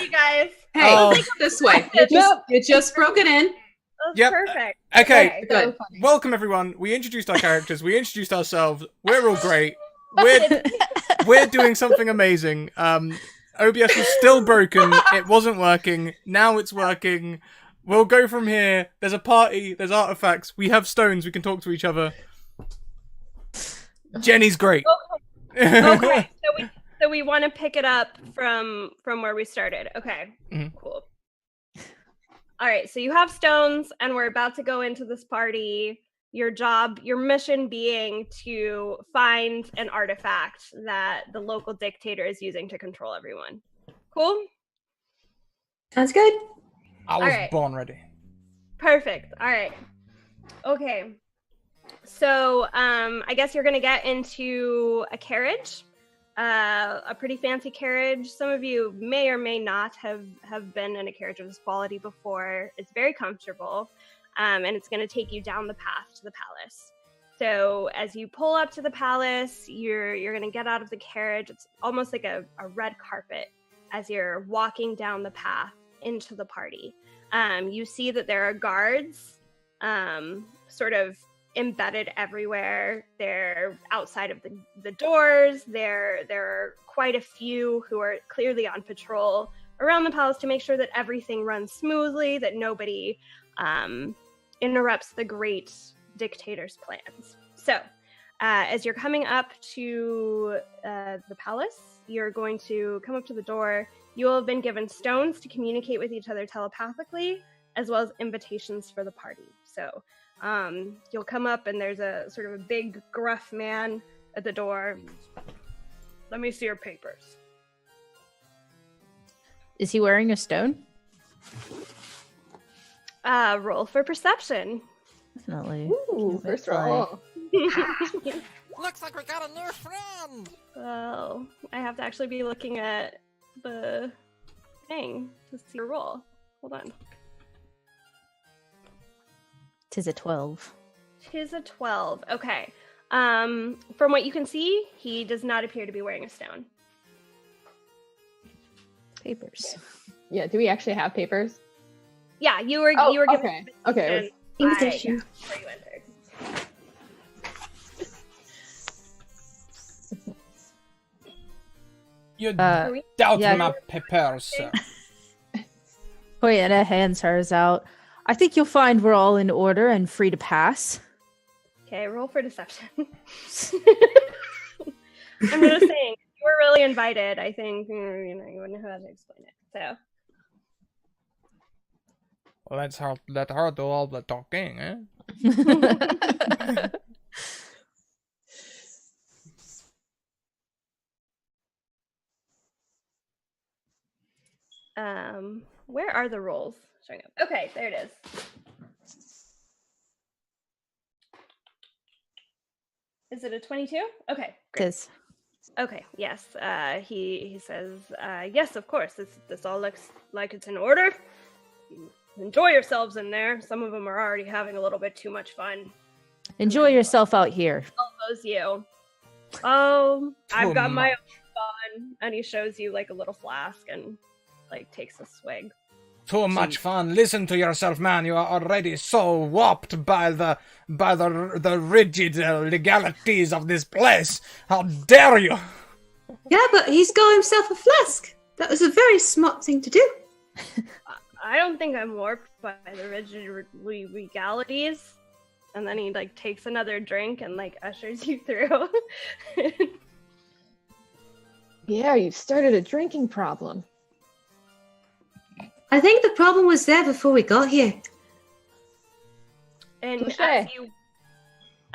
you guys. Hey, Oh. this way. You just broke it in. That's Yep. perfect. Okay. Good. Welcome everyone. We introduced our characters. We introduced ourselves. We're all great. We're doing something amazing. OBS was still broken. It wasn't working. Now it's working. We'll go from here. There's a party. There's artifacts. We have stones. We can talk to each other. Jenny's great. Okay. So we want to pick it up from where we started. Okay. Mhm. Cool. All right. So you have stones, and we're about to go into this party. Your mission being to find an artifact that the local dictator is using to control everyone. Cool? Sounds good. I was Alright. born ready. Perfect. All right. Okay. So I guess you're going to get into a carriage, a pretty fancy carriage. Some of you may or may not have been in a carriage of this quality before. It's very comfortable. And it's going to take you down the path to the palace. So as you pull up to the palace, you're going to get out of the carriage. It's almost like a red carpet as you're walking down the path into the party. You see that there are guards sort of embedded everywhere. They're outside of the doors. There are quite a few who are clearly on patrol around the palace to make sure that everything runs smoothly, that nobody interrupts the great dictator's plans. So, as you're coming up to the palace, you're going to come up to the door. You will have been given stones to communicate with each other telepathically, as well as invitations for the party. So, you'll come up and there's a sort of a big, gruff man at the door. Let me see your papers. Is he wearing a stone? Roll for perception. Definitely. Ooh, first roll. Looks like we got a new friend. Well, I have to actually be looking at the thing to see your roll. Hold on. 'Tis a 12. 'Tis a 12. Okay. From what you can see, he does not appear to be wearing a stone. Papers. Yeah, do we actually have papers? Yeah, you were given Okay. invitation before you entered. You Uh, doubt yeah. my papers, sir. Poyetta hands hers out. I think you'll find we're all in order and free to pass. Okay, roll for deception. I'm just saying, if you were really invited, I think you wouldn't have had to explain it. So Well, let her do all the talking, eh? where are the rolls showing up? Okay, there it is. Is it a 22? Okay, great. Tis. Okay, yes. He says, yes, of course. This all looks like it's in order. Enjoy yourselves in there. Some of them are already having a little bit too much fun. Enjoy yourself out here. Elbows you. Oh, I've got Too my much. own fun. And he shows you like a little flask and like takes a swig. Too much fun. Listen to yourself, man. You are already so warped by the rigid legalities of this place. How dare you? Yeah, but he's got himself a flask. That was a very smart thing to do. I don't think I'm warped by the rigid legalities. And then he like takes another drink and like ushers you through. Yeah, you started a drinking problem. I think the problem was there before we got here. And Touché.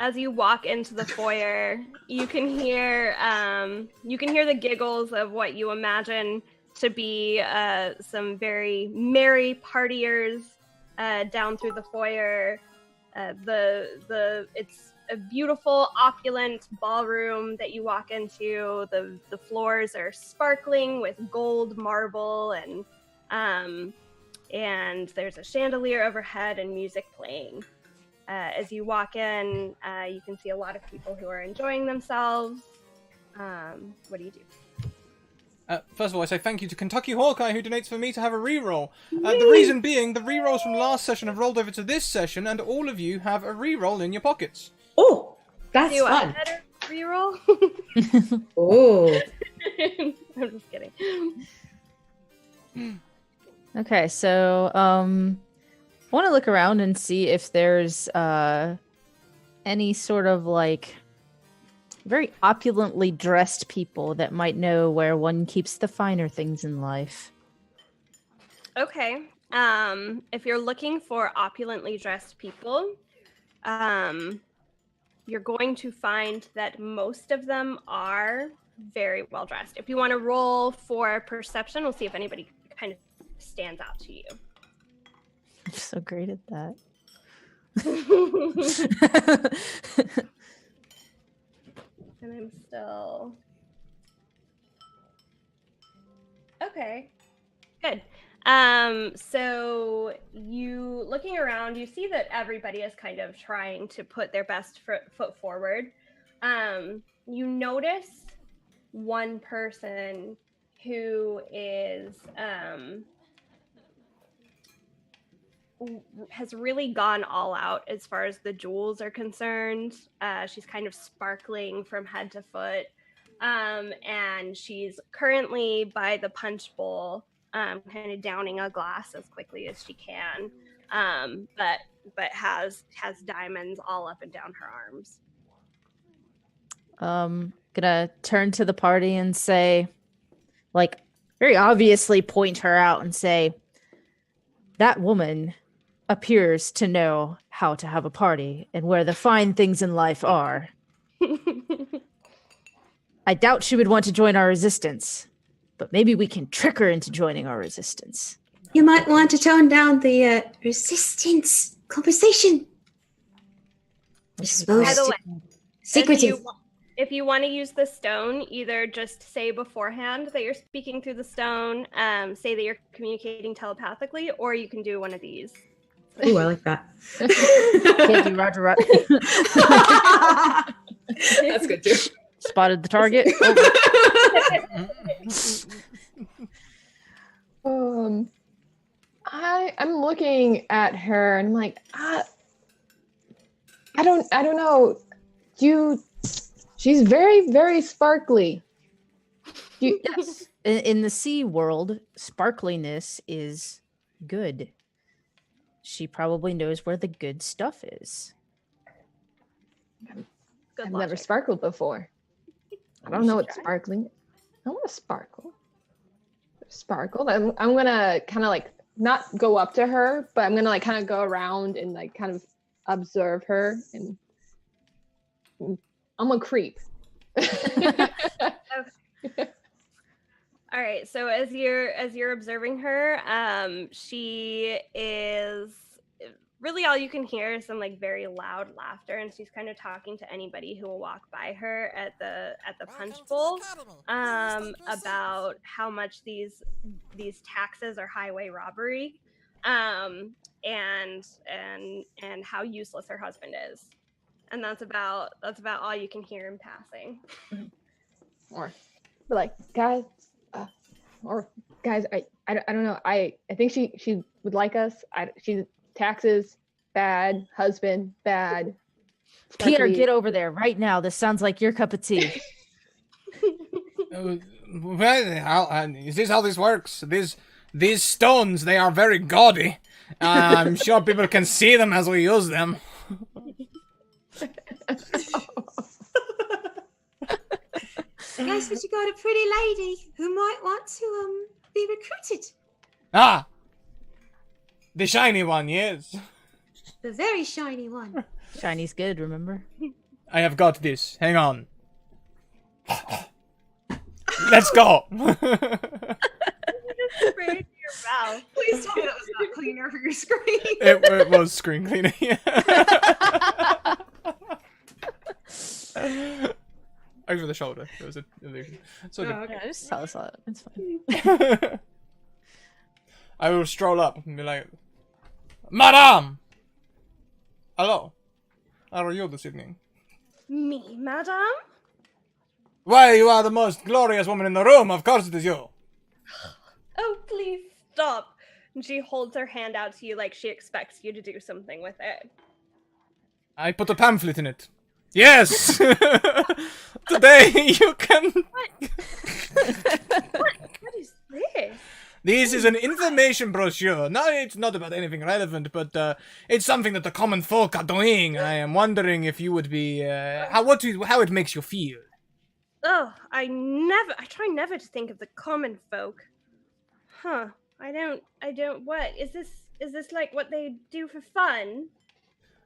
as you walk into the foyer, you can hear the giggles of what you imagine to be some very merry partiers down through the foyer. It's a beautiful, opulent ballroom that you walk into. The floors are sparkling with gold marble and there's a chandelier overhead and music playing. As you walk in, you can see a lot of people who are enjoying themselves. What do you do? First of all, I say thank you to Kentucky Hawkeye who donates for me to have a reroll. The reason being, the rerolls from last session have rolled over to this session, and all of you have a reroll in your pockets. Oh, that's Do I fun. better reroll? Oh. I'm just kidding. Okay, so I want to look around and see if there's any sort of like very opulently dressed people that might know where one keeps the finer things in life. Okay. If you're looking for opulently dressed people, you're going to find that most of them are very well dressed. If you want to roll for perception, we'll see if anybody kind of stands out to you. I'm so great at that. And I'm still... Okay. Good. So you looking around, you see that everybody is kind of trying to put their best foot forward. You notice one person who is has really gone all out as far as the jewels are concerned. She's kind of sparkling from head to foot, and she's currently by the punch bowl, kind of downing a glass as quickly as she can, but has diamonds all up and down her arms. Gonna turn to the party and say, like, very obviously point her out and say, that woman appears to know how to have a party and where the fine things in life are. I doubt she would want to join our resistance, but maybe we can trick her into joining our resistance. You might want to tone down the resistance conversation. You're supposed By the to way, be secretive. If you want to use the stone, either just say beforehand that you're speaking through the stone, say that you're communicating telepathically, or you can do one of these. Ooh, I like that. Can't do Roger Roger. That's good too. Spotted the target. I'm looking at her and I'm like, I don't know. She's very, very sparkly. Yes. In the sea world, sparkliness is good. She probably knows where the good stuff is. Good I've logic. never sparkled before. I don't know what sparkling. I want to sparkle. Sparkled. I'm gonna kind of like not go up to her, but I'm gonna like kind of go around and like kind of observe her, and I'm a creep. All right. So as you're observing her, she is really all you can hear is some like very loud laughter, and she's kind of talking to anybody who will walk by her at the punch bowl, about how much these taxes are highway robbery, and how useless her husband is, and that's about all you can hear in passing. Or like, guys, I don't know. I think she would like us. She's taxes bad, husband bad. Peter, sparkly. get over there right now. This sounds like your cup of tea. Is this how this works? These stones, they are very gaudy. I'm sure people can see them as we use them. Guess what, you got a pretty lady who might want to be recruited. Ah! The shiny one, yes. The very shiny one. Shiny's good, remember? I have got this. Hang on. Let's go! Spray it to your mouth. Please tell me that was not cleaner for your screen. It was screen cleaning. Over the shoulder. It was an illusion. It's all good. okay. Yeah, just tell us all. It's fine. I will stroll up and be like, Madame! Hello. How are you this evening? Me, madam? Why, you are the most glorious woman in the room. Of course it is you. Oh, please stop. And she holds her hand out to you like she expects you to do something with it. I put a pamphlet in it. Yes! Today you can... What is this? This is an information brochure. No, it's not about anything relevant, but it's something that the common folk are doing. I am wondering if you would be... how it makes you feel. Oh, I try never to think of the common folk. Huh. I don't, what? Is this like what they do for fun?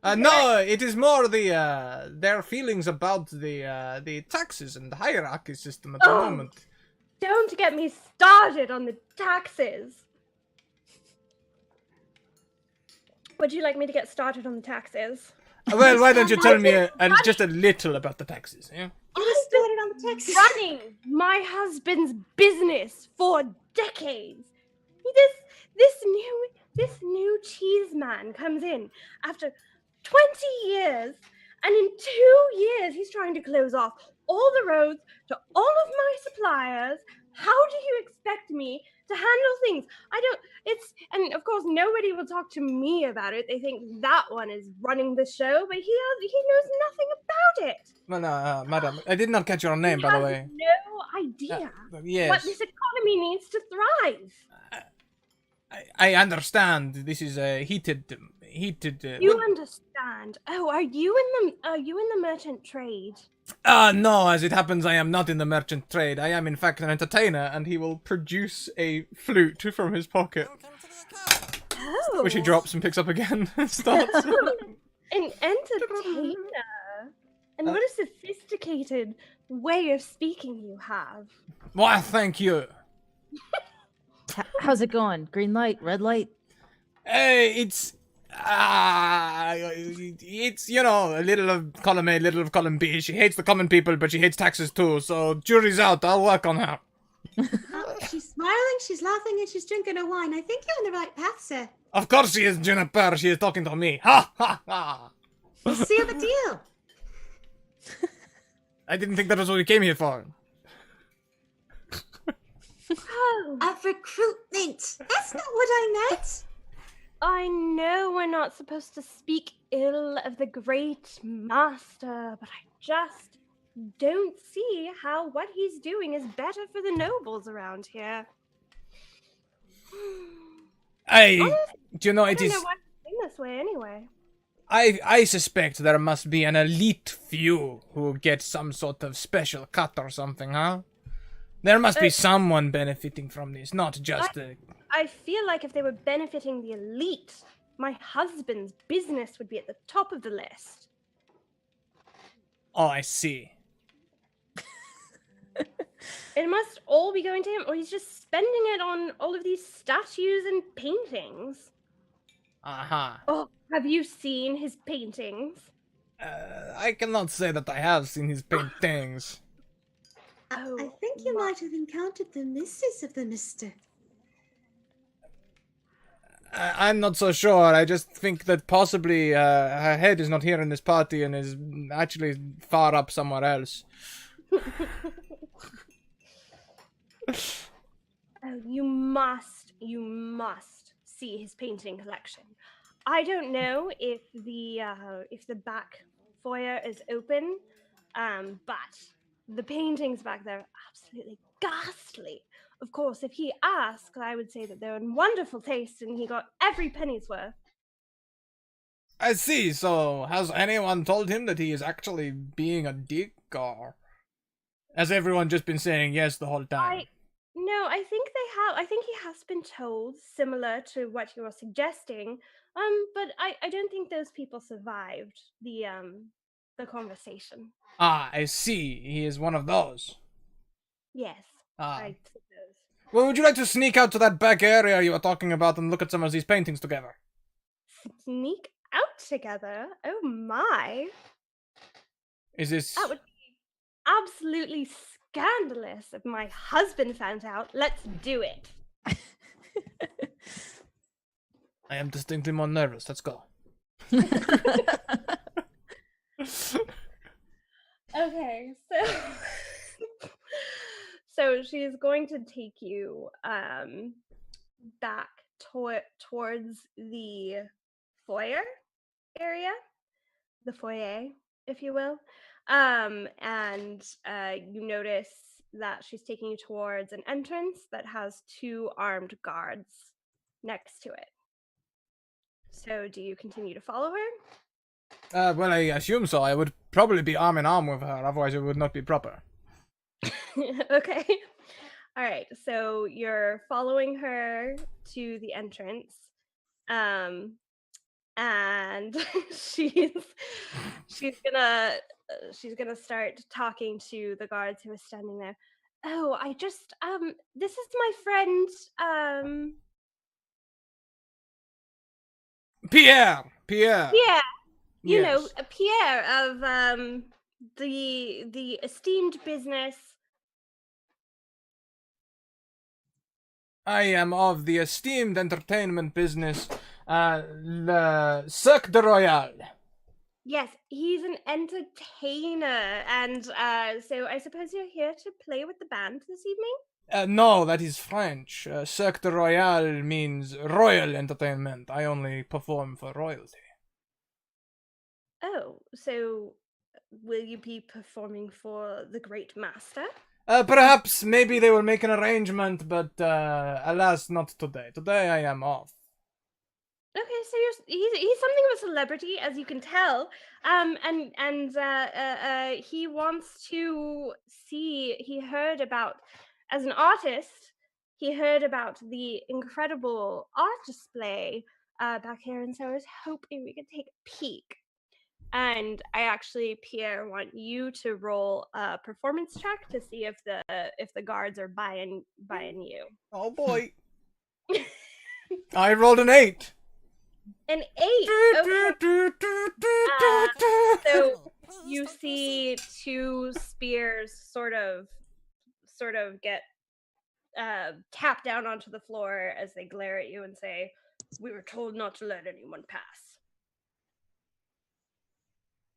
No, it is more their feelings about the taxes and the hierarchy system at the moment. Don't get me started on the taxes. Would you like me to get started on the taxes? Well, why don't you tell me just a little about the taxes, yeah? I started on the taxes. Running my husband's business for decades. This new cheese man comes in after 20 years, and in 2 years he's trying to close off all the roads to all of my suppliers. How do you expect me to handle things? And of course nobody will talk to me about it. They think that one is running the show, but he knows nothing about it. Well, madam, I did not catch your name, by the way. No idea Yes. what this economy needs to thrive. I understand. This is a heated. You understand? Oh, are you in the merchant trade? No, as it happens, I am not in the merchant trade. I am, in fact, an entertainer, and he will produce a flute from his pocket, Oh, which he drops and picks up again and starts. an entertainer. And what a sophisticated way of speaking you have. Why, thank you. How's it going? Green light, red light? It's you know, a little of column A, little of column B. She hates the common people, but she hates taxes too. So jury's out. I'll work on her. Oh, she's smiling, she's laughing, and she's drinking her wine. I think you're on the right path, sir. Of course she is, Juniper. She is talking to me. Ha ha ha. We'll seal the deal. I didn't think that was what we came here for. Oh, Of recruitment. That's not what I meant. I know we're not supposed to speak ill of the great master, but I just don't see how what he's doing is better for the nobles around here. Do you know, I it don't is... know why it's been this way anyway. I suspect there must be an elite few who get some sort of special cut or something, huh? There must be someone benefiting from this, not just I feel like if they were benefiting the elite, my husband's business would be at the top of the list. Oh, I see. It must all be going to him, or he's just spending it on all of these statues and paintings. Uh-huh. Oh, have you seen his paintings? I cannot say that I have seen his paintings. I think you might have encountered the missus of the mister. I'm not so sure. I just think that possibly her head is not here in this party and is actually far up somewhere else. Oh, you must see his painting collection. I don't know if the back foyer is open, but the paintings back there are absolutely ghastly. Of course, if he asked, I would say that they're in wonderful taste and he got every penny's worth. I see. So, has anyone told him that he is actually being a dick, or has everyone just been saying yes the whole time? No, I think they have. I think he has been told, similar to what you were suggesting. But I don't think those people survived the conversation. Ah, I see. He is one of those. Yes, I suppose. Well, would you like to sneak out to that back area you were talking about and look at some of these paintings together? Sneak out together? Oh my! Is this... That would be absolutely scandalous if my husband found out. Let's do it. I am distinctly more nervous. Let's go. Okay, so So she's going to take you back towards the foyer area, the foyer, if you will. And you notice that she's taking you towards an entrance that has 2 armed guards next to it. So do you continue to follow her? Well, I assume so. I would probably be arm in arm with her, otherwise it would not be proper. Okay. All right. So you're following her to the entrance. And she's gonna start talking to the guards who are standing there. Oh, I just this is my friend Pierre! Pierre. You know, Yes. Pierre of the esteemed business. I am of the esteemed entertainment business, le Cirque de Royal. Yes, he's an entertainer, and so I suppose you're here to play with the band this evening? No, that is French. Cirque de Royal means royal entertainment. I only perform for royalty. Oh, so will you be performing for the Great Master? Perhaps maybe they will make an arrangement, but alas, not today. Today I am off. Okay, so he's something of a celebrity, as you can tell. He wants to see. He heard about, as an artist, he heard about the incredible art display back here, and so I was hoping we could take a peek. And I actually, Pierre, want you to roll a performance check to see if the guards are buying you. Oh boy. I rolled an 8. An 8. Okay. So you see 2 spears sort of get tapped down onto the floor as they glare at you and say, "We were told not to let anyone pass."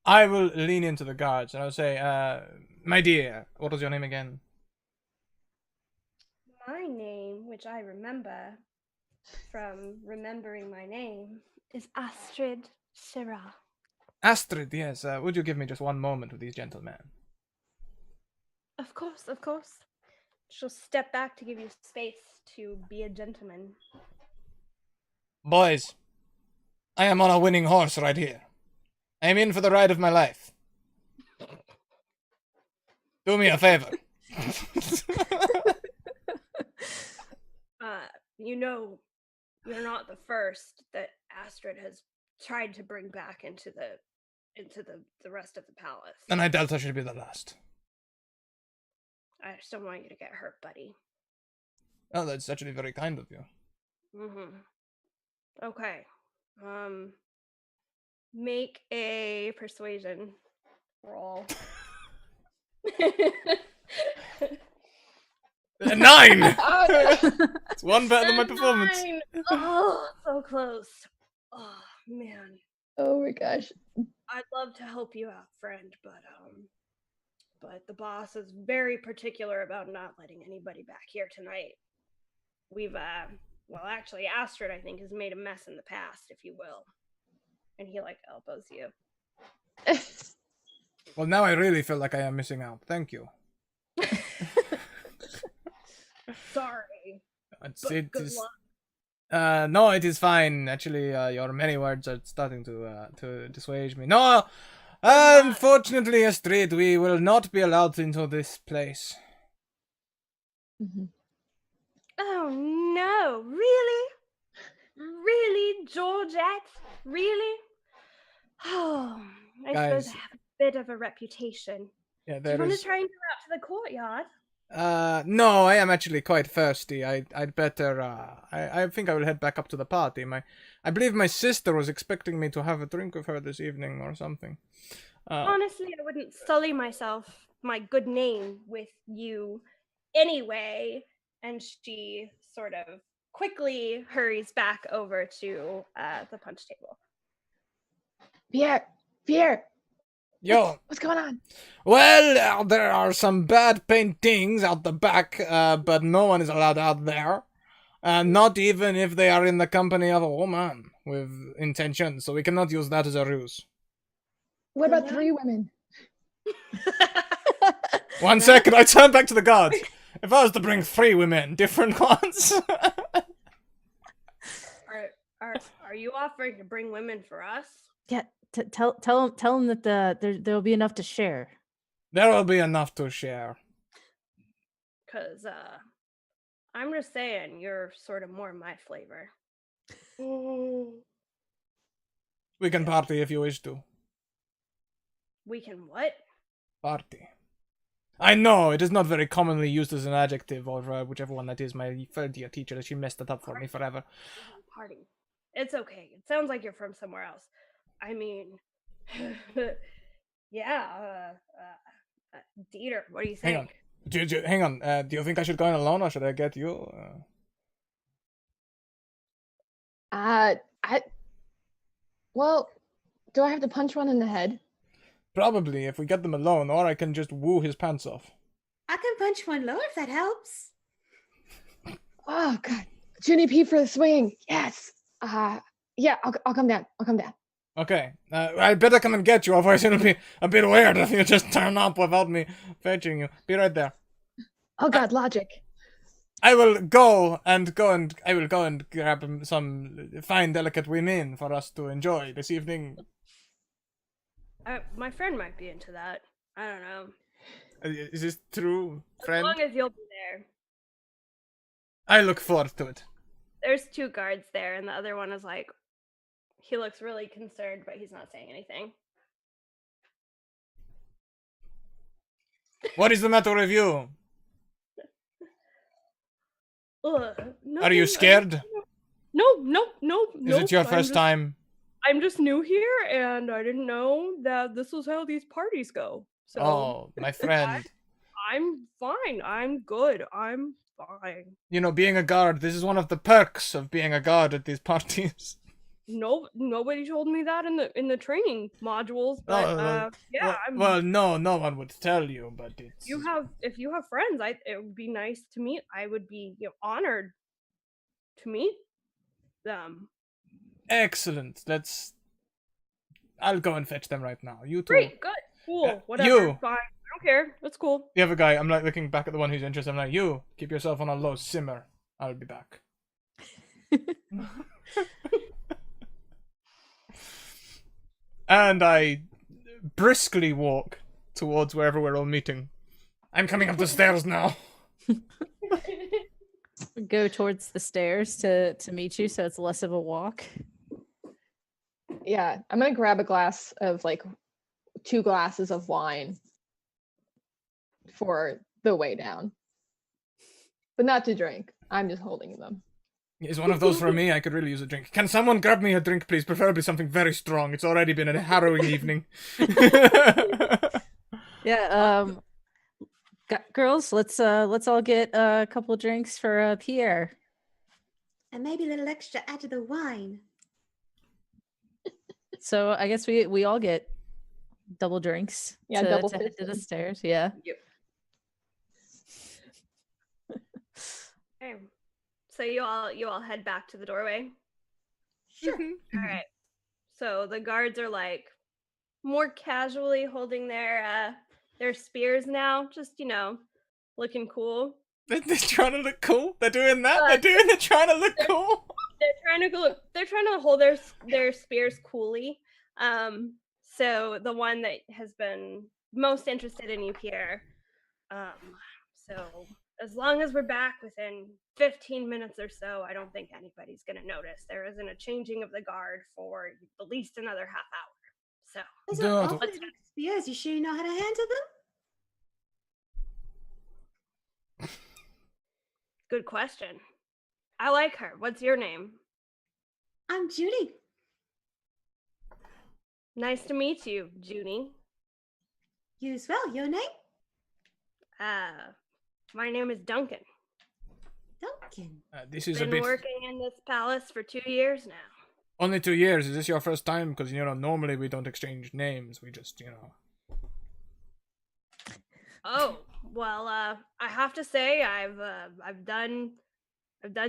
I will lean into the guards and I'll say, my dear, what was your name again? My name, which I remember from remembering my name, is Astrid Syrah. Astrid, yes. Would you give me just one moment with these gentlemen? Of course, of course. She'll step back to give you space to be a gentleman. Boys, I am on a winning horse right here. I am in for the ride of my life. Do me a favor. You know, you're not the first that Astrid has tried to bring back into the rest of the palace. And I doubt I should be the last. I just don't want you to get hurt, buddy. Oh, that's actually very kind of you. Mm-hmm. Okay. Make a persuasion roll. A 9! Oh, no. It's one better than my performance. 9. Oh, so close. Oh man. Oh my gosh. I'd love to help you out, friend, but the boss is very particular about not letting anybody back here tonight. We've well, actually, Astrid, I think, has made a mess in the past, if you will. And he elbows you. Well, now I really feel like I am missing out. Thank you. Sorry. It Good is. luck. No, it is fine. Actually, your many words are starting to dissuade me. No, unfortunately, Astrid, we will not be allowed into this place. Mhm. Oh no! Really? Really, Georgette? Really? Oh, I Guys. suppose I have a bit of a reputation. Yeah, Do you there want is. to try and go out to the courtyard? No, I am actually quite thirsty. I'd better. I think I will head back up to the party. I believe my sister was expecting me to have a drink with her this evening or something. Honestly, I wouldn't sully my good name with you anyway. And she sort of quickly hurries back over to the punch table. Pierre, Yo. What's going on? Well, there are some bad paintings out the back, but no one is allowed out there. Not even if they are in the company of a woman with intention, so we cannot use that as a ruse. What about 3 women? 1 second, I turn back to the guards. If I was to bring 3 women, different ones. Are you offering to bring women for us? Yeah, tell them that there will be enough to share. There will be enough to share. Cause I'm just saying you're sort of more my flavor. We can party if you wish to. We can what? Party. I know, it is not very commonly used as an adjective, or whichever one that is. My third year teacher, she messed it up for me forever. Party. It's okay. It sounds like you're from somewhere else. I mean, yeah. Dieter, what do you think? Hang on. Do you think I should go in alone, or should I get you? Well, do I have to punch one in the head? Probably, if we get them alone, or I can just woo his pants off. I can punch one lower if that helps. Oh god, Junie P for the swing. Yes. Yeah, I'll come down. I'll come down. Okay, I better come and get you, otherwise it'll be a bit weird if you just turn up without me fetching you. Be right there. Oh god, logic. I will go and grab some fine, delicate women for us to enjoy this evening. My friend might be into that. I don't know. Is this true, friend? As long as you'll be there. I look forward to it. There's 2 guards there, and the other one is like, he looks really concerned, but he's not saying anything. What is the matter with you? Are you scared? No. Is it your first time? I'm just new here, and I didn't know that this was how these parties go. So Oh, my friend. I'm fine. I'm good. I'm fine. You know, being a guard, this is one of the perks of being a guard at these parties. No, nobody told me that in the training modules. But yeah, no one would tell you. But it's if you have friends, it would be nice to meet. I would be honored to meet them. Excellent. I'll go and fetch them right now. You two. Great, good, cool, whatever. You. Fine. I don't care. That's cool. The other guy, I'm like looking back at the one who's interested. I'm like, you keep yourself on a low simmer. I'll be back. And I briskly walk towards wherever we're all meeting. I'm coming up the stairs now. Go towards the stairs to meet you, so it's less of a walk. Yeah, I'm gonna grab a glass of 2 glasses of wine for the way down, but not to drink. I'm just holding them. Is one of those for me? I could really use a drink. Can someone grab me a drink, please? Preferably something very strong. It's already been a harrowing evening. Yeah. Girls, let's all get a couple drinks for Pierre. And maybe a little extra out of the wine. So I guess we all get double drinks. Yeah, to head to the stairs. Yeah. Yep. Okay. So you all head back to the doorway. Sure. All right. So the guards are more casually holding their spears now, just looking cool. They're trying to look cool. They're doing that. They're trying to look cool. They're trying to hold their spears coolly. So the one that has been most interested in you, Pierre. So as long as we're back within 15 minutes or so, I don't think anybody's gonna notice. There isn't a changing of the guard for at least another half hour. So Those No, are I don't- awfully big spears. You sure you know how to handle them? good question. I like her. What's your name? I'm Judy. Nice to meet you, Junie. You as well. Your name? My name is Duncan. Duncan. This is Been a bit. working in this palace for 2 years now. Only 2 years. Is this your first time? Because normally we don't exchange names. We just Oh, well, I have to say I've done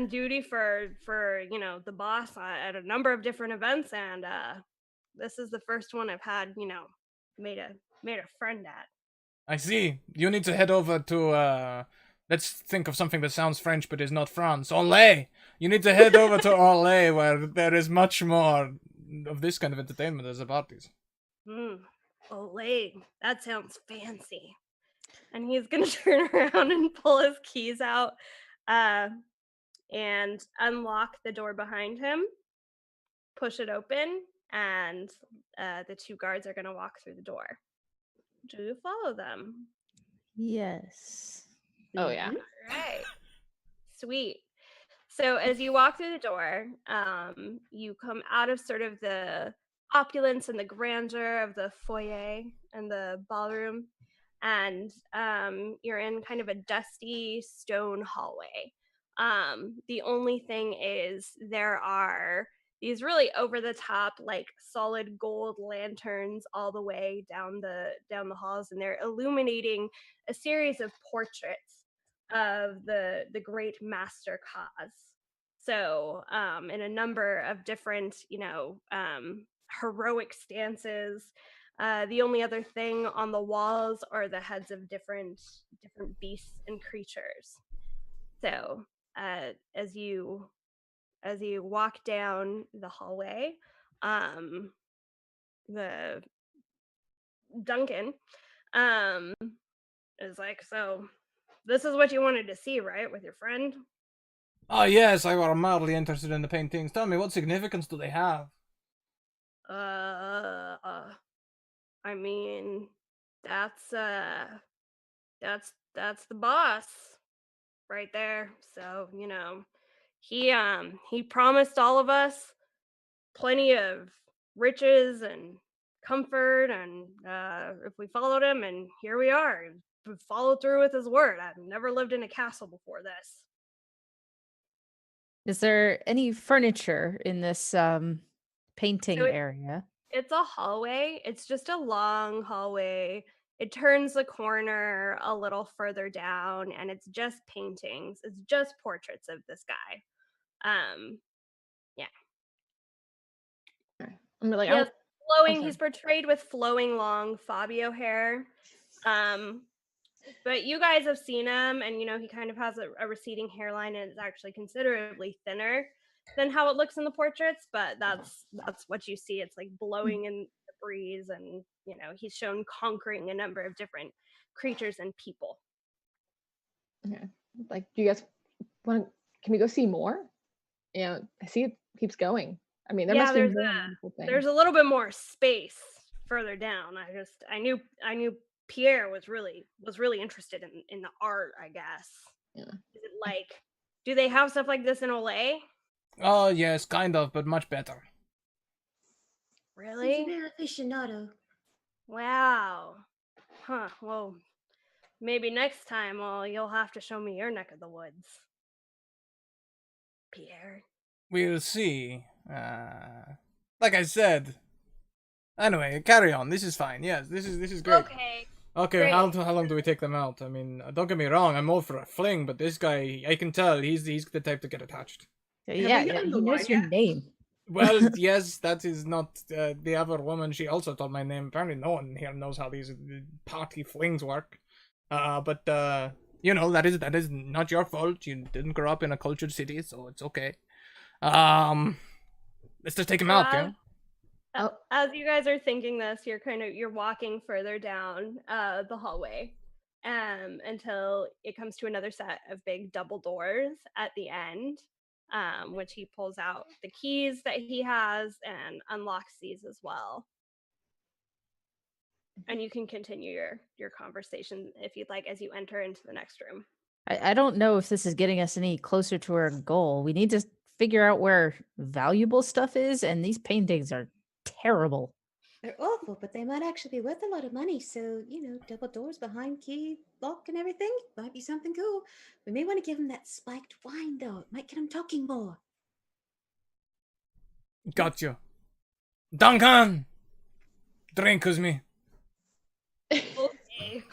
duty for the boss at a number of different events, and this is the first one I've had made a friend at. I see. You need to head over to, let's think of something that sounds French but is not France. Olé! You need to head over to Olé, where there is much more of this kind of entertainment as the parties. Olay, that sounds fancy. And he's gonna turn around and pull his keys out, and unlock the door behind him, push it open, and the two guards are gonna walk through the door. Do you follow them? Yes. Oh yeah. Right. Sweet. So as you walk through the door, you come out of sort of the opulence and the grandeur of the foyer and the ballroom, and you're in kind of a dusty stone hallway. The only thing is there are these really over the top, like solid gold lanterns all the way down the halls, and they're illuminating a series of portraits of the great master Kaz. So, in a number of different, heroic stances. The only other thing on the walls are the heads of different beasts and creatures. So, as you walk down the hallway, the Duncan is like, so this is what you wanted to see, right, with your friend? Oh yes, I were mildly interested in the paintings. Tell me, what significance do they have? Uh, uh I mean, that's that's the boss right there. So, he promised all of us plenty of riches and comfort, and if we followed him, and here we are. We followed through with his word. I've never lived in a castle before this. Is there any furniture in this painting So area? it's a hallway. It's just a long hallway. It turns the corner a little further down, and it's just paintings. It's just portraits of this guy. Um, yeah. I'm like, He has I'm sorry. he's portrayed with flowing long Fabio hair. Um, but you guys have seen him, and he kind of has a receding hairline, and it's actually considerably thinner than how it looks in the portraits, but that's what you see. It's like blowing in the breeze, and he's shown conquering a number of different creatures and people. Okay. Like, do you guys want? Can we go see more? I see it keeps going. I mean, there must be more wonderful things. There's a little bit more space further down. I knew Pierre was really interested in the art, I guess. Yeah. Is it like, do they have stuff like this in Olay? Oh yes, kind of, but much better. Really? He's an aficionado. Wow. Huh. Well, maybe next time, you'll have to show me your neck of the woods, Pierre. We'll see. Like I said. Anyway, carry on. This is fine. Yes, this is great. Okay. Okay, great. how long do we take them out? I mean, don't get me wrong, I'm all for a fling, but this guy, I can tell he's the type to get attached. Yeah, we gotten he the knows line your yet? name. Well, yes, that is not the other woman. She also told my name. Apparently, no one here knows how these party flings work. But that is not your fault. You didn't grow up in a cultured city, so it's okay. Let's just take him out, yeah. As you guys are thinking this, you're walking further down the hallway, until it comes to another set of big double doors at the end, which he pulls out the keys that he has and unlocks these as well. And you can continue your conversation if you'd like as you enter into the next room. I don't know if this is getting us any closer to our goal. We need to figure out where valuable stuff is, and these paintings are terrible. They're awful, but they might actually be worth a lot of money. So, double doors behind key, lock, and everything might be something cool. We may want to give him that spiked wine, though. It might get him talking more. Got you. Duncan! Drink with me. Okay.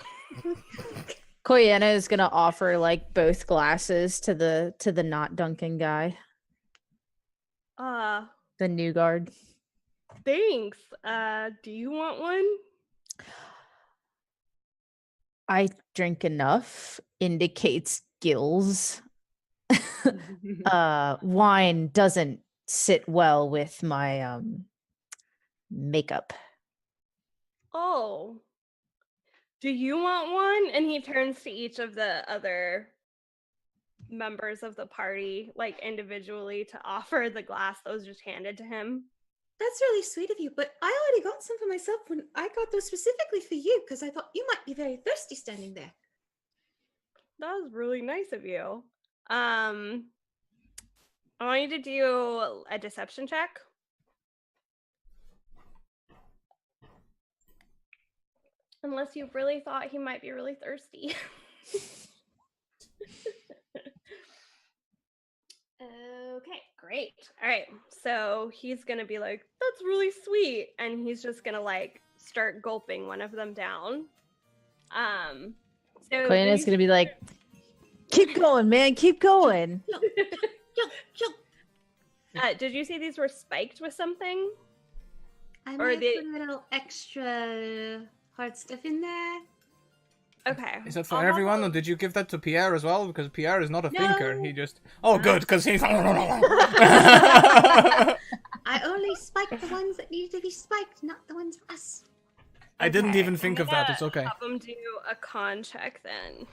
Koyena is gonna offer like both glasses to the not Duncan guy, the new guard. Thanks. Do you want one? I drink enough indicates gills. Wine doesn't sit well with my makeup. Oh. Do you want one? And he turns to each of the other members of the party, like individually, to offer the glass that was just handed to him. That's really sweet of you, but I already got some for myself when I got those specifically for you because I thought you might be very thirsty standing there. That was really nice of you. I want you to do a deception check. Unless you really thought he might be really thirsty. Okay, great. All right, so he's gonna be like, that's really sweet. And he's just gonna like start gulping one of them down. So Koyena's gonna be like, keep going, man, keep going. Did you say these were spiked with something? I Or might have they- put a little extra hard stuff in there. Okay. Is that for I'll have everyone, a- or did you give that to Pierre as well? Because Pierre is not a No. thinker. He just... Oh, good, because he's... I only spiked the ones that needed to be spiked, not the ones for us. I didn't Okay, even think I'm of that. gonna It's okay. Have them do a con check then.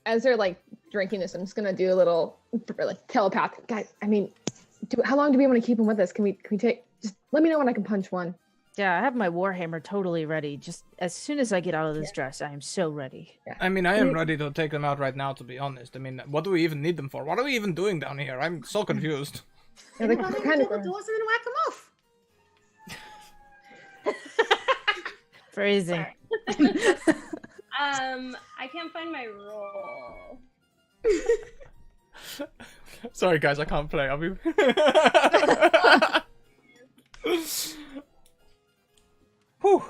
As they're like drinking this, I'm just gonna do a little like telepathic. Guys, I mean, how long do we want to keep him with us? Can we take? Just let me know when I can punch one. Yeah, I have my warhammer totally ready. Just as soon as I get out of this dress, I am so ready. I mean, I am ready to take them out right now, to be honest. I mean, what do we even need them for? What are we even doing down here? I'm so confused. Yeah, Well, they're then kind of double doors and then whack them off. Phrasing. I can't find my roll. Sorry, guys, I can't play. I'll be... Whew.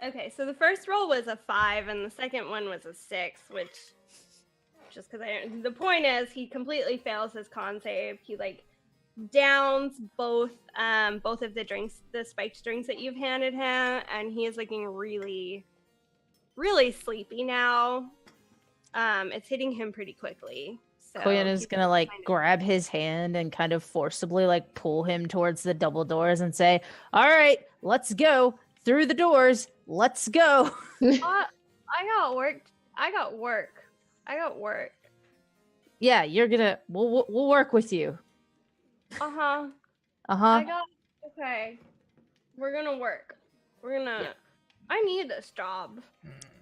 Okay, so the first roll was a 5, and the second one was a 6, which just because the point is he completely fails his con save. He like downs both of the drinks, the spiked drinks that you've handed him, and he is looking really, really sleepy now. It's hitting him pretty quickly. So Koyena's he's gonna like kind of- grab his hand and kind of forcibly like pull him towards the double doors and say, "All right, let's go through the doors. Let's go." I got work. I got work. Yeah, you're gonna. We'll work with you. Uh-huh. Uh-huh. Okay. We're gonna work. I need this job.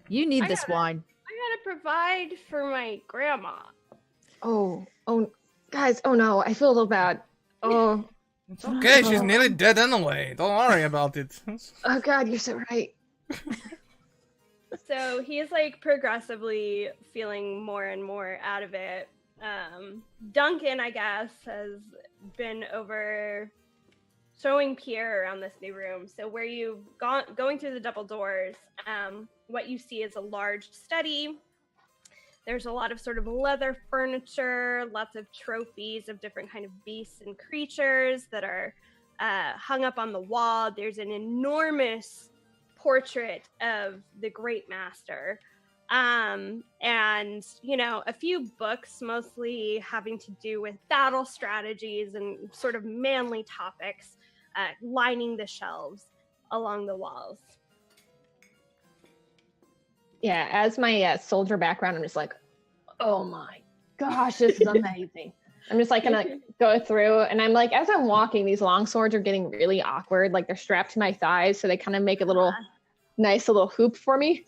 You need I this gotta- wine. I gotta provide for my grandma. Oh, guys, oh no, I feel a little bad. Oh, It's okay, she's nearly dead anyway. Don't worry about it. oh God, you're so right. So he's like progressively feeling more and more out of it. Duncan, I guess, has been over showing Pierre around this new room. So where you've going through the double doors, what you see is a large study. There's a lot of sort of leather furniture, lots of trophies of different kind of beasts and creatures that are hung up on the wall. There's an enormous portrait of the Great Master. And, you know, a few books mostly having to do with battle strategies and sort of manly topics lining the shelves along the walls. Yeah, as my soldier background, I'm just like, oh my gosh, this is amazing. I'm just like gonna go through, and I'm like, as I'm walking, these long swords are getting really awkward. Like they're strapped to my thighs, so they kind of make a little nice little hoop for me.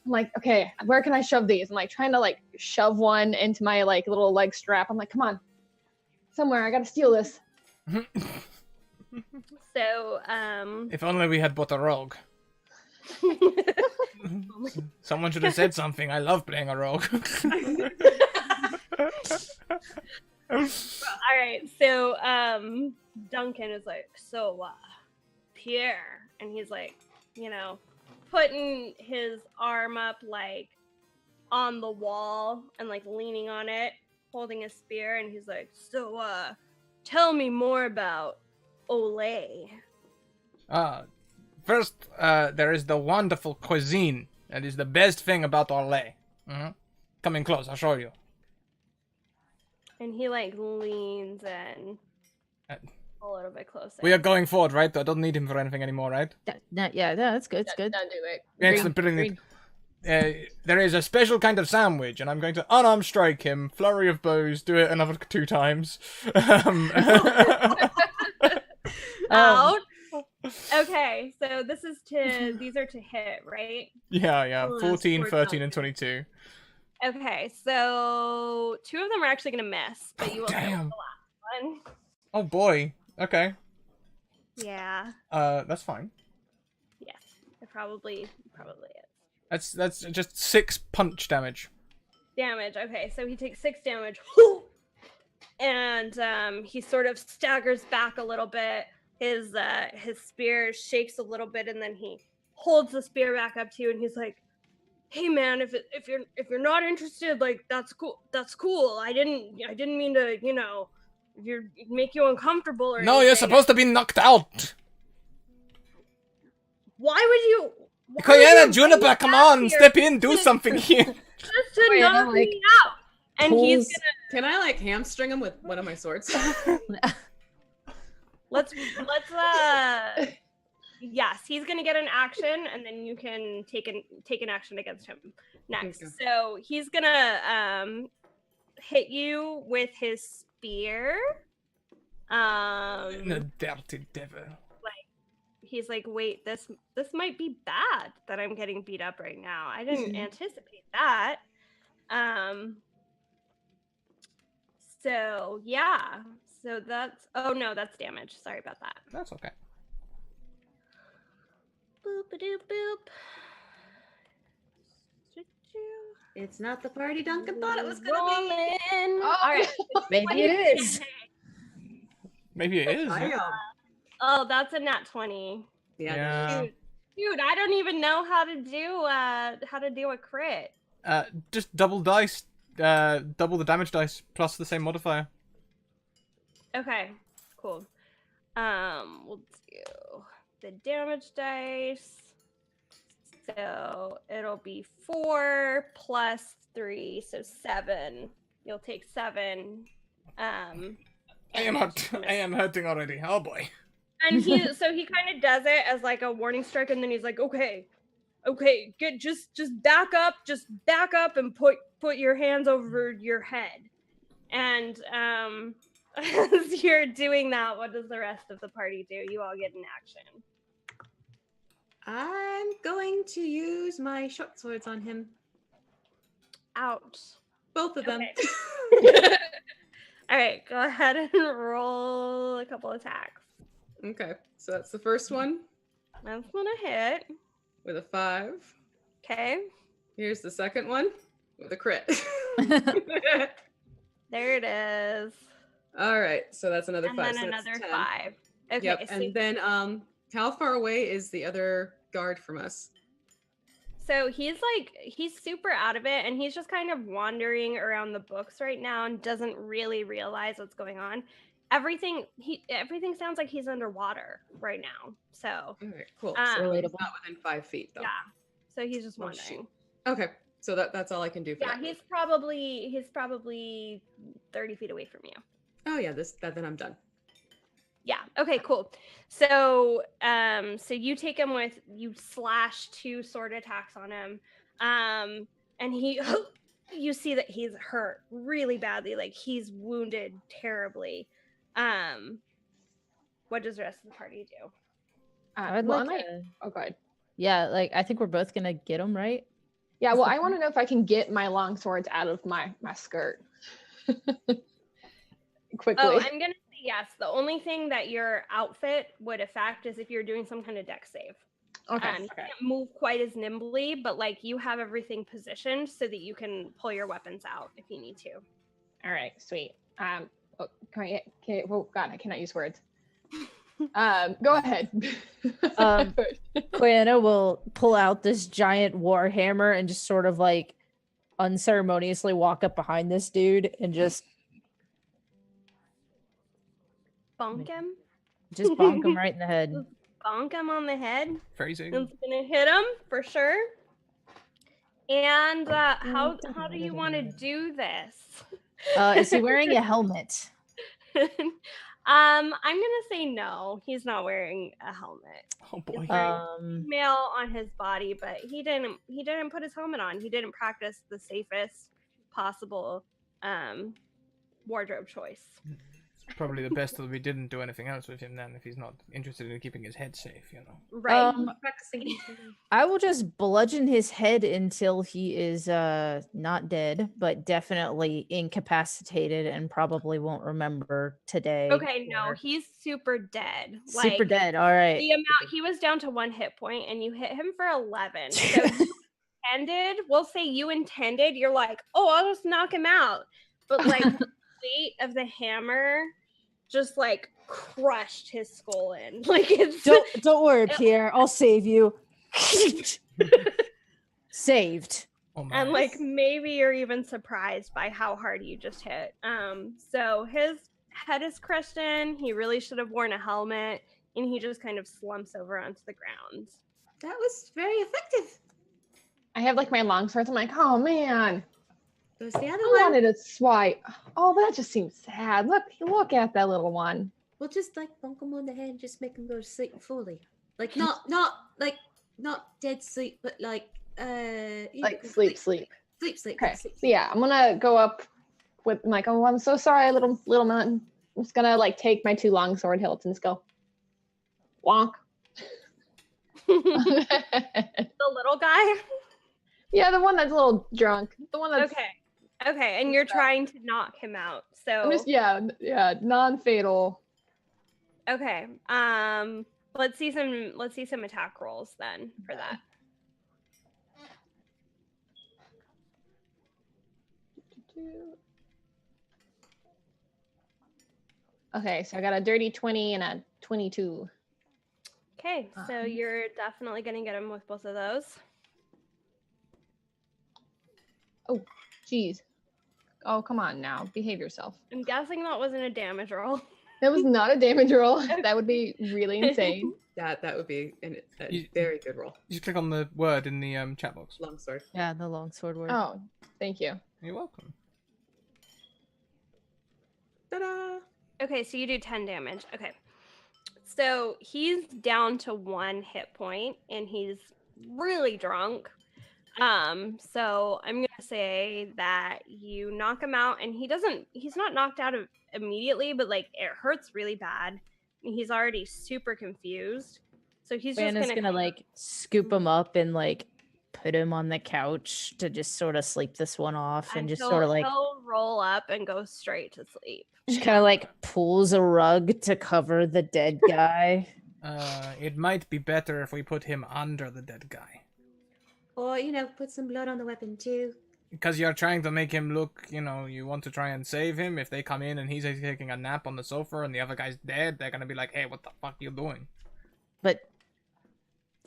I'm like, okay, where can I shove these? I'm like trying to like shove one into my like little leg strap. I'm like, come on, somewhere, I gotta steal this. So, If only we had bought a rogue. Someone should have said something. I love playing a rogue. all right. So, Duncan is like, so, Pierre. And he's like, putting his arm up, like, on the wall and, like, leaning on it, holding a spear. And he's like, so, tell me more about Olay. First, there is the wonderful cuisine. That is the best thing about Olay. Come in close, I'll show you. And he, like, leans in a little bit closer. We are going forward, right? I don't need him for anything anymore, right? That's good. It's good. Don't do it. Excellent, brilliant. There is a special kind of sandwich, and I'm going to unarmed strike him, flurry of bows, do it another 2 times. Out. Okay, so these are to hit, right? Yeah. Plus 14, 4 13, and something. 22. Okay, so 2 of them are actually going to miss, but you will hit with Damn. the last one. Oh boy. Okay. Yeah. That's fine. Yes. It probably is. That's just 6 punch damage. Damage. Okay, so he takes 6 damage. And he sort of staggers back a little bit. His spear shakes a little bit, and then he holds the spear back up to you, and he's like, "Hey man, if you're not interested, like that's cool. I didn't mean to, make you uncomfortable or No, anything. you're supposed to be knocked out. Why would you? Koyana, Juniper, come on, step in, do something here. Just to knock me out. And he's gonna. Can I like hamstring him with one of my swords? Let's yes, he's gonna get an action, and then you can take an action against him next. Okay. So he's gonna hit you with his spear. The dirty devil. He's like, wait, this might be bad that I'm getting beat up right now. I didn't anticipate that. So yeah. So that's damage. Sorry about that. That's okay. Boop-a-doop boop. It's not the party Duncan thought it was gonna be. Rolling. Oh. All right. Maybe it is. Maybe it is. I, Oh, that's a nat 20. Yeah. Dude, I don't even know how to do a crit. Just double dice. Double the damage dice plus the same modifier. Okay, cool. We'll do the damage dice. So it'll be 4 plus 3, so 7. You'll take 7. I am hurting already. Oh boy. And he kind of does it as like a warning strike, and then he's like, okay, just back up and put your hands over your head. And as you're doing that, what does the rest of the party do? You all get an action. I'm going to use my short swords on him. Ouch. Both of them. Okay. All right, go ahead and roll a couple attacks. okay, so that's the first one That's gonna hit. with a 5. Okay. Here's the second one with a crit. There it is. All right, so that's another And 5. then so that's another 10. 5. Okay. Yep, So, and then how far away is the other guard from us? so he's super out of it, and he's just kind of wandering around the books right now and doesn't really realize what's going on. Everything sounds like he's underwater right now. So All right, cool. Um, So he's Relatable. not within 5 feet though. yeah. So he's just Oh, wandering. shoot. Okay, so that's all I can do for Yeah, that. he's probably 30 feet away from you. Oh yeah, then I'm done. Yeah. Okay, cool. So so you take him you slash 2 sword attacks on him. And you see that he's hurt really badly, like he's wounded terribly. What does the rest of the party do? I would Well, like I- to- Oh, God. Yeah, like I think we're both gonna get him, right? Yeah, well, I want to know if I can get my long swords out of my skirt quickly. Oh, I'm gonna say yes. The only thing that your outfit would affect is if you're doing some kind of dex save. Okay. You Okay. can't move quite as nimbly, but like you have everything positioned so that you can pull your weapons out if you need to. All right. Sweet. Oh, oh God, I cannot use words. Go ahead. Quiana will pull out this giant war hammer and just sort of like unceremoniously walk up behind this dude and just Bonk him. bonk him right in the head. Just bonk him on the head. Phrasing. It's gonna hit him for sure. And how do you want to do this? Is he wearing a helmet? I'm gonna say no. He's not wearing a helmet. Oh boy. He's wearing mail on his body, but he didn't put his helmet on. He didn't practice the safest possible wardrobe choice. Probably the best that we didn't do anything else with him then, if he's not interested in keeping his head safe, you know. Right. Practicing. I will just bludgeon his head until he is not dead, but definitely incapacitated and probably won't remember today. Okay, no, he's super dead. Super dead. All right. The amount he was down to 1 hit point, and you hit him for 11. So we'll say you intended. You're like, oh, I'll just knock him out, but like the weight of the hammer just like crushed his skull in. Like it's don't worry, Pierre. I'll save you. Saved. Oh, nice. and like maybe you're even surprised by how hard you just hit. So his head is crushed in. He really should have worn a helmet, and he just kind of slumps over onto the ground. That was very effective. I have like my long swords. I'm like, oh man, There's the other I one. wanted a swipe. Oh, that just seems sad. Look at that little one. We'll just like bonk him on the head and just make him go to sleep fully. Like not dead sleep, but like Like sleep. Sleep. Okay. So yeah, I'm gonna go up with like, oh, I'm so sorry, little man. I'm just gonna like take my 2 long sword hilts and just go wonk. The little guy. Yeah, the one that's a little drunk. The one that's Okay, and you're trying to knock him out. So I'm just non-fatal. okay. Let's see some attack rolls then for that. Okay, so I got a dirty 20 and a 22. Okay, so you're definitely gonna get him with both of those. Oh, geez. Oh, come on now. Behave yourself. I'm guessing that wasn't a damage roll. That was not a damage roll. That would be really insane. That would be a You- very good roll. You just click on the word in the chat box. Longsword. Yeah, the longsword word. Oh, thank you. You're welcome. Ta-da! Okay, so you do 10 damage. Okay. So he's down to 1 hit point, and he's really drunk. So I'm gonna say that you knock him out, and he's not knocked out immediately, but like it hurts really bad. And he's already super confused. So he's just gonna like scoop him up and like put him on the couch to just sort of sleep this one off, and just sort of like he'll roll up and go straight to sleep. just kind of like pulls a rug to cover the dead guy. It might be better if we put him under the dead guy. Or, put some blood on the weapon too. Because you're trying to make him look, you want to try and save him. If they come in and he's taking a nap on the sofa and the other guy's dead, they're gonna be like, hey, what the fuck are you doing? But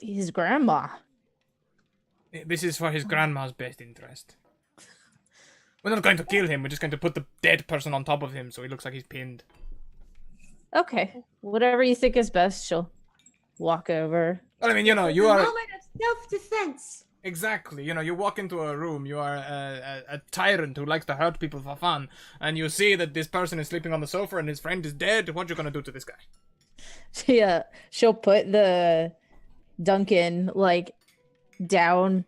his grandma. This is for his grandma's best interest. We're not going to kill him, we're just going to put the dead person on top of him so he looks like he's pinned. Okay, whatever you think is best, she'll walk over. Well, I mean, you are... moment of self-defense. Exactly, you walk into a room, you are a tyrant who likes to hurt people for fun, and you see that this person is sleeping on the sofa and his friend is dead. What you gonna do to this guy? Yeah, she'll put the Duncan like down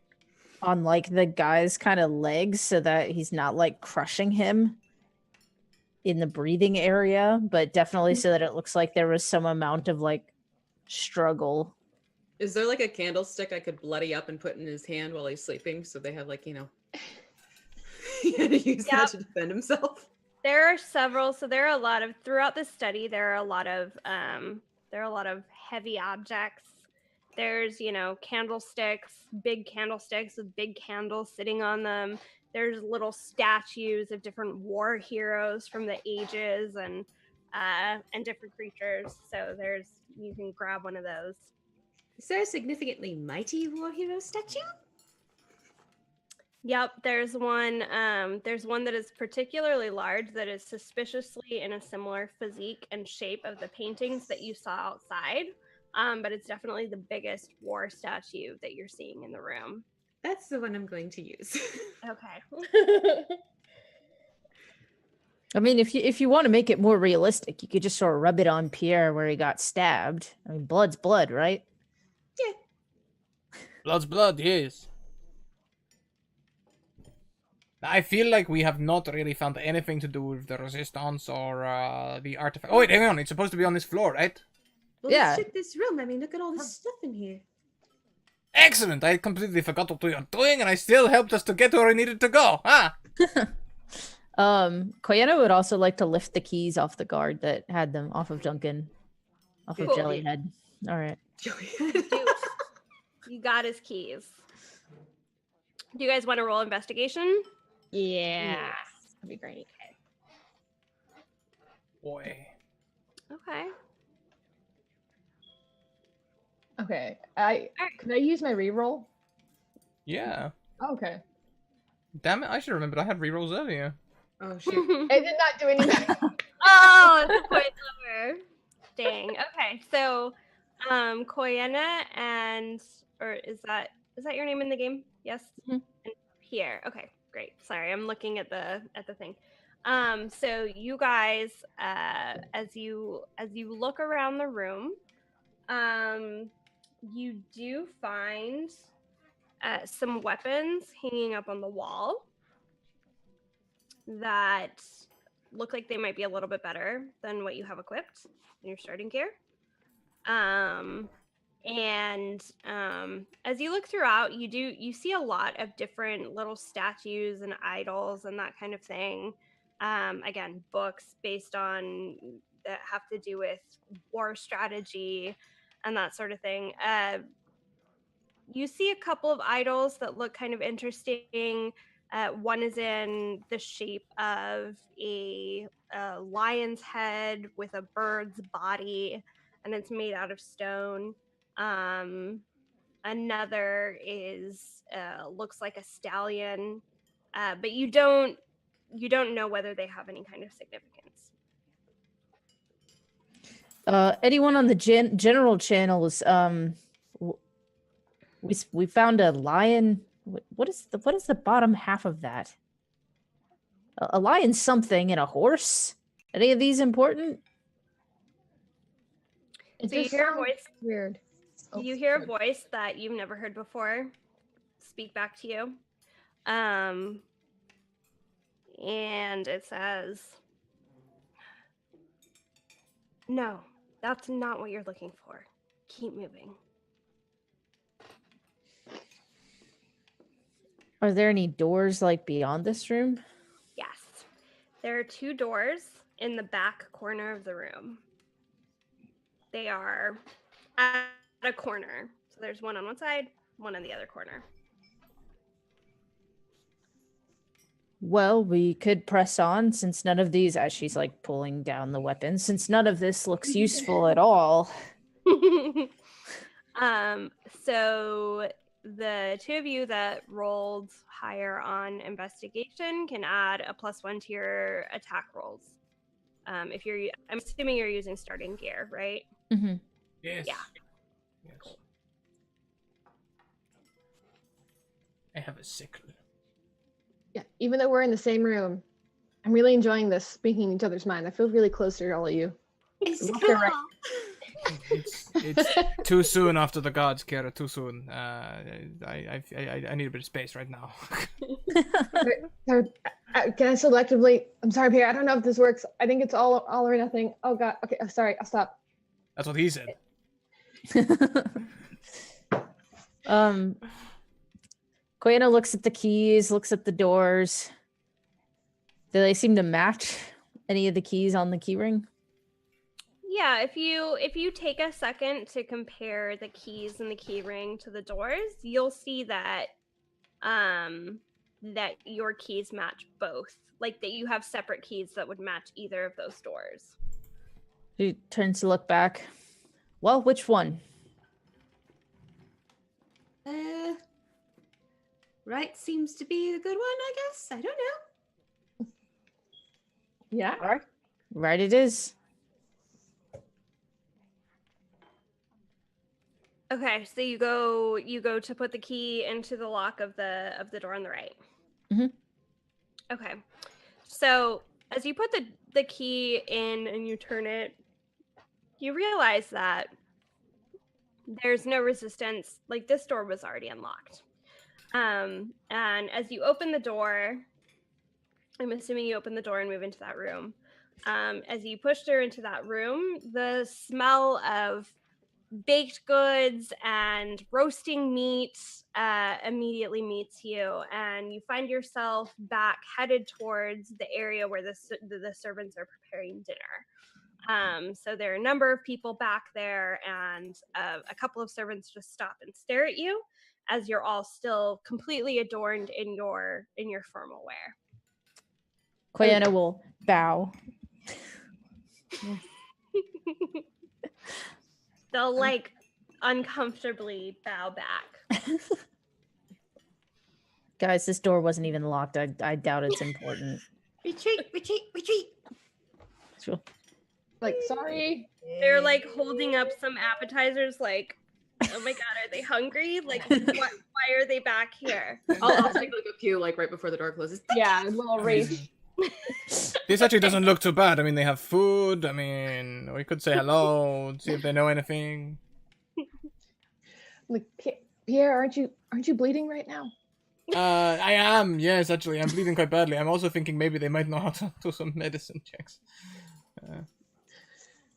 on like the guy's kind of legs so that he's not like crushing him in the breathing area, but definitely so that it looks like there was some amount of like struggle. Is there like a candlestick I could bloody up and put in his hand while he's sleeping, so they have like he had to use that to defend himself? There are several. So there are a lot of throughout the study. There are a lot of heavy objects. There's candlesticks, big candlesticks with big candles sitting on them. There's little statues of different war heroes from the ages, and and different creatures. So you can grab one of those. Is there a significantly mighty war hero statue? Yep, there's one. There's one that is particularly large that is suspiciously in a similar physique and shape of the paintings that you saw outside. But it's definitely the biggest war statue that you're seeing in the room. That's the one I'm going to use. Okay. I mean, if you want to make it more realistic, you could just sort of rub it on Pierre where he got stabbed. I mean, blood's blood, right? Yeah. Blood's blood, yes. I feel like we have not really found anything to do with the resistance or the artifact. Oh wait, hang on. It's supposed to be on this floor, right? Well, Yeah. let's check this room. I mean, look at all this stuff in here. Excellent! I completely forgot what we were doing, and I still helped us to get where we needed to go. Ah! Koyena would also like to lift the keys off the guard that had them off of Duncan, off of Cool. Jellyhead. All right. You got his keys. Do you guys want to roll investigation? Yeah. That'd be great. Boy. Okay. Okay. Alright. Could I use my reroll? Yeah. Okay. Damn it! I should remember. I had rerolls earlier. Oh, shit. It did not do any better. Oh, it's a point lower. Dang. Okay, so, Koyena or is that your name in the game? Yes. Mhm. And Pierre. Okay, great. Sorry, I'm looking at the thing. So you guys, as you look around the room, you do find some weapons hanging up on the wall that look like they might be a little bit better than what you have equipped in your starting gear. As you look throughout, you see a lot of different little statues and idols and that kind of thing. Again, books based on that have to do with war strategy and that sort of thing. You see a couple of idols that look kind of interesting. One is in the shape of a lion's head with a bird's body, and it's made out of stone. Another is looks like a stallion, but you don't know whether they have any kind of significance. Anyone on the general channels? We found a lion. What is the bottom half of that? A lion something and a horse. Any of these important? It So you just hear a sounds voice. weird. Oh, You hear a sorry. voice that you've never heard before speak back to you. And it says, "No, that's not what you're looking for. Keep moving." Are there any doors like beyond this room? Yes. There are 2 doors in the back corner of the room. They are at a corner. So there's one on one side, one on the other corner. Well, we could press on since none of these, as she's like pulling down the weapons, since none of this looks useful at all. So the 2 of you that rolled higher on investigation can add a +1 to your attack rolls. I'm assuming you're using starting gear, right? Mm-hmm. Yes. Yeah. Yes. I have a sickle. Yeah, even though we're in the same room, I'm really enjoying this speaking each other's mind. I feel really close to all of you. It's Left cool. and right. It's too soon after the gods, Kara. Too soon. I need a bit of space right now. Can I selectively? I'm sorry, Pierre. I don't know if this works. I think it's all or nothing. Oh God. Okay. I'm sorry. I'll stop. That's what he said. Koyena looks at the keys, looks at the doors. Do they seem to match any of the keys on the keyring? Yeah, if you take a second to compare the keys in the key ring to the doors, you'll see that that your keys match both. Like that you have separate keys that would match either of those doors. She turns to look back. Well, which one? Right seems to be the good one, I guess. I don't know. Yeah. Right it is. Okay, so you go to put the key into the lock of the door on the right. Mhm. Okay. So as you put the key in and you turn it, you realize that there's no resistance. Like, this door was already unlocked. And as you open the door, I'm assuming you open the door and move into that room. As you push her into that room, the smell of baked goods and roasting meat immediately meets you, and you find yourself back headed towards the area where the servants are preparing dinner. So there are a number of people back there, and a couple of servants just stop and stare at you as you're all still completely adorned in your formal wear. Quiana will bow. They'll like uncomfortably bow back. Guys, this door wasn't even locked. I doubt it's important. Retreat, retreat, retreat. Sure. Like, sorry. They're like holding up some appetizers, like, oh my god, are they hungry? Like, why are they back here? I'll take like a few, like right before the door closes. Yeah, a little race. This actually doesn't look too bad. I mean, they have food. I mean, we could say hello, see if they know anything. Like, Pierre, aren't you bleeding right now? I am. Yes, actually, I'm bleeding quite badly. I'm also thinking maybe they might know how to do some medicine checks. Well,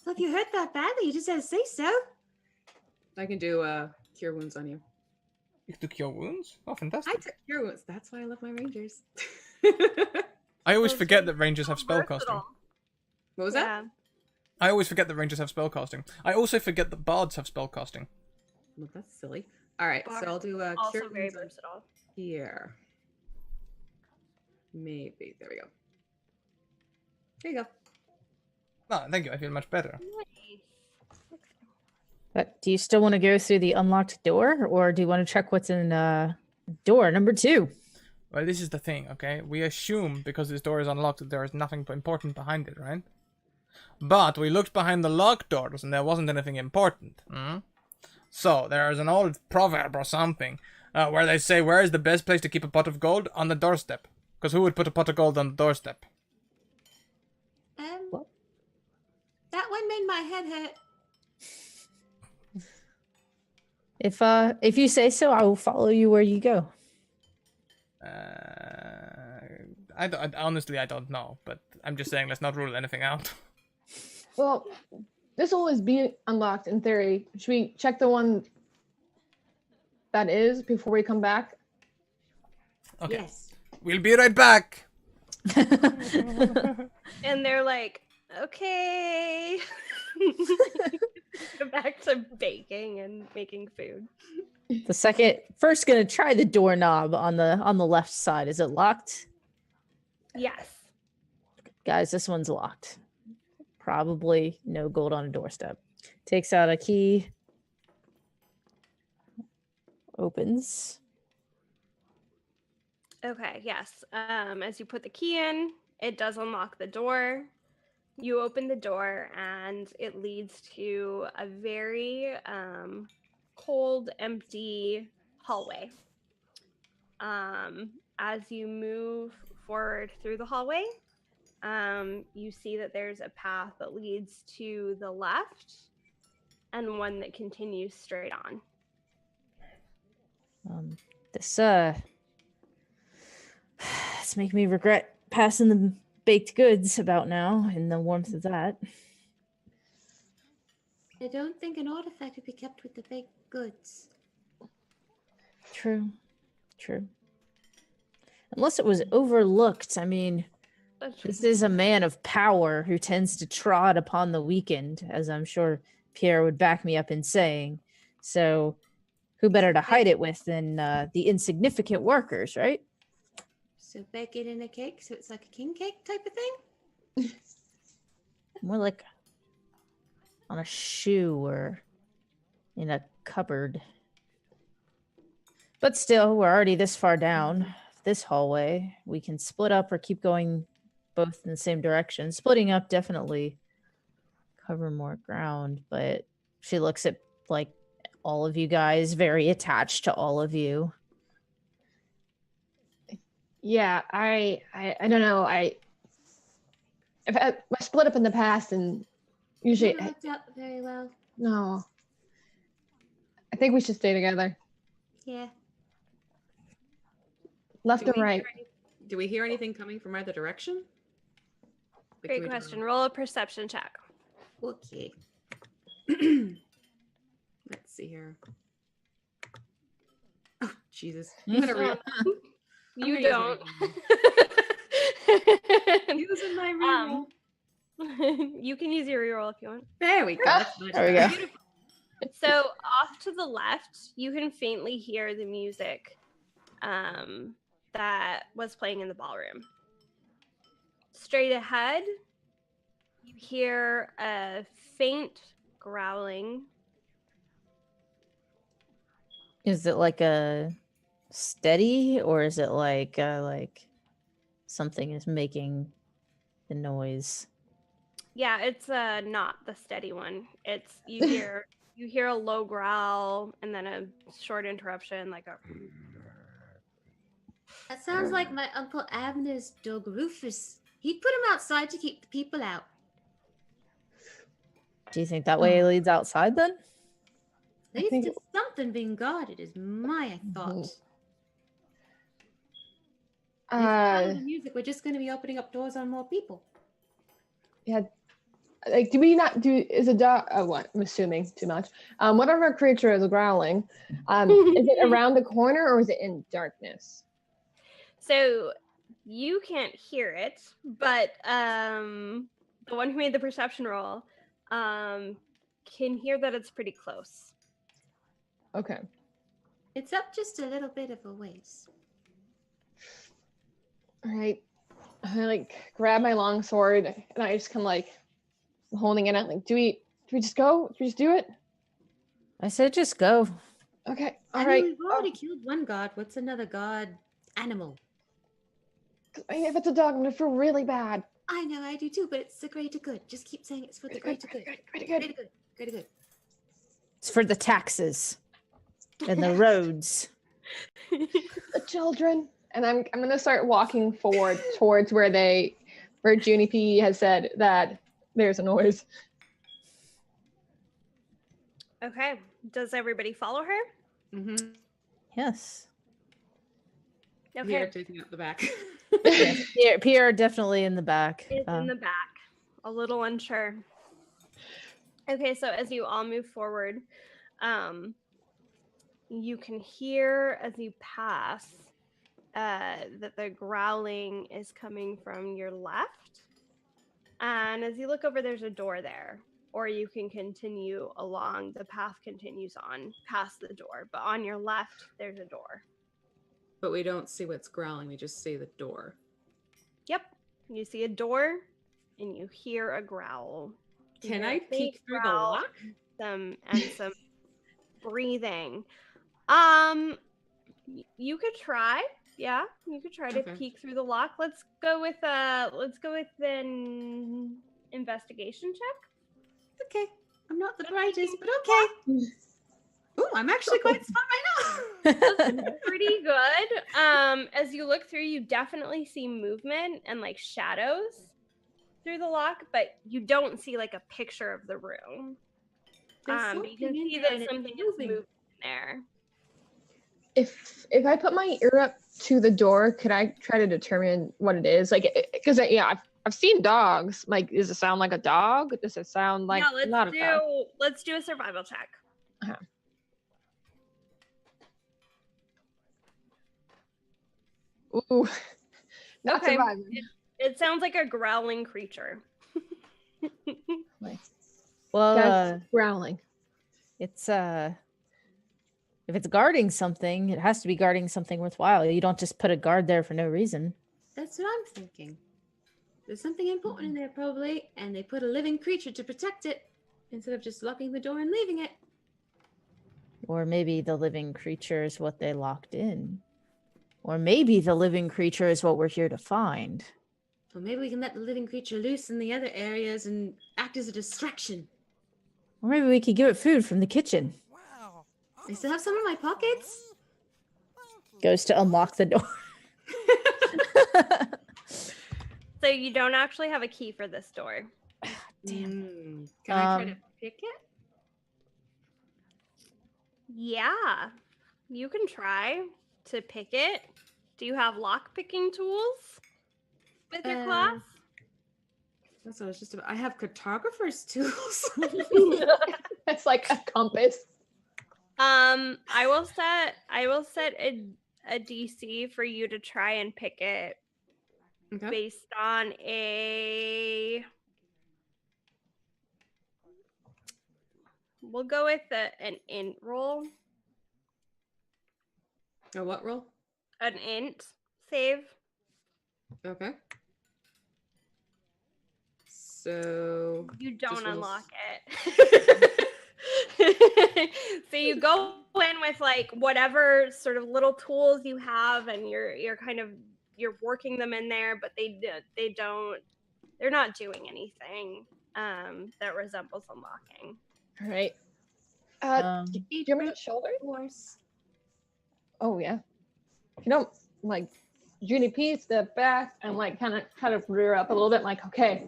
if you hurt that badly, you just had to say so. I can do cure wounds on you. You can do cure wounds? Oh, I fantastic. took cure wounds. That's why I love my rangers. I always Those forget are that rangers have so spellcasting. versatile. What was that? Yeah. I always forget that rangers have spellcasting. I also forget that bards have spellcasting. Well, that's silly. All right, so I'll do Also cure very wounds on versatile. here. Maybe. There we go. There you go. Oh, thank you. I feel much better. But do you still want to go through the unlocked door, or do you want to check what's in door number 2? Well, this is the thing, okay? We assume because this door is unlocked that there is nothing important behind it, right? But we looked behind the locked doors and there wasn't anything important. So there is an old proverb or something where they say, where is the best place to keep a pot of gold? On the doorstep. Because who would put a pot of gold on the doorstep? What? That one made my head hurt. If you say so, I will follow you where you go. Honestly, I don't know, but I'm just saying let's not rule anything out. Well, this will always be unlocked in theory. Should we check the one that is before we come back? Okay. Yes. We'll be right back. And they're like, okay. Go back to baking and making food. First gonna try the doorknob on the left side. Is it locked? Yes. Guys, this one's locked. Probably no gold on a doorstep. Takes out a key. Opens. Okay, yes. As you put the key in, it does unlock the door. You open the door and it leads to a very cold, empty hallway. As you move forward through the hallway, you see that there's a path that leads to the left and one that continues straight on. This it's making me regret passing the baked goods about now in the warmth of that. I don't think an artifact would be kept with the baked goods. True. Unless it was overlooked. I mean, this is a man of power who tends to trot upon the weakened, as I'm sure Pierre would back me up in saying. So who better to hide it with than the insignificant workers, right? So bake it in a cake, so it's like a king cake type of thing? More like on a shoe or in a cupboard. But still, we're already this far down this hallway. We can split up or keep going both in the same direction. Splitting up definitely cover more ground, but she looks at like all of you guys, very attached to all of you. Yeah, I don't know. I split up in the past, and usually Never worked out very well. no. I think we should stay together, Yeah. left Do and we right. Do we hear anything coming from either direction? Like, Great do we do question. Roll a perception check. Okay. Let's see here. Oh, Jesus. I'm gonna read. You gonna use don't. Using my reroll. You can use your reroll if you want. There we go. That's much There we better. go. So off to the left, you can faintly hear the music that was playing in the ballroom. Straight ahead, you hear a faint growling. Is it like a steady, or is it like something is making the noise? Yeah, it's not the steady one. It's you hear a low growl and then a short interruption, like a. That sounds like my Uncle Abner's dog Rufus. He put him outside to keep the people out. Do you think that way leads outside then? At least think- it's something being guarded, is my thought. If we follow the music, we're just going to be opening up doors on more people. Yeah. Like, do we not do? Is a dog? Oh, what? I'm assuming too much. Whatever creature is growling, is it around the corner or is it in darkness? So you can't hear it, but the one who made the perception roll can hear that it's pretty close. Okay. It's up just a little bit of a ways. All right. I like grab my long sword and I just kind of like holding it out. Like, do we just go? Do we just do it? I said just go. Okay. I All mean, right. we've already killed one god. What's another god animal? I mean, if it's a dog, I'm gonna feel really bad. I know, I do too, but it's the greater good. Just keep saying it's for the greater good. Greater Greater good. good. Greater good. It's for the taxes and the roads. The children. And I'm gonna start walking forward towards where Junie P has said that there's a noise. Okay. Does everybody follow her? Mm-hmm. Yes. Okay. Here, taking out the back. Yes. Pierre definitely in the back. It's in the back. A little unsure. Okay, so as you all move forward, you can hear as you pass that the growling is coming from your left. And as you look over, there's a door there. Or you can continue along. The path continues on past the door. But on your left, there's a door. But we don't see what's growling. We just see the door. Yep. You see a door and you hear a growl. You Can hear I a faint peek through the growl lock? and some breathing. You could try. Yeah, you could try to Okay. peek through the lock. Let's go with an investigation check. Okay. I'm not the brightest, but okay. Ooh, I'm actually quite smart right now. Pretty good. As you look through, you definitely see movement and like shadows through the lock, but you don't see like a picture of the room. There's But you can something in see there that and it's something is moving. moving there. If I put my ear up to the door, could I try to determine what it is? Like, because I've seen dogs. Like, does it sound like a dog? Does it sound like Yeah, not a dog? let's do a survival check. Ooh, not Okay. surviving. It sounds like a growling creature. Well, That's growling. it's if it's guarding something, it has to be guarding something worthwhile. You don't just put a guard there for no reason. That's what I'm thinking. There's something important in there, probably, and they put a living creature to protect it. instead of just locking the door and leaving it. Or maybe the living creature is what they locked in. Or maybe the living creature is what we're here to find. Or maybe we can let the living creature loose in the other areas and act as a distraction. Or maybe we could give it food from the kitchen. Wow. I still have some in my pockets. Goes to unlock the door. So you don't actually have a key for this door. Can I try to pick it? Yeah, you can try to pick it. Do you have lock picking tools with your class? That's what I was just about. I have cartographer's tools. It's like a compass. I will set a DC for you to try and pick it based on we'll go with an int roll. A what roll? An int save. Okay. So You don't just rolls- unlock it. So you go in with like whatever sort of little tools you have, and you're working them in there, but they're not doing anything that resembles unlocking. All right. Do you want me to shoulder? Oh yeah. If you don't like Junie P, step back and like kind of rear up a little bit, like, okay,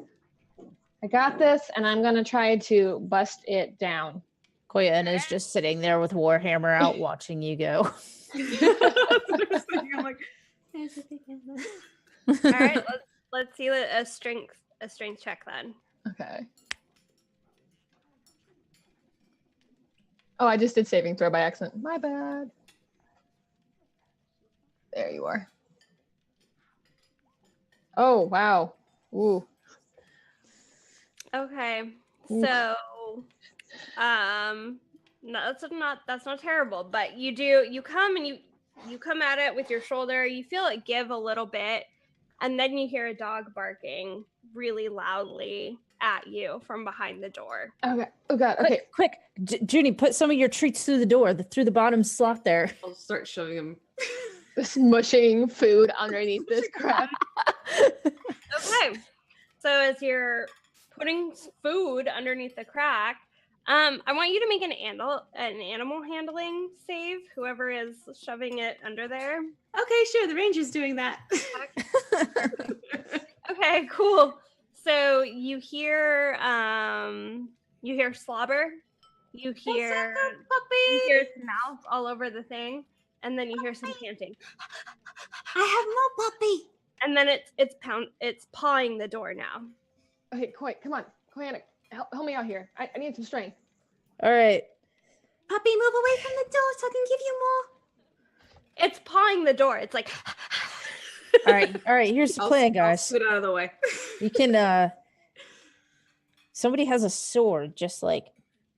I got this, and I'm gonna try to bust it down. Koya is just sitting there with Warhammer out watching you go. I'm like, All right, let's see a strength check then. Okay. Oh, I just did saving throw by accident. My bad. There you are. Oh, wow. Ooh. Okay, Oof. so no, that's not terrible, but you come and you come at it with your shoulder. You feel it give a little bit, and then you hear a dog barking really loudly at you from behind the door. Okay. Oh god. Okay. Quick, Junie, put some of your treats through the door, through the bottom slot there. I'll start shoving him. Smushing food underneath this crap. Okay, so as you're putting food underneath the crack, I want you to make an animal handling save. Whoever is shoving it under there. Okay, sure. The ranger's doing that. Okay, cool. So you hear slobber. You hear its mouth all over the thing, and then you hear some panting. I have more puppy. And then it's pawing the door now. Okay, Koi, come on. Koyana, help me out here. I need some strength. All right. Puppy, move away from the door so I can give you more. It's pawing the door. It's like All right. Here's the plan, I'll guys. scoot out of the way. You can somebody has a sword, just like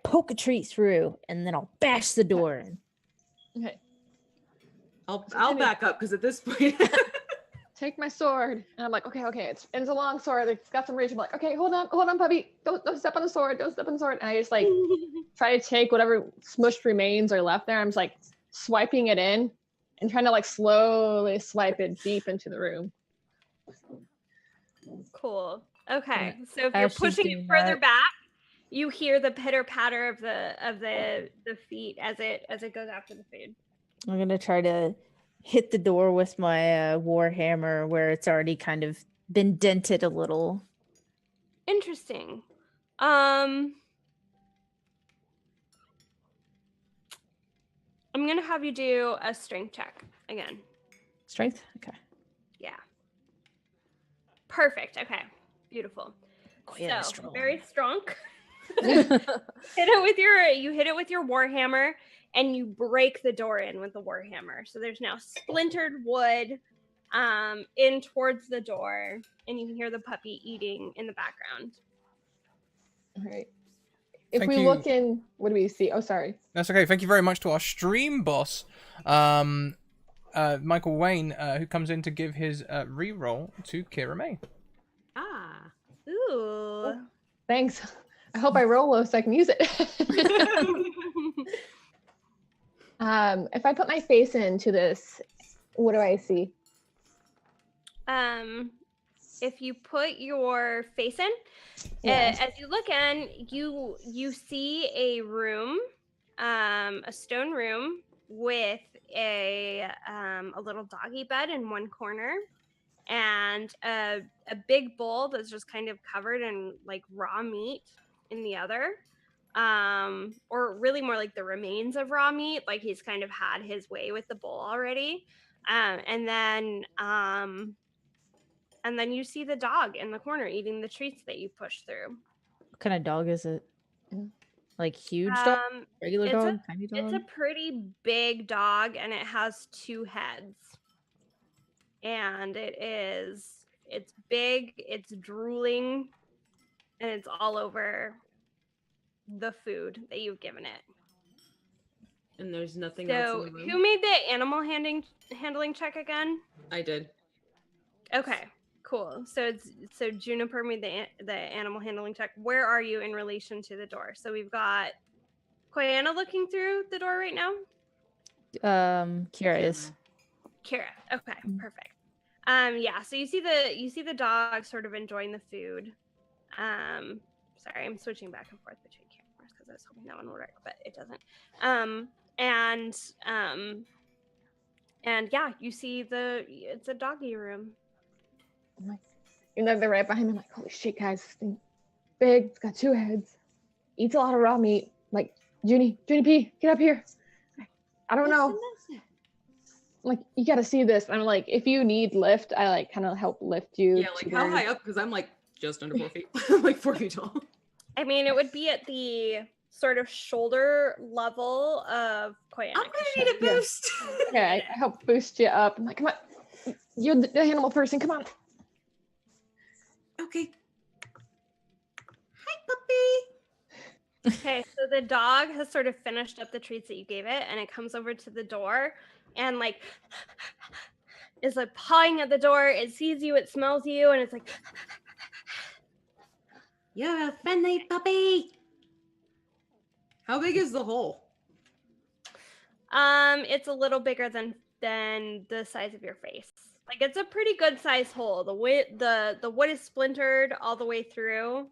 poke a tree through, and then I'll bash the door in. Okay. I'll back up because at this point Take my sword. And I'm like, okay. It's a long sword. It's got some reach. I'm like, okay, hold on, puppy. Don't step on the sword. Don't step on the sword. And I just like try to take whatever smushed remains are left there. I'm just like swiping it in and trying to like slowly swipe it deep into the room. cool. Okay, so if As you're she's pushing it doing further that- back, you hear the pitter patter of the feet as it goes after the food. I'm gonna try to hit the door with my warhammer where it's already kind of been dented a little. Interesting. I'm gonna have you do a strength check again. Strength. Okay. Yeah. Perfect. Okay. Beautiful. Yeah, so strong. very strong. You hit it with your warhammer, and you break the door in with the warhammer. So there's now splintered wood in towards the door, and you can hear the puppy eating in the background. All right. If Thank we you. look in, what do we see? Oh, sorry. That's okay. Thank you very much to our stream boss, Michael Wayne, who comes in to give his re-roll to Kira May. Ah. Ooh. Thanks. I hope I roll low so I can use it. If I put my face into this, what do I see? If you put your face in, Yeah. as you look in, you see a room, a stone room with a little doggy bed in one corner, and a big bowl that's just kind of covered in like raw meat in the other, or really more like the remains of raw meat, like he's kind of had his way with the bowl already, and then you see the dog in the corner eating the treats that you pushed through. What kind of dog is it? Yeah. Like huge dog? Regular It's dog? Tiny dog? it's a pretty big dog, and it has 2 heads. And it's big, it's drooling, and it's all over the food that you've given it. And there's nothing else So, in the room. who made the animal handling check again? I did. Okay, cool. So Juniper made the animal handling check. Where are you in relation to the door? So we've got Koyana looking through the door right now. Kira is. Kira. Okay, perfect. Yeah, so you see the dog sort of enjoying the food. Sorry, I'm switching back and forth between cameras because I was hoping that one would work, but it doesn't. And yeah, you see it's a doggy room. I'm like, you know, they're right behind me. I'm like, holy shit, guys, this thing big. It's got 2 heads. Eats a lot of raw meat. Like, Junie P, get up here. I don't know. I'm like, you gotta see this. I'm like, if you need lift, I like kind of help lift you. Yeah, like how high up? Because I'm like just under 4 feet. I'm like 4 feet tall. I mean, it would be at the sort of shoulder level of Koyana. I'm gonna need a boost. Okay, I help boost you up. I'm like, come on. You're the animal person. Come on. Okay. Hi, puppy. Okay, so the dog has sort of finished up the treats that you gave it, and it comes over to the door and like is like pawing at the door. It sees you, it smells you, and it's like, You're a friendly puppy. How big is the hole? it's a little bigger than the size of your face. Like it's a pretty good size hole. The wood is splintered all the way through.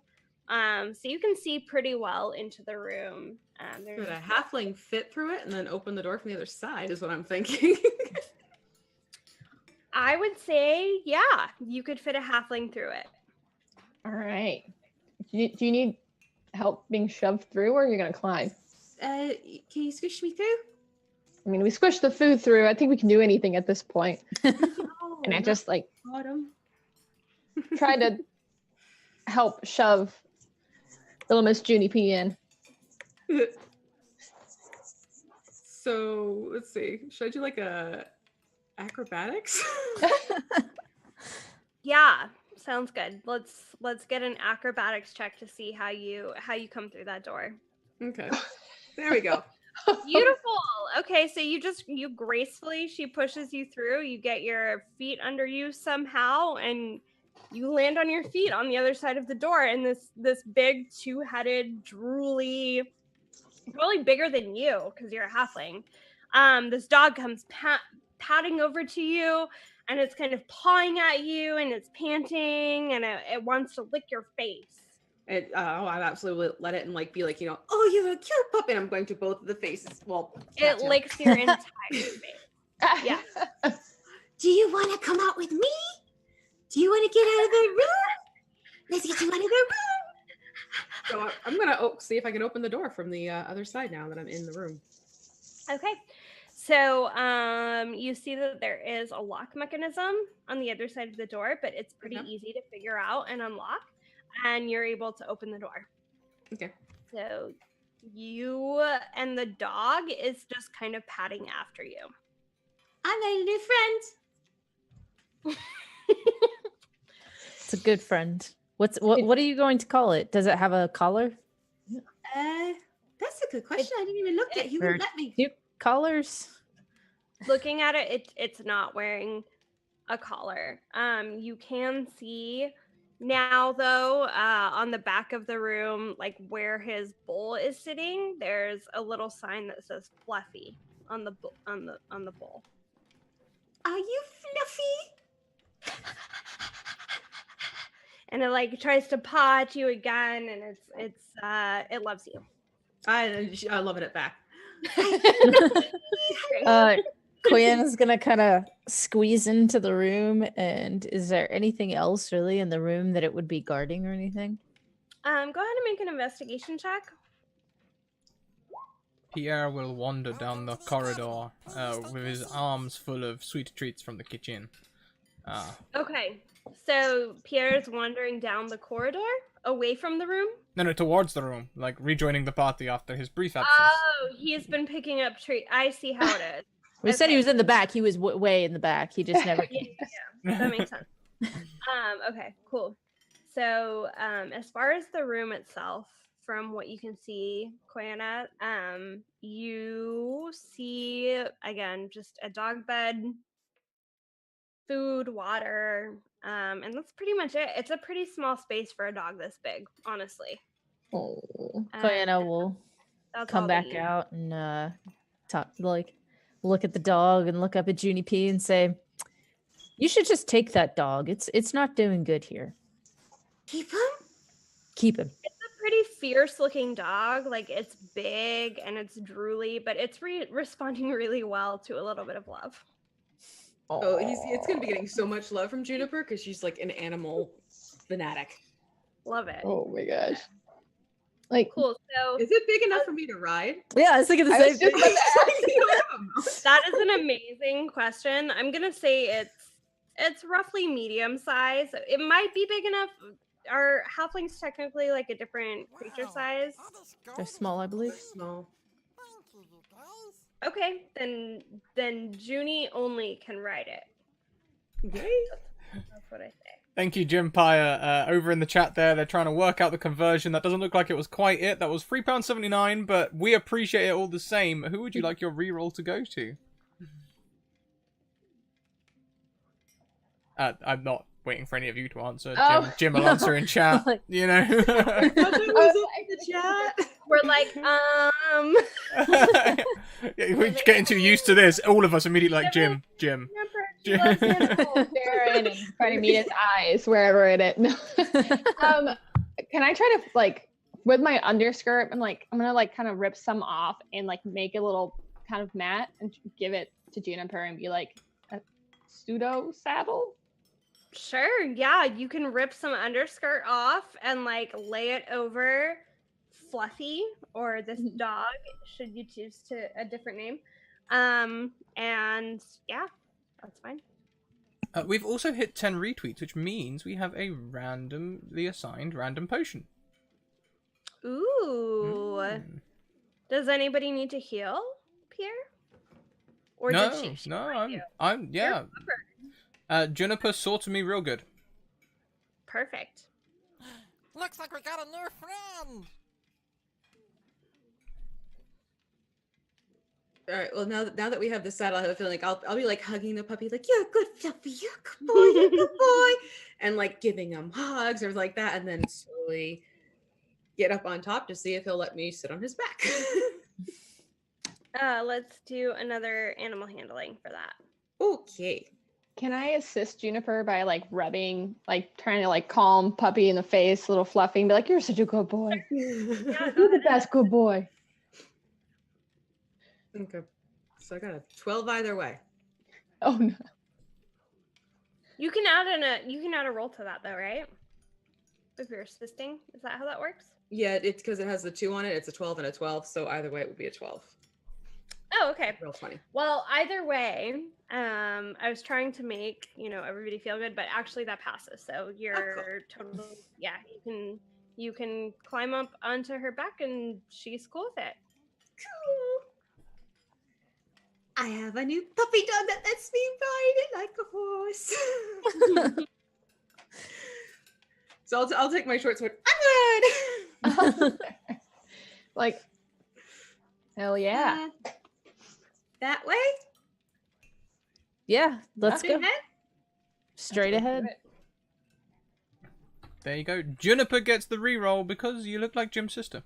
So you can see pretty well into the room. Could a halfling fit through it and then open the door from the other side is what I'm thinking. I would say, yeah, you could fit a halfling through it. All right. Do you need help being shoved through, or are you gonna climb? Can you squish me through? I mean, we squished the food through. I think we can do anything at this point. Oh, And I just like bottom. tried to help shove little Miss Junie P in. So let's see. Should I do like a acrobatics? Yeah, sounds good. Let's get an acrobatics check to see how you come through that door. Okay. There we go. Beautiful. Okay, so you gracefully, she pushes you through, you get your feet under you somehow, and you land on your feet on the other side of the door, and this big 2-headed drooly, probably bigger than you because you're a halfling, this dog comes patting over to you, and it's kind of pawing at you, and it's panting, and it wants to lick your face. I absolutely let it and like be like, oh, you're a cute puppy. And I'm going to both of the faces. Well, It licks your entire face. Yeah. Do you want to come out with me? Do you want to get out of the room? Let's get you out of the room. So I'm gonna see if I can open the door from the other side now that I'm in the room. Okay. So you see that there is a lock mechanism on the other side of the door, but it's pretty easy to figure out and unlock, and you're able to open the door. Okay. So you and the dog is just kind of patting after you. I'm a new friend. It's a good friend. What are you going to call it? Does it have a collar? That's a good question. I didn't even look at. You Or wouldn't let me. do collars? Looking at it, it's not wearing a collar. You can see Now, though, on the back of the room, like where his bowl is sitting, there's a little sign that says "Fluffy" on the bowl. Are you fluffy? And it like tries to paw at you again, and it loves you. I love it back. Quiana's gonna kind of squeeze into the room, and is there anything else really in the room that it would be guarding or anything? Go ahead and make an investigation check. Pierre will wander down the corridor with his arms full of sweet treats from the kitchen. Okay, so Pierre's wandering down the corridor away from the room. No, towards the room, like rejoining the party after his brief absence. Oh, he's been picking up treats. I see how it is. We said he was in the back. He was way in the back. He just never came. Yeah, that makes sense. Okay, cool. So, as far as the room itself, from what you can see, Quiana, you see again just a dog bed, food, water, and that's pretty much it. It's a pretty small space for a dog this big, honestly. Oh. Quiana will That's come all back that you- out and look at the dog and look up at Junie P and say, "You should just take that dog. It's not doing good here. Keep him? Keep him." It's a pretty fierce-looking dog. Like it's big and it's drooly, but it's responding really well to a little bit of love. Oh, it's gonna be getting so much love from Juniper because she's like an animal fanatic. Love it. Oh my gosh. Like, Cool. So Is it big enough for me to ride? Yeah, I was thinking the I same was just thing. about to ask. that is an amazing question. I'm gonna say it's roughly medium size. It might be big enough. Are halflings technically like a different creature size? They're small, I believe. Small. Thank you, guys. Okay, then Junie only can ride it. Yay. That's what I say. Thank you, Jim Pyre. Over in the chat there, they're trying to work out the conversion. That doesn't look like it was quite it. That was £3.79, but we appreciate it all the same. Who would you like your reroll to go to? I'm not waiting for any of you to answer. Oh. Jim will answer in chat. You know. It was in the chat. We're like, Yeah, we're getting too used to this. All of us immediately like Jim. she loves him. Staring and trying to meet his eyes wherever it is. No. Can I try to like with my underskirt? I'm gonna like kind of rip some off and like make a little kind of mat and give it to Juniper and be like a pseudo saddle. Sure, yeah, you can rip some underskirt off and like lay it over Fluffy or this dog, should you choose to a different name. And yeah, that's fine. We've also hit 10 retweets, which means we have a randomly assigned random potion. Ooh. Mm. Does anybody need to heal, Pierre? Or No, did she no, find you? I'm You're yeah. covered. Juniper sorted me real good. Perfect. Looks like we got a new friend. All right. Well, now that we have the saddle, I have a feeling like I'll be like hugging the puppy, like you're good, Fluffy, you're a good boy, you're a good boy, and like giving him hugs or like that, and then slowly get up on top to see if he'll let me sit on his back. Let's do another animal handling for that. Okay. Can I assist Juniper by like rubbing, like trying to like calm Puppy in the face, a little fluffing, be like, "You're such a good boy. Yeah, You're the best good boy." Okay. So I got a 12 either way. Oh no. You can add a roll to that though, right? If you're assisting, is that how that works? Yeah, it's because it has the 2 on it. It's a 12 and a 12, so either way it would be a 12. Oh, okay. Real 20. Well, either way, I was trying to make, everybody feel good, but actually that passes. So you're totally, yeah, you can climb up onto her back and she's cool with it. Cool. I have a new puppy dog that lets me ride it like a horse. So I'll take my short sword. Onward! Like, hell yeah. That way? Yeah, let's go. Ahead? Straight ahead. There you go. Juniper gets the reroll because you look like Jim's sister.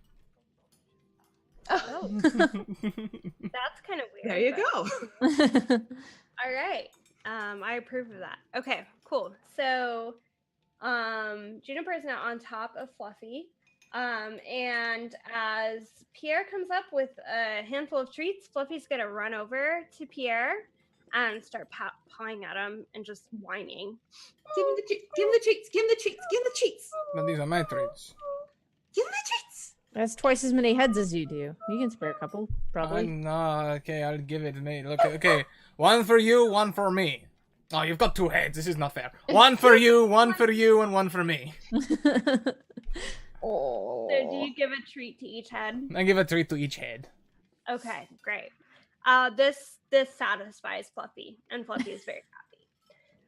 Oh, that's kind of weird. There you but- go. All right. I approve of that. Okay, cool. So, Juniper is now on top of Fluffy. And as Pierre comes up with a handful of treats, Fluffy's gonna run over to Pierre and start pawing at him and just whining. Give him the treats. Give him the treats. Give him the treats. Give him the treats. But these are my treats. Give him the treats. That's twice as many heads as you do. You can spare a couple, probably. No, okay, I'll give it to me. Look, okay, one for you, one for me. Oh, you've got 2 heads. This is not fair. One for you, and one for me. Oh. So, do you give a treat to each head? I give a treat to each head. Okay, great. This satisfies Fluffy, and Fluffy is very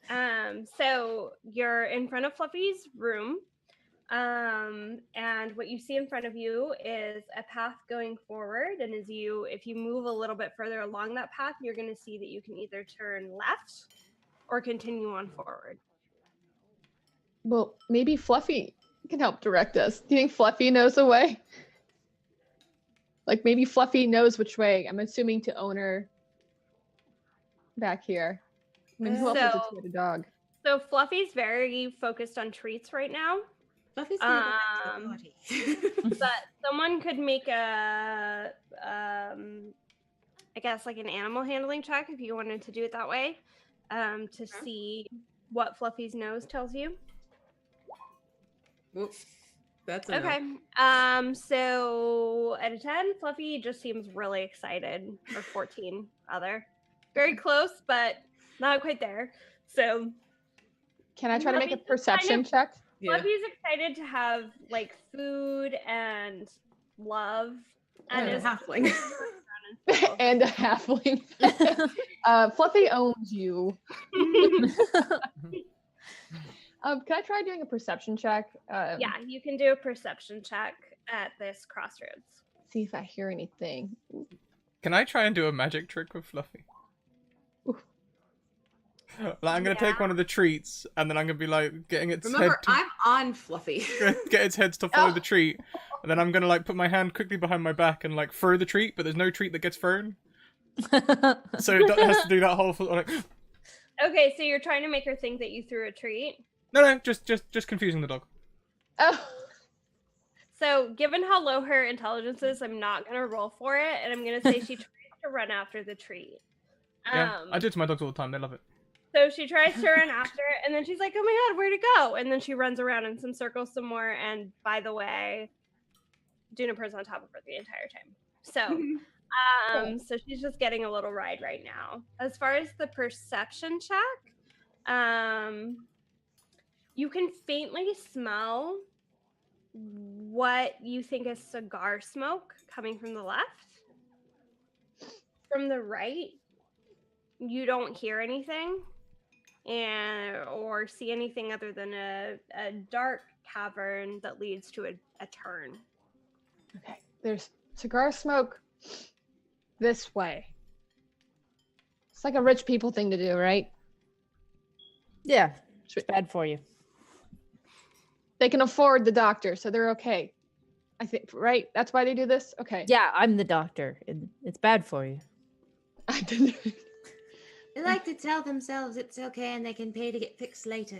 happy. So you're in front of Fluffy's room, and what you see in front of you is a path going forward. And if you move a little bit further along that path, you're going to see that you can either turn left or continue on forward. Well, maybe Fluffy can help direct us. Do you think Fluffy knows the way? Like maybe Fluffy knows which way. I'm assuming to owner back here. I mean, who else is So- a dog? So Fluffy's very focused on treats right now. Fluffy's gonna go back to the party. But someone could make a I guess like an animal handling check if you wanted to do it that way, to see what Fluffy's nose tells you. Oop, that's enough. Okay. So at a 10, Fluffy just seems really excited. Or 14, rather. Very close, but not quite there. So Can I try to make a Fluffy's just kind perception of- check? Yeah. Fluffy's excited to have like food and love And a is halfling. And a halfling. Fluffy owns you. Can I try doing a perception check? Yeah, you can do a perception check at this crossroads. See if I hear anything. Can I try and do a magic trick with Fluffy? Oof. Like, I'm gonna take one of the treats, and then I'm gonna be like getting its Remember, head to I'm on Fluffy. get its heads to follow the treat, and then I'm gonna like put my hand quickly behind my back and like throw the treat, but there's no treat that gets thrown, so it has to do that whole like. Okay, so you're trying to make her think that you threw a treat. No, just confusing the dog. Oh, So, given how low her intelligence is, I'm not going to roll for it, and I'm going to say she tries to run after the treat. Yeah, I do it to my dogs all the time. They love it. So she tries to run after it, and then she's like, oh my god, where'd it go? And then she runs around in some circles some more, and by the way, Juniper's on top of her the entire time. So, so she's just getting a little ride right now. As far as the perception check, you can faintly smell what you think is cigar smoke coming from the left. From the right, you don't hear anything or see anything other than a dark cavern that leads to a turn. okay. There's cigar smoke this way. It's like a rich people thing to do, right? Yeah, it's bad for you. They can afford the doctor, so they're okay. I think, right? That's why they do this? Okay. Yeah, I'm the doctor, and it's bad for you. I didn't. They like to tell themselves it's okay and they can pay to get fixed later.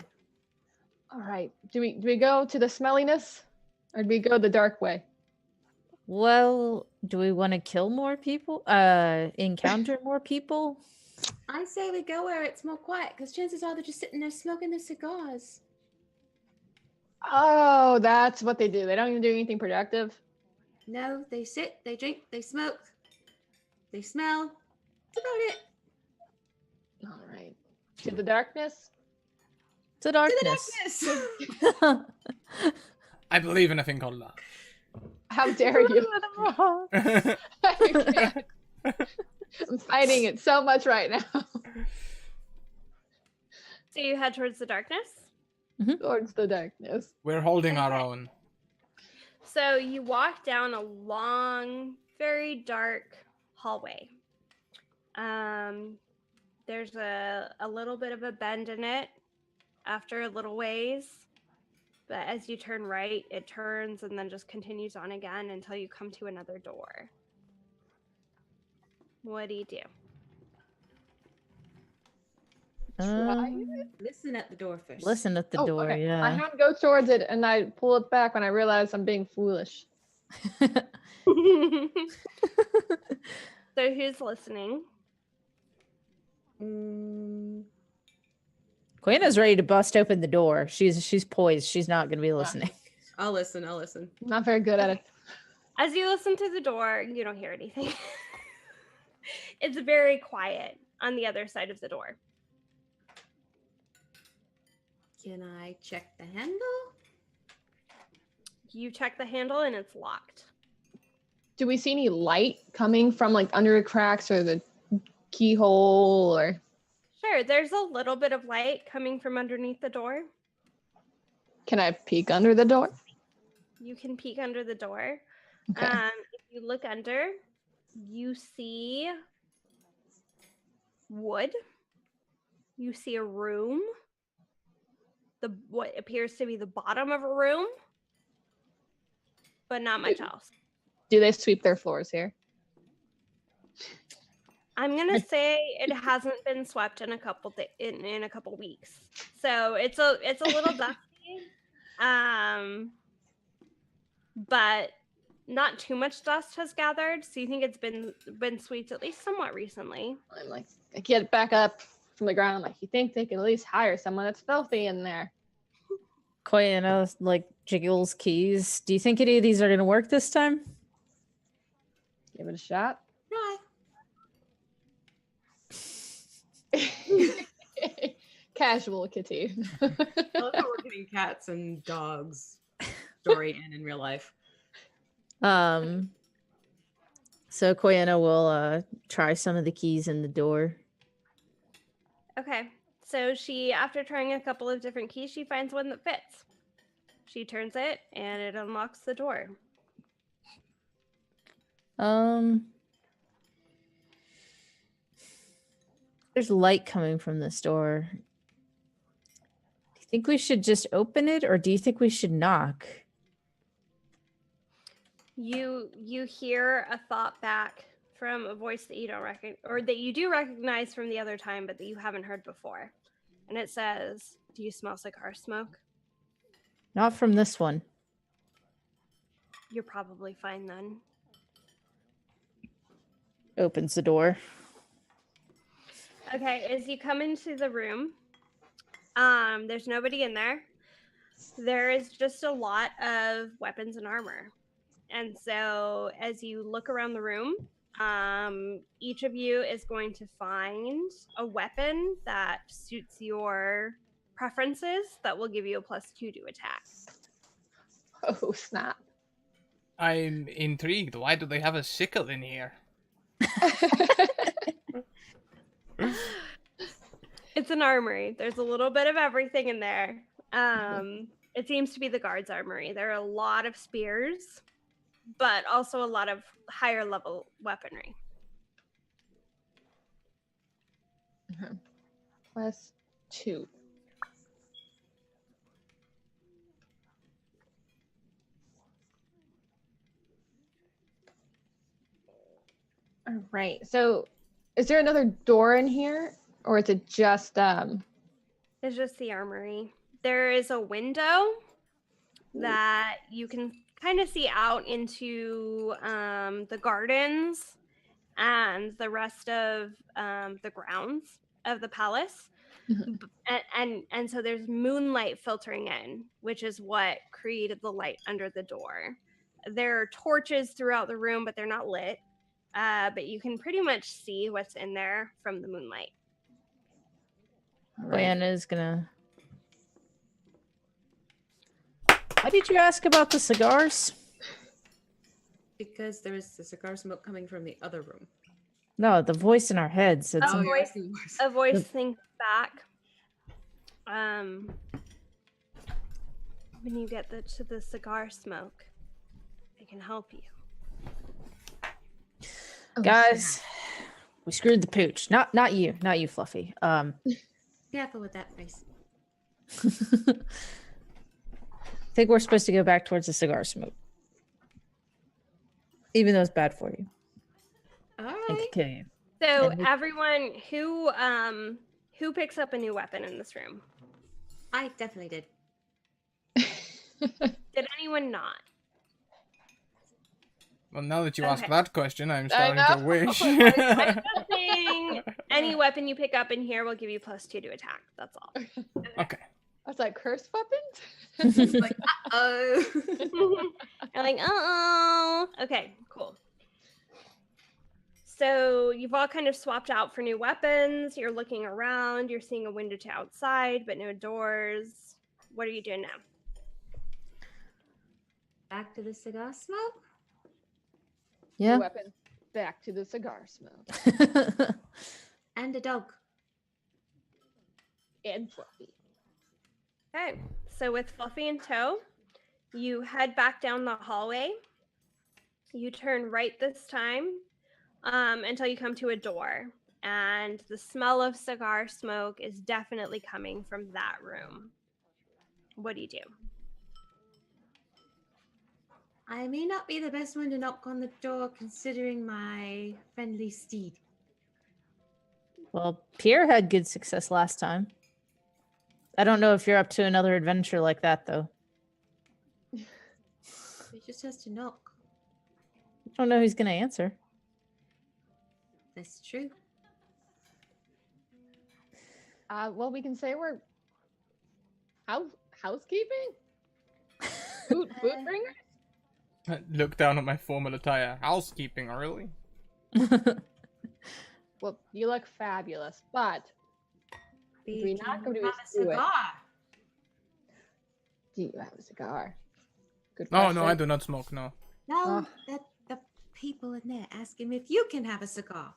All right. Do we go to the smelliness, or do we go the dark way? Well, do we want to kill more people? Encounter more people? I say we go where it's more quiet, because chances are they're just sitting there smoking their cigars. Oh, that's what they do. They don't even do anything productive. No, they sit, they drink, they smoke, they smell. That's about it. All right. To the darkness. To To darkness. the darkness. I believe in a thing called love. How dare you? I can't. I'm fighting it so much right now. So you head towards the darkness. Towards the darkness. We're holding our own. So you walk down a long, very dark hallway. There's a little bit of a bend in it after a little ways. But as you turn right, it turns and then just continues on again until you come to another door. What do you do? Listen at the door first. Listen at the door, okay. yeah. My hand goes towards it, and I pull it back when I realize I'm being foolish. So who's listening? Queena's ready to bust open the door. She's poised. She's not going to be listening. I'll listen. I'm not very good at it. As you listen to the door, you don't hear anything. It's very quiet on the other side of the door. Can I check the handle? You check the handle and it's locked. Do we see any light coming from like under the cracks or the keyhole or? Sure, there's a little bit of light coming from underneath the door. Can I peek under the door? You can peek under the door. Okay. If you look under, you see wood. You see a room. What appears to be the bottom of a room, but not much else. Do they sweep their floors here? I'm gonna say it hasn't been swept in a couple in a couple weeks, so it's a little dusty, but not too much dust has gathered. So you think it's been swept at least somewhat recently. I'm like, I get it back up from the ground. I'm like, you think they could at least hire someone that's filthy in there? Quayana like jiggles keys. Do you think any of these are going to work this time? Give it a shot. Try. Casual kitty. I love how we're getting cats and dogs story in real life. So Quayana will try some of the keys in the door. Okay, so she, after trying a couple of different keys, she finds one that fits. She turns it and it unlocks the door. There's light coming from this door. Do you think we should just open it, or do you think we should knock? You hear a thought back from a voice that you don't recognize, or that you do recognize from the other time, but that you haven't heard before. And it says, "Do you smell cigar smoke?" Not from this one. You're probably fine then. Opens the door. Okay, as you come into the room, there's nobody in there. There is just a lot of weapons and armor. And so as you look around the room, each of you is going to find a weapon that suits your preferences that will give you a +2 to attack. Oh, snap. I'm intrigued. Why do they have a sickle in here? It's an armory. There's a little bit of everything in there. It seems to be the guards' armory. There are a lot of spears, but also a lot of higher level weaponry. +2. All right. So is there another door in here, or is it just It's just the armory. There is a window that you can kind of see out into the gardens and the rest of the grounds of the palace. And so there's moonlight filtering in, which is what created the light under the door. There are torches throughout the room, but they're not lit. But you can pretty much see what's in there from the moonlight. Quayana is gonna... Why did you ask about the cigars? Because there is the cigar smoke coming from the other room. No, the voice in our heads. It's Oh, you're asking worse. A voice thinks back. When you get to the cigar smoke, it can help you. Guys, we screwed the pooch. Not you, Fluffy. Careful with that face. think we're supposed to go back towards the cigar smoke. Even though it's bad for you. All And right. could kill you. So And we- everyone, who picks up a new weapon in this room? I definitely did. Did anyone not? Well, now that you ask Okay. that question, I'm I starting to know. wish. I'm just saying any weapon you pick up in here will give you +2 to attack. That's all. Okay. I was like, cursed weapons? Like, oh. You're like, oh. Okay, cool. So you've all kind of swapped out for new weapons. You're looking around. You're seeing a window to outside, but no doors. What are you doing now? Back to the cigar smoke. yeah. Weapon. Back to the cigar smoke. And a dog. And Fluffy. Okay, so with Fluffy in tow, you head back down the hallway. You turn right this time until you come to a door. And the smell of cigar smoke is definitely coming from that room. What do you do? I may not be the best one to knock on the door considering my friendly steed. Well, Pierre had good success last time. I don't know if you're up to another adventure like that, though. He just has to knock. I don't know who's going to answer. That's true. Well, we can say we're housekeeping? Food bringers? Look down at my formal attire. Housekeeping, really? Well, you look fabulous, but if we're not going to have a do it, cigar. do you have a cigar? Good No, question. no, I do not smoke, no. No, that the people in there ask him if you can have a cigar.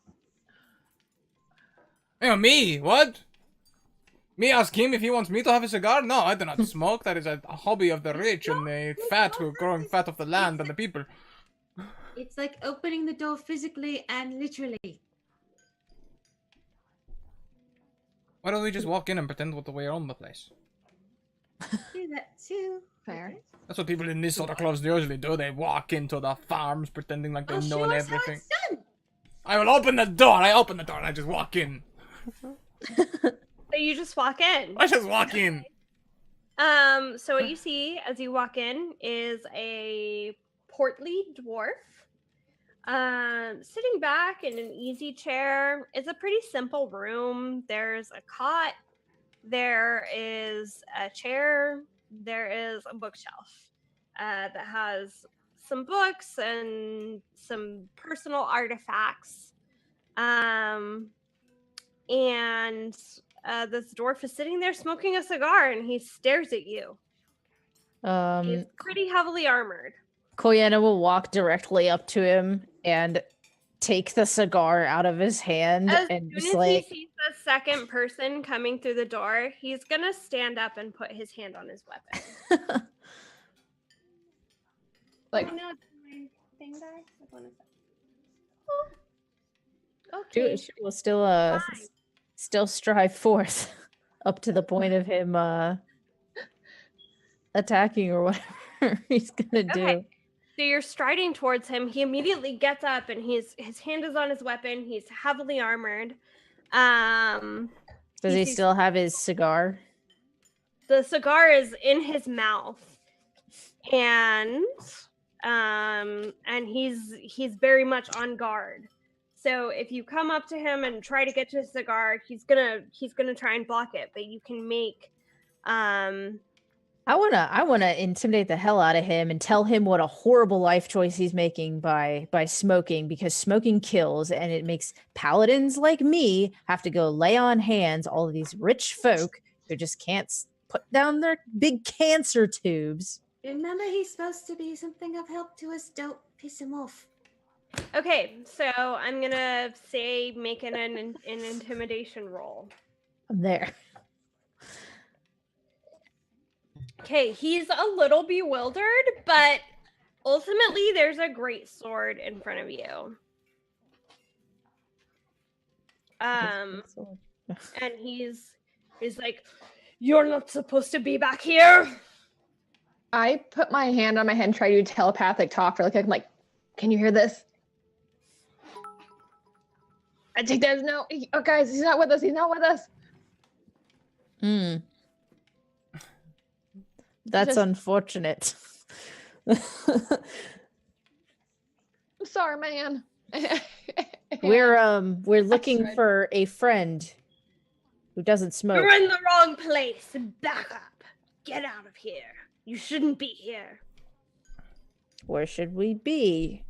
Hey, me? What? Me ask him if he wants me to have a cigar? No, I do not smoke. That is a hobby of the rich and the fat who are growing fat of the land and the people. It's like opening the door physically and literally. Why don't we just walk in and pretend that we own the place? Do that too. Fair. That's what people in this sort of clothes usually do. They walk into the farms pretending like they Oh, know show us how everything. it's done. I will open the door. I open the door and I just walk in. So you just walk in. I just walk in. So what you see as you walk in is a portly dwarf sitting back in an easy chair. It's a pretty simple room. There's a cot, there is a chair, there is a bookshelf that has some books and some personal artifacts. And this dwarf is sitting there smoking a cigar, and he stares at you. He's pretty heavily armored. Koyana will walk directly up to him and take the cigar out of his hand As and soon just as like, he sees the second person coming through the door, he's gonna stand up and put his hand on his weapon. Like, Oh, no, it's my thing guy. Like, what is that? she, Okay. she will still fine. still strive forth up to the point of him attacking or whatever he's gonna do. Okay. So you're striding towards him. He immediately gets up and his hand is on his weapon. He's heavily armored. Does he sees- still have his cigar? The cigar is in his mouth, and he's very much on guard. So if you come up to him and try to get to his cigar, he's gonna try and block it. But you can make I wanna intimidate the hell out of him and tell him what a horrible life choice he's making by smoking, because smoking kills and it makes paladins like me have to go lay on hands all of these rich folk who just can't put down their big cancer tubes. Remember, he's supposed to be something of help to us. Don't piss him off. Okay, so I'm gonna say make an intimidation roll. I'm there. Okay, he's a little bewildered, but ultimately there's a great sword in front of you. And he's like, "You're not supposed to be back here." I put my hand on my head and try to do telepathic talk for like I'm like, can you hear this? I think there's no. Oh, guys, he's not with us. He's not with us. Hmm. That's Just- unfortunate. I'm sorry, man. We're looking tried. for a friend who doesn't smoke. You're in the wrong place. Back up. Get out of here. You shouldn't be here. Where should we be?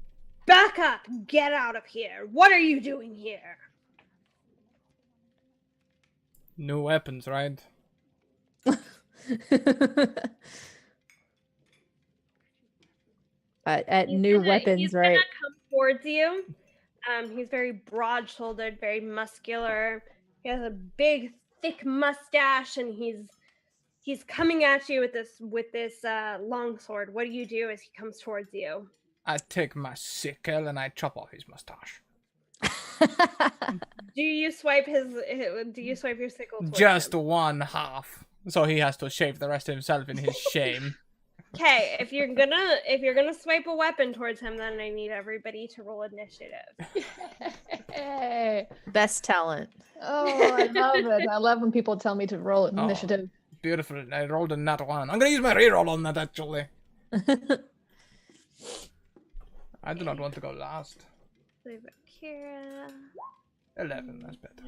Back up. Get out of here. What are you doing here? No weapons, right? At He's new gonna- weapons, he's right? Gonna come towards you. He's very broad-shouldered, very muscular. He has a big, thick mustache, and he's coming at you with this long sword. What do you do as he comes towards you? I take my sickle and I chop off his mustache. Do you swipe Do you swipe your sickle? Towards Just him? one half. So he has to shave the rest himself in his shame. Okay, if you're gonna swipe a weapon towards him, then I need everybody to roll initiative. Hey. Best talent. Oh, I love it. I love when people tell me to roll initiative. Beautiful. I rolled a nat 1. I'm gonna use my reroll on that, actually. I do not want to go last. So we've got Kira. 11, that's better.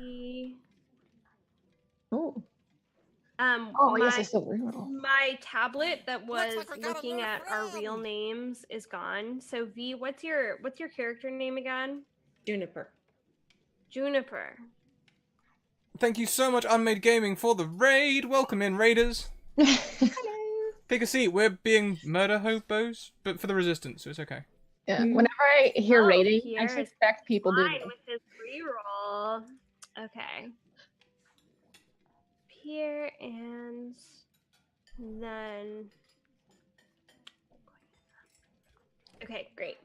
Oh. Oh, yes, I still reroll. my tablet that was like we got a looking new at our real friend. names is gone. So V, what's your character name again? Juniper. Juniper. Thank you so much, Unmade Gaming, for the raid. Welcome in, raiders. Take a seat. We're being murder hobos, but for the resistance, so it's okay. Yeah. Whenever I hear Oh, rating, I Pierre is suspect people do Fine this. with his reroll. Okay. Pierre and then. Okay, great.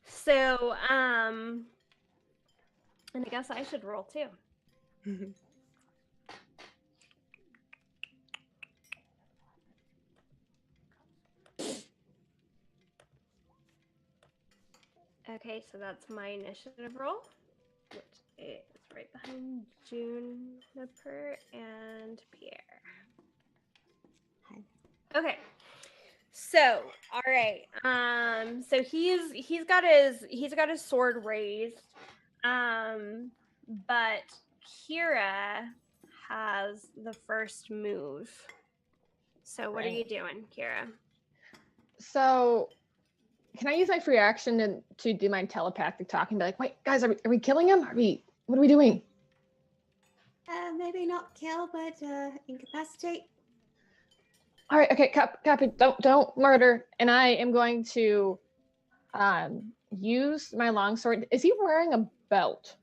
So, and I guess I should roll too. Okay, so that's my initiative roll, which is right behind Juniper and Pierre. Okay. So, all right. So he's got his sword raised. But Kira has the first move. So what are you doing, Kira? So, can I use my free action to do my telepathic talk and be like, wait, guys, are we killing him? What are we doing? Maybe not kill, but incapacitate. All right, okay, copy. Don't murder. And I am going to use my longsword. Is he wearing a belt?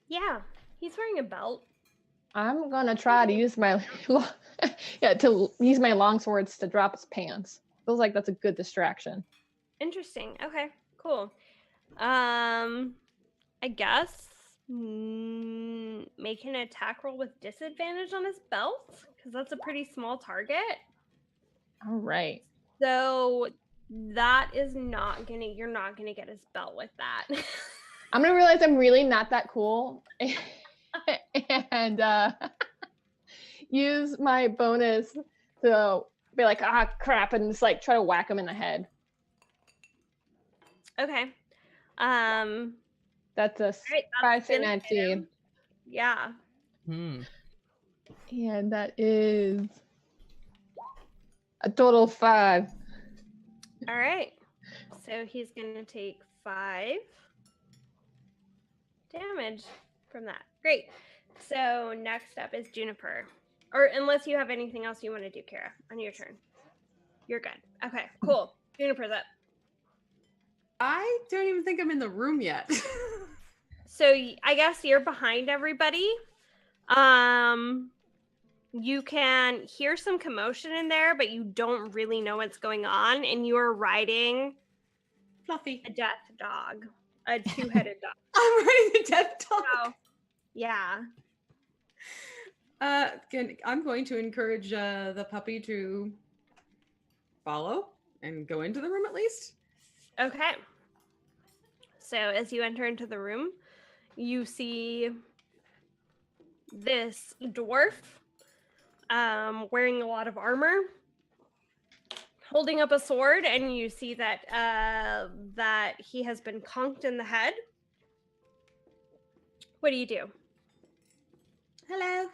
Yeah, he's wearing a belt. I'm gonna try to use my to use my longswords to drop his pants. Feels like that's a good distraction. Interesting. Okay, cool. I guess make an attack roll with disadvantage on his belt because that's a pretty small target. All right. So that is you're not gonna get his belt with that. I'm gonna realize I'm really not that cool, and use my bonus to be like, ah, crap, and just like try to whack him in the head. Okay. That's a Right, 5 to gonna hit 19, him. Yeah. and that is a total of 5. All right. So he's gonna take 5 damage from that. Great. So next up is Juniper. Or unless you have anything else you want to do, Kara, on your turn. You're good. Okay, cool. Juniper's up. I don't even think I'm in the room yet. So I guess you're behind everybody. You can hear some commotion in there, but you don't really know what's going on, and you are riding Fluffy. a death dog, a 2-headed dog. I'm riding the death dog. So, yeah. I'm going to encourage the puppy to follow and go into the room at least. Okay. So as you enter into the room, you see this dwarf wearing a lot of armor, holding up a sword, and you see that that he has been conked in the head. What do you do? Hello.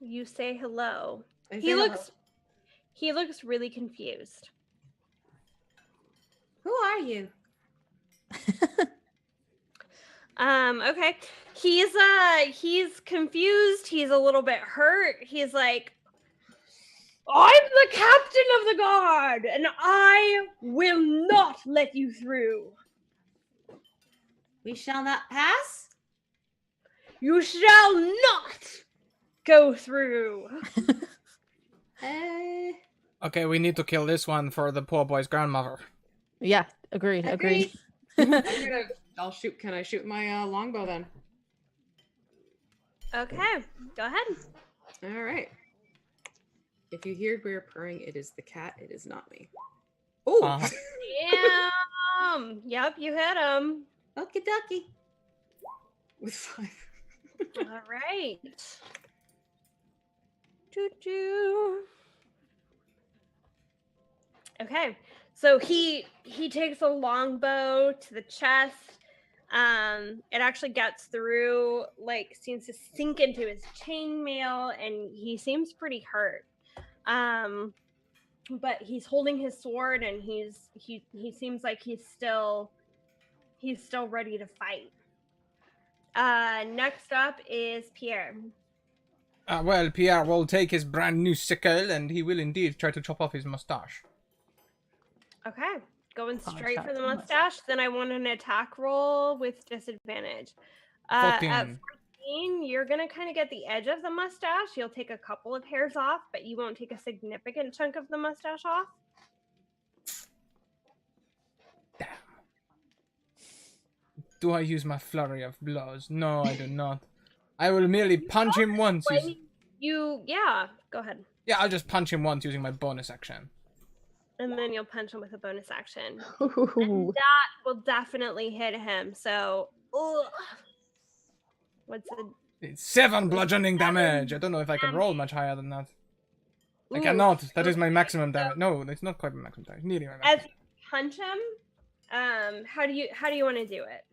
You say hello. I say He hello. looks really confused. Who are you? Okay. He's confused. He's a little bit hurt. He's like, I'm the captain of the guard, and I will not let you through. We shall not pass. You shall not go through. Okay, we need to kill this one for the poor boy's grandmother. Yeah, agreed. Agreed. I'll shoot. Can I shoot my longbow then? Okay, go ahead. All right. If you hear weird purring, it is the cat. It is not me. Oh. Uh-huh. Yep, you hit him. Okie dokie. With 5. All right. Choo-choo. Okay, so he takes a longbow to the chest. It actually gets through, like, seems to sink into his chainmail, and he seems pretty hurt. But he's holding his sword, and he seems like he's still ready to fight. Next up is Pierre. Well, Pierre will take his brand new sickle, and he will indeed try to chop off his mustache. Okay, going Oh, straight for shot the the mustache. Then I want an attack roll with disadvantage. 14. At 14, you're gonna kind of get the edge of the mustache. You'll take a couple of hairs off, but you won't take a significant chunk of the mustache off. Damn. Do I use my flurry of blows? No, I do not. I will merely punch him once. Yeah, go ahead. Yeah, I'll just punch him once using my bonus action. And then you'll punch him with a bonus action. Ooh. And that will definitely hit him. So, ugh. What's the... It's 7 bludgeoning damage. I don't know if I can roll much higher than that. I cannot. That is my maximum damage. No, it's not quite my maximum damage. Nearly my maximum. As you punch him, how do you want to do it?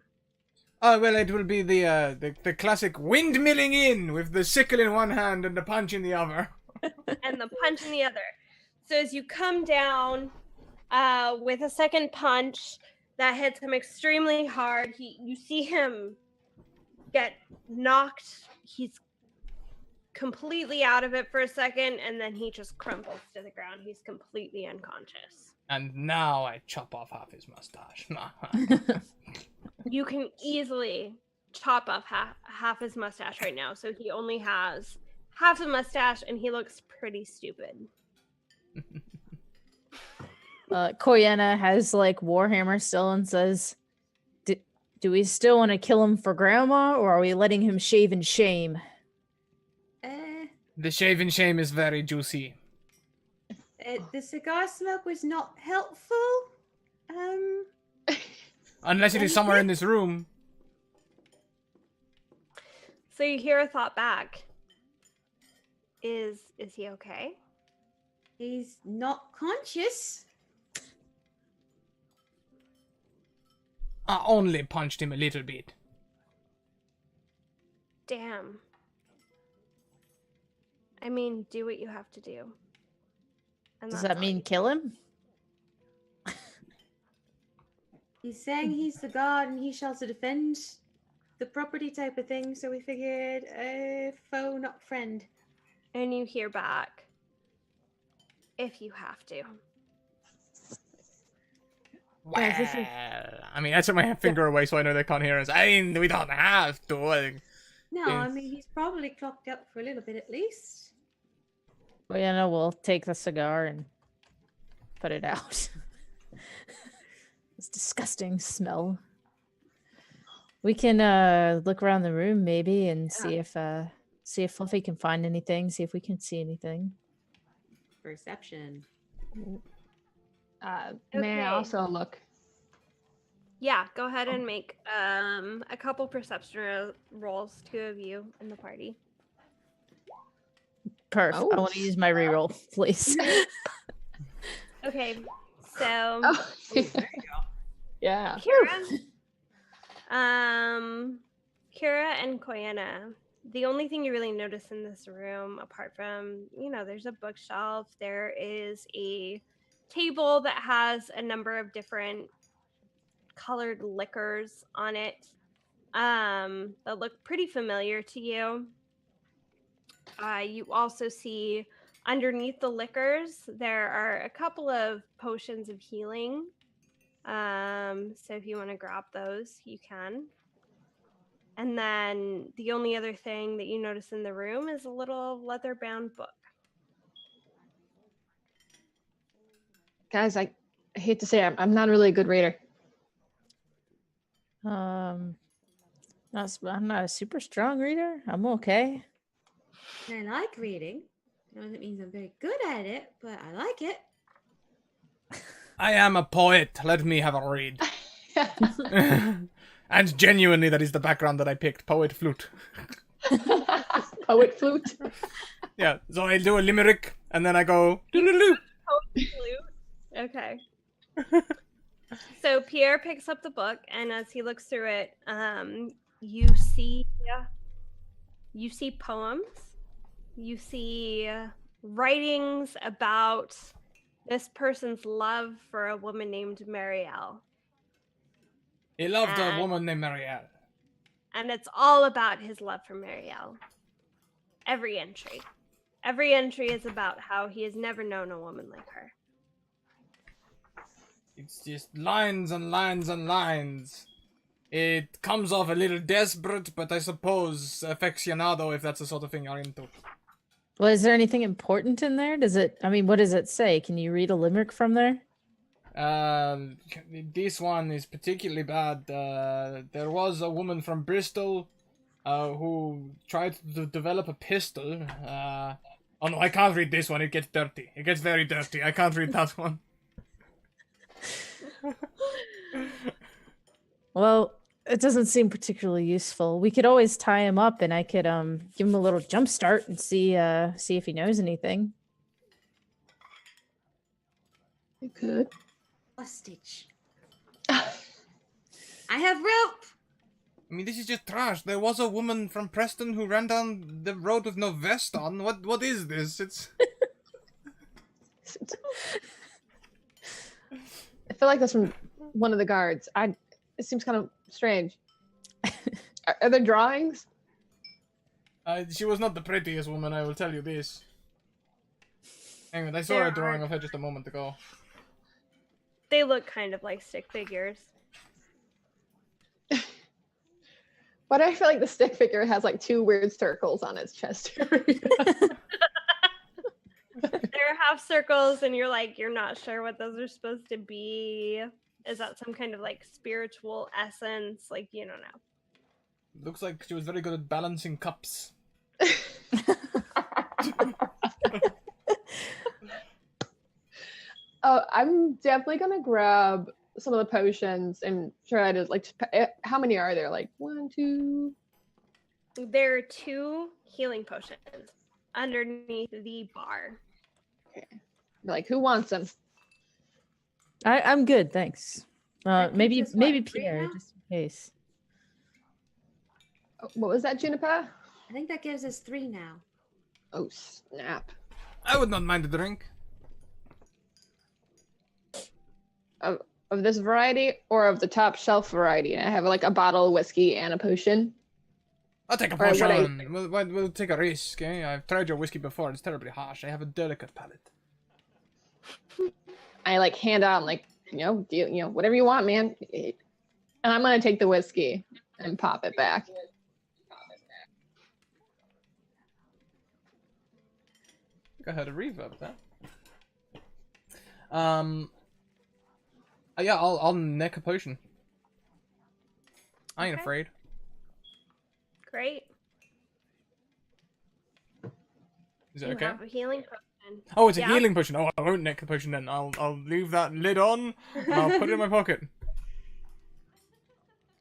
Oh, well, it will be the classic windmilling in with the sickle in one hand and the punch in the other. And the punch in the other. So as you come down with a second punch that hits him extremely hard, you see him get knocked. He's completely out of it for a second, and then he just crumples to the ground. He's completely unconscious. And now I chop off half his mustache. You can easily chop off half his mustache right now. So he only has half a mustache, and he looks pretty stupid. Koyena has like Warhammer still and says, do we still want to kill him for grandma, or are we letting him shave in shame? The shave in shame is very juicy. The cigar smoke was not helpful. Unless it is somewhere in this room. So you hear a thought back. Is he okay? He's not conscious. I only punched him a little bit. Damn. I mean, do what you have to do. And Does that's that all mean you- kill him? He's saying he's the god and he shall to defend the property type of thing. So we figured, foe, not friend. And you hear back. If you have to. Well, Guys, this is- I mean, I took my finger away so I know they can't hear us. I mean, we don't have to. No, I mean he's probably clocked up for a little bit at least. Koyena will take the cigar and put it out. This disgusting smell. We can look around the room maybe and see if see if Fluffy can find anything. See if we can see anything. Perception. May Okay. I also look? Yeah, go ahead and make a couple perception rolls, 2 of you in the party. Perf. I Oh. want to use my reroll, please. Okay, so Oh, There you go. yeah. Kira, Kira and Koyana. The only thing you really notice in this room, apart from, there's a bookshelf, there is a table that has a number of different colored liquors on it that look pretty familiar to you. You also see underneath the liquors, there are a couple of potions of healing. So if you want to grab those, you can. And then the only other thing that you notice in the room is a little leather-bound book. Guys, I hate to say I'm not really a good reader. I'm not a super strong reader. I'm okay. I like reading. I know that means I'm very good at it, but I like it. I am a poet. Let me have a read. And genuinely, that is the background that I picked. Poet flute. Poet flute. Yeah, so I do a limerick, and then I go... doo-doo-doo. Okay. So Pierre picks up the book, and as he looks through it, you see poems. You see writings about this person's love for a woman named Marielle. He loved a woman named Marielle. And it's all about his love for Marielle. Every entry is about how he has never known a woman like her. It's just lines and lines and lines. It comes off a little desperate, but I suppose aficionado, if that's the sort of thing you're into. Well, is there anything important in there? What does it say? Can you read a limerick from there? This one is particularly bad. There was a woman from Bristol who tried to develop a pistol. Oh no, I can't read this one. It gets dirty. It gets very dirty. I can't read that one. Well, it doesn't seem particularly useful. We could always tie him up, and I could give him a little jump start and see if he knows anything. You could. Hostage. I have rope. I mean, this is just trash. There was a woman from Preston who ran down the road with no vest on. What is this? It's... I feel like that's from one of the guards. It seems kind of strange. Are there drawings? She was not the prettiest woman, I will tell you this. Anyway, I saw There a drawing are- of her just a moment ago. They look kind of like stick figures. But I feel like the stick figure has like 2 weird circles on its chest. They're half circles, and you're not sure what those are supposed to be. Is that some kind of like spiritual essence? Like, you don't know. Looks like she was very good at balancing cups. Oh, I'm definitely gonna grab some of the potions and try to how many are there? Like 1, 2. There are 2 healing potions underneath the bar. Okay. Like, who wants them? I'm good, thanks. That gives Maybe us what, 3 Pierre, now? just in case. Oh, what was that, Juniper? I think that gives us 3 now. Oh, snap. I would not mind a drink. Of this variety or of the top shelf variety? I have like a bottle of whiskey and a potion. I'll take a Alright, what I- potion. We'll take a risk, eh? I've tried your whiskey before. It's terribly harsh. I have a delicate palate. I like hand out like, whatever you want, man. And I'm gonna take the whiskey and pop it back. Go ahead and reverb that. Yeah, I'll neck a potion. I ain't Okay. afraid. Great. Is it You okay? have a healing potion. Oh, it's a Yeah. healing potion. Oh, I won't nick the potion then. I'll leave that lid on and I'll put it in my pocket.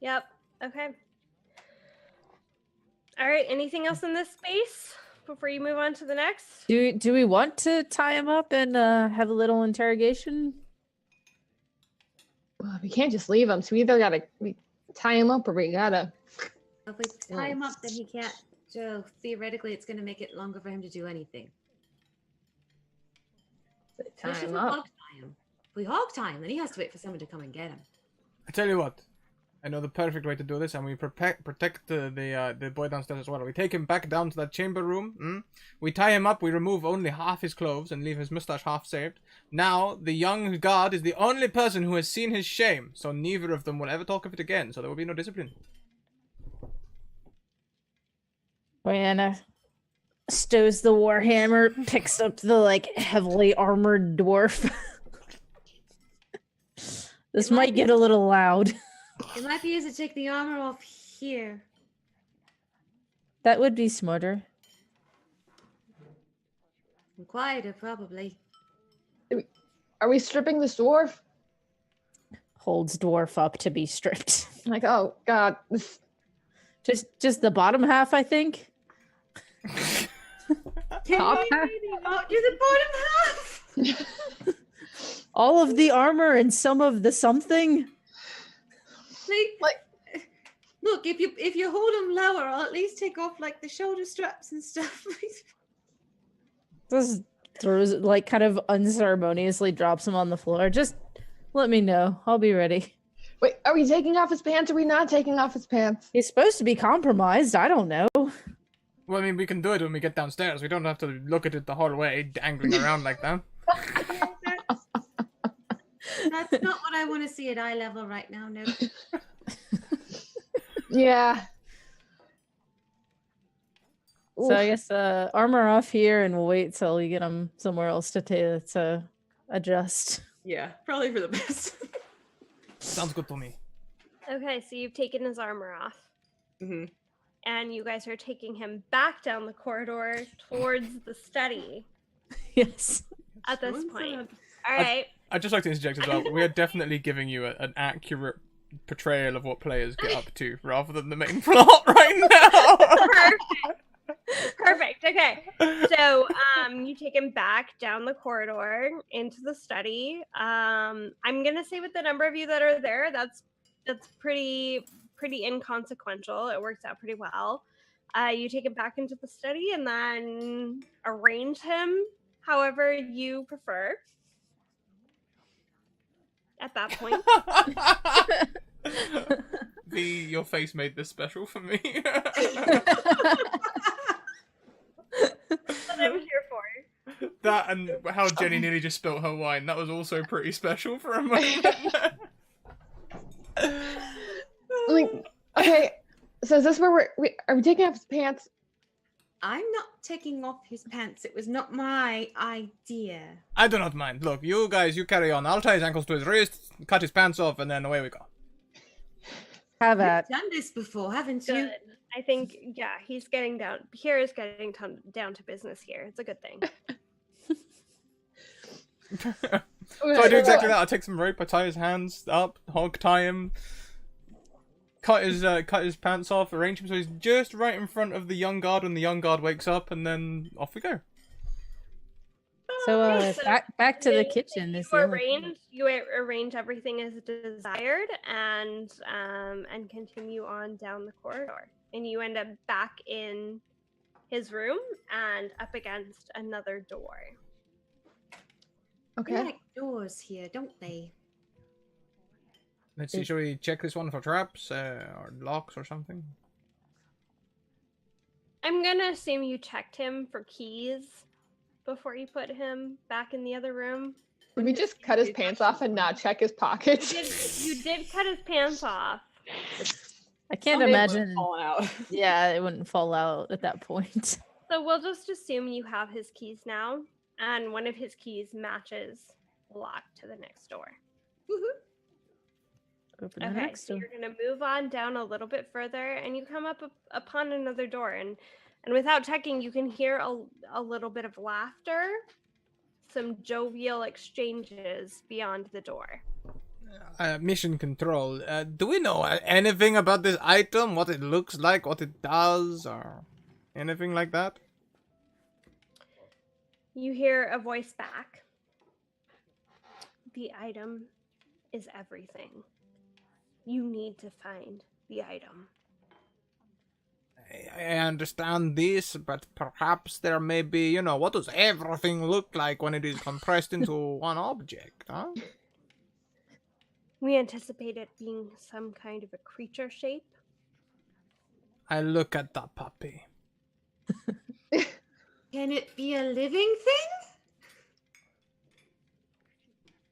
Yep. Okay. All right. Anything else in this space before you move on to the next? Do we want to tie him up and have a little interrogation? Well, we can't just leave him. So we either gotta tie him up or we gotta. If we tie him up, then he can't. So theoretically, it's going to make it longer for him to do anything. Tie Especially if him we up. hog tie him. If we hog tie him, then he has to wait for someone to come and get him. I tell you what. I know the perfect way to do this, and we protect the boy downstairs as well. We take him back down to that chamber room. We tie him up. We remove only half his clothes and leave his mustache half shaved. Now the young guard is the only person who has seen his shame, so neither of them will ever talk of it again. So there will be no discipline. Brianna stows the warhammer, picks up the like heavily armored dwarf. This might get a little loud. It might be easy to take the armor off here. That would be smarter. And quieter, probably. Are we stripping this dwarf? Holds dwarf up to be stripped. Like, oh god, this. Just the bottom half, I think. Can Top we half? really not do the bottom half? All of the armor and some of the something. Like, look, if you hold him lower, I'll at least take off like the shoulder straps and stuff. Just throws like kind of unceremoniously drops him on the floor. Just let me know. I'll be ready. Wait, are we taking off his pants? Or are we not taking off his pants? He's supposed to be compromised. I don't know. Well, I mean, we can do it when we get downstairs. We don't have to look at it the whole way, dangling around like that. That's not what I want to see at eye level right now. No. Yeah. So I Oof. guess armor off here, and we'll wait till we get him somewhere else to adjust. Yeah, probably for the best. Sounds good to me. Okay, so you've taken his armor off, hmm and you guys are taking him back down the corridor towards the study Yes. at this Someone point. said- All right. I'd just like to interject as well. We are definitely giving you an accurate portrayal of what players get up to, rather than the main plot right now. Perfect. Okay. So you take him back down the corridor into the study. I'm gonna say with the number of you that are there, that's pretty inconsequential. It works out pretty well. You take him back into the study and then arrange him however you prefer. At that point, Your face made this special for me. that's what I'm here for. That and how Jenny nearly just spilt her wine. That was also pretty special for a moment. Like, okay, so is this where are we taking off his pants? I'm not taking off his pants. It was not my idea. I do not mind. Look, you guys, you carry on. I'll tie his ankles to his wrists, cut his pants off, and then away we go. Have You've at. done this before, haven't you? Good. I think, yeah, he's getting down. Here is getting down to business here. It's a good thing. So I do exactly that. I take some rope, I tie his hands up, hog tie him, cut his pants off, arrange him so he's just right in front of the young guard when the young guard wakes up, and then off we go. So Okay, so back to the then kitchen. You Is the only thing. arrange everything as desired, and continue on down the corridor, and you end up back in his room and up against another door. They Okay. like doors here, don't they? Let's see, shall we check this one for traps or locks or something? I'm gonna assume you checked him for keys before you put him back in the other room. Did we just cut his pants off and not check his pockets? You did cut his pants off. I can't Someday it would've imagine. fallen out. Yeah, it wouldn't fall out at that point. So we'll just assume you have his keys now, and one of his keys matches the lock to the next door. Open the Okay, next so door. you're gonna move on down a little bit further, and you come up upon another door, and And without checking, you can hear a little bit of laughter, some jovial exchanges beyond the door. Mission control. Do we know anything about this item? What it looks like? What it does? Or anything like that? You hear a voice back. The item is everything. You need to find the item. I understand this, but perhaps there may be, you know, what does everything look like when it is compressed into one object, huh? We anticipate it being some kind of a creature shape. I look at the puppy. Can it be a living thing?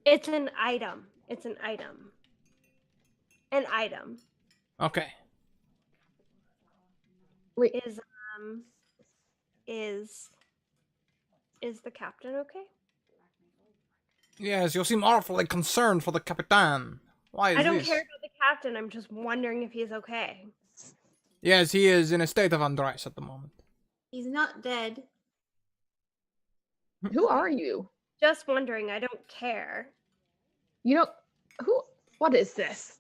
It's an item. It's an item. An item. Okay. Wait, Is the captain okay? Yes, you seem awfully concerned for the Capitan. Why is I don't this? care about the captain. I'm just wondering if he's okay. Yes, he is in a state of undress at the moment. He's not dead. who are you? Just wondering. I don't care. You don't. Who? What is this?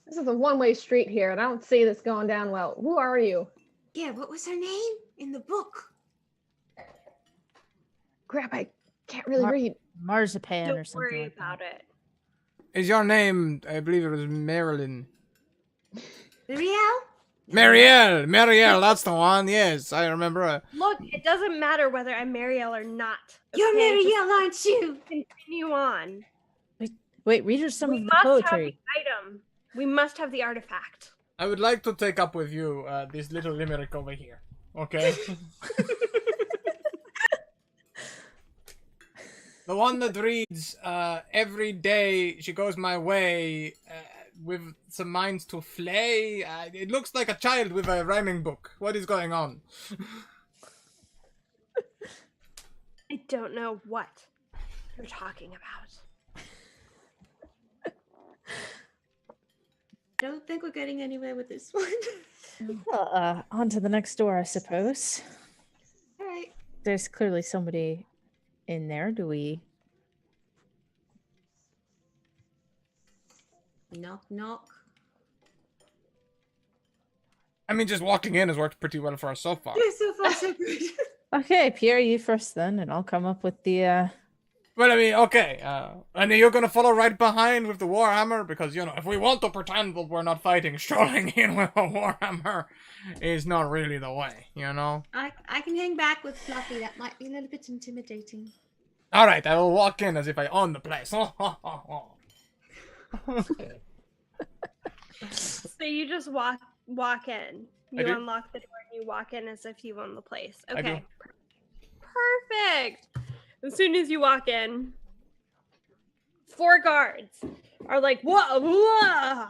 This is a one-way street here, and I don't see this going down well. Who are you? Yeah, what was her name in the book? Crap, I can't really Mar- read. Marzipan or Don't something worry like about that. it. Is your name, I believe it was Marilyn. Marielle? Marielle, that's the one, yes, I remember her. Look, it doesn't matter whether I'm Marielle or not. You're okay? Just Marielle, aren't you? continue on. Wait, read us some We of the must have the poetry. item. We must have the artifact. I would like to take up with you this little limerick over here, okay? The one that reads, every day she goes my way with some minds to flay. It looks like a child with a rhyming book. What is going on? I don't know what you're talking about. Don't think we're getting anywhere with this one. Well, on to the next door, I suppose. All right. There's clearly somebody in there. Do we? Knock, knock. I mean, just walking in has worked pretty well for us so far. Yeah, so far so good. Okay, Pierre, you first then, and I'll come up with the. Well, I mean, okay, and you're gonna follow right behind with the warhammer? Because, you know, if we want to pretend that we're not fighting, strolling in with a warhammer is not really the way, you know? I can hang back with Fluffy. That might be a little bit intimidating. Alright, I will walk in as if I own the place. So you just walk in. I You do. unlock the door and you walk in as if you own the place. I do. Okay. Perfect. As soon as you walk in, 4 guards are like, whoa, whoa.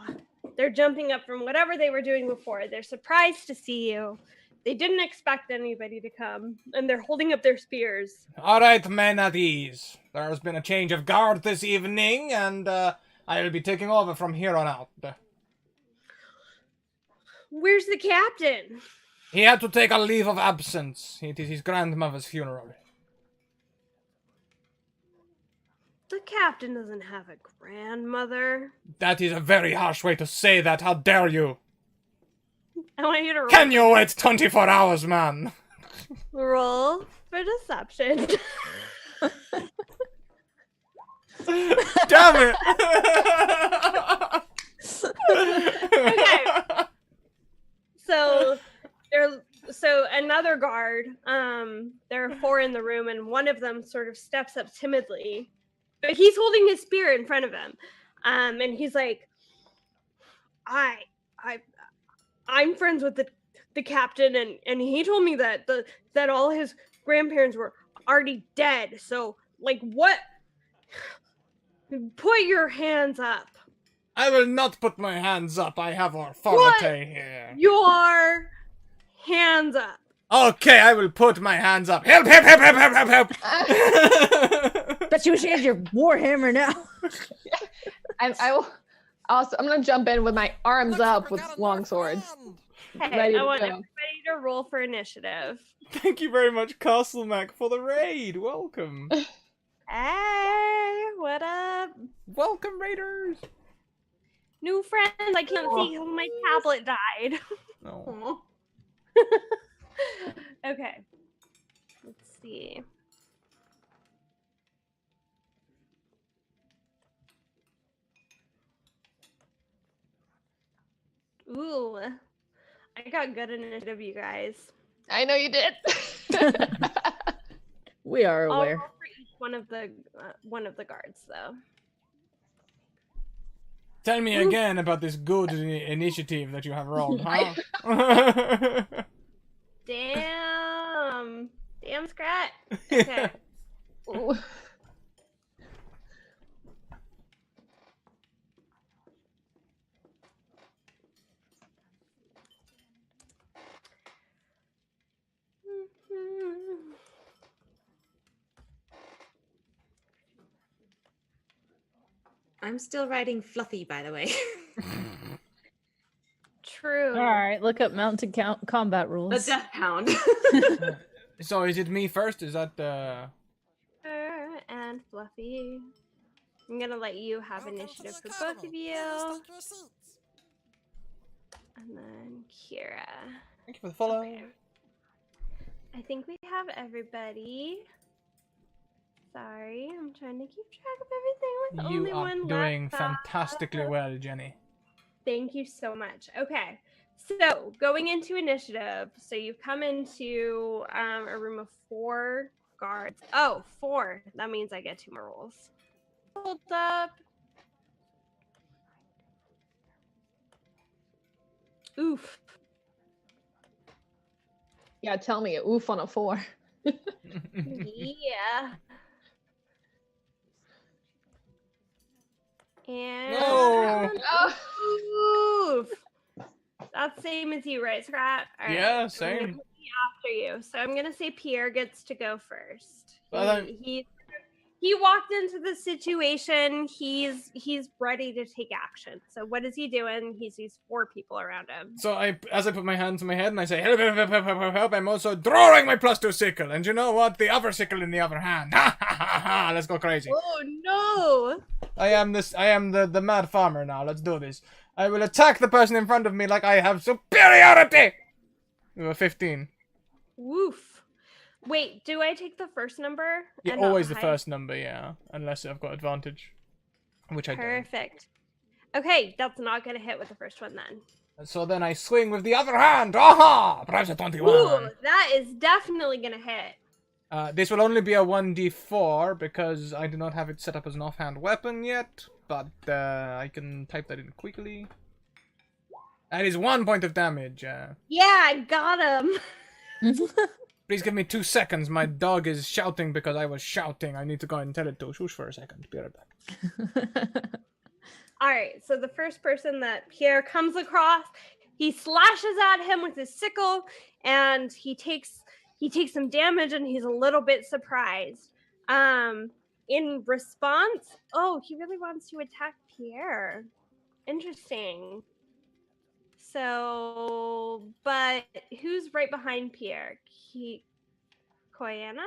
They're jumping up from whatever they were doing before. They're surprised to see you. They didn't expect anybody to come, and they're holding up their spears. Alright, men at ease. There has been a change of guard this evening, and I will be taking over from here on out. Where's the captain? He had to take a leave of absence. It is his grandmother's funeral. The captain doesn't have a grandmother. That is a very harsh way to say that. How dare you? I want you to Can you wait 24 hours, man? roll for deception. Damn it! Okay. So another guard, there are 4 in the room, and one of them sort of steps up timidly, but he's holding his spear in front of him, and he's like, I'm friends with the captain, and he told me that that all his grandparents were already dead. So, like, what? Put your hands up. I will not put my hands up. I have authority here. Your hands up. Okay, I will put my hands up. Help, help, help, help, help, help, help. Bet you wish you had your warhammer now. And I will. Also, I'm gonna jump in with my arms Looks like up we with got a long new swords. friend. Okay, Ready I to want go. everybody to roll for initiative. Thank you very much, Castle Mac, for the raid. Welcome. Hey, what up? Welcome, raiders. New friends. I can't see because my tablet died. No. Okay. Let's see. Ooh. I got good initiative, you guys. I know you did. We are I'll aware. roll for each one of the guards, though. Tell me again about this good initiative that you have rolled, huh? Damn, Scrat. Okay. Ooh. I'm still riding Fluffy, by the way. True. All right, look up mounted combat The rules. Death Hound. So is it me first? Is that And Fluffy. I'm gonna let you have Welcome to initiative the for both of academy. you. Please take your seats. And then Kira. Thank you for the follow. Okay. I think we have everybody. Sorry, I'm trying to keep track of everything with only You are one doing left. fantastically well, Jenny. Thank you so much. Okay, so going into initiative. So you've come into a room of 4 guards. Oh, 4. That means I get 2 more rolls. Hold up. Oof. Yeah, tell me, oof on a 4. Yeah. And No. oof. That's same as you, right, Scrat? All right. Yeah, I'm same. gonna be after you. So I'm gonna say Pierre gets to go first. Well, He walked into the situation. He's ready to take action. So what is he doing? He sees 4 people around him. So as I put my hands on my head and I say, help, help, help, help, help, help, help, I'm also drawing my +2 sickle. And you know what? The other sickle in the other hand. Ha ha ha ha! Let's go crazy. Oh no! I am the mad farmer now. Let's do this. I will attack the person in front of me like I have superiority. We were 15. Woof. Wait, do I take the first number? Yeah, and not always the highest? first number, yeah. Unless I've got advantage. Which I don't. Perfect. Okay, that's not gonna hit with the first one then. So then I swing with the other hand. Aha! Perhaps a 21. Ooh, that is definitely gonna hit. This will only be a 1d4 because I do not have it set up as an offhand weapon yet. But I can type that in quickly. That is 1 point of damage. Yeah, I got him. Please give me 2 seconds. My dog is shouting because I was shouting. I need to go and tell it to shush for a second. Be right back. All right, so the first person that Pierre comes across, he slashes at him with his sickle, and he takes some damage, and he's a little bit surprised. In response, oh, he really wants to attack Pierre. Interesting. So, but who's right behind Pierre? Koyana?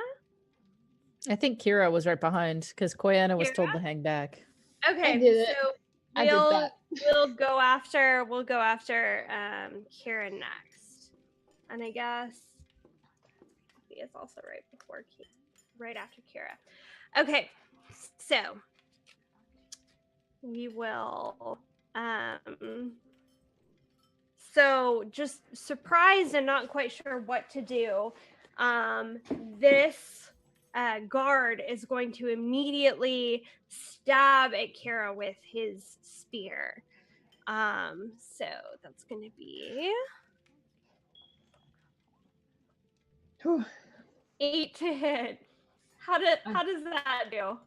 I think Kira was right behind because Koyana was told Kira? to hang back. Okay, I did it. so I did that. we'll go after Kira next, and I guess he is also right after Kira. Okay, so we will so just surprised and not quite sure what to do. This guard is going to immediately stab at Kara with his spear. So that's going to be Whew. 8 to hit. How does that do?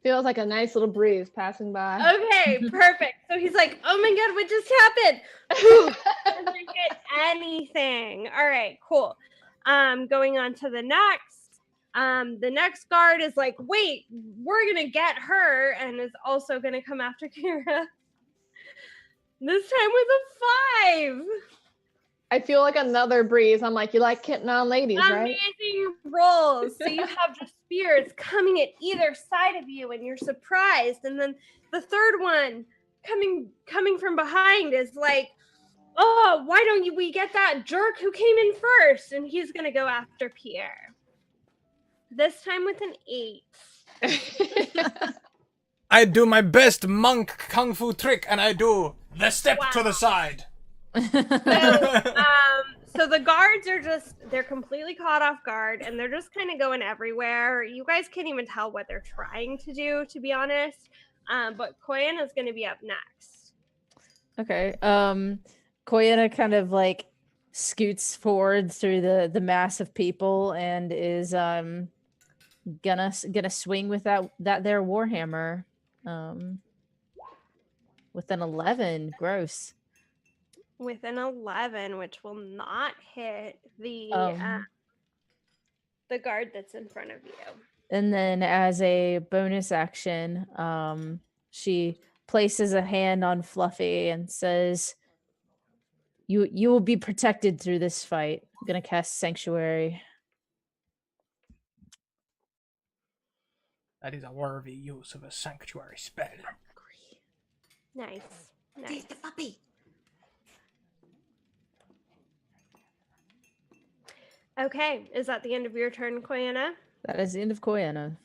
Feels like a nice little breeze passing by. Okay, perfect. So he's like, "Oh my god, what just happened?" Doesn't hit anything. All right, cool. Going on to the next. The next guard is like, "Wait, we're gonna get her," and is also gonna come after Kira. This time with a 5. I feel like another breeze. I'm like, you like hitting on ladies, right? Amazing rolls. So you have the spears coming at either side of you, and you're surprised. And then the third one coming from behind is like, oh, why don't we get that jerk who came in first? And he's gonna go after Pierre. This time with an 8. I do my best monk kung fu trick, and I do the step to the side. So the guards are they're completely caught off guard, and they're just kind of going everywhere. You guys can't even tell what they're trying to do, to be honest. But Koyan is going to be up next. Okay. Koyena kind of like scoots forward through the mass of people and is gonna swing with that there warhammer. With an 11, gross. With an 11, which will not hit the guard that's in front of you. And then as a bonus action, she places a hand on Fluffy and says, You will be protected through this fight. I'm gonna cast Sanctuary. That is a worthy use of a sanctuary spell. Nice. Take the puppy. Okay, is that the end of your turn, Koyana? That is the end of Koyana.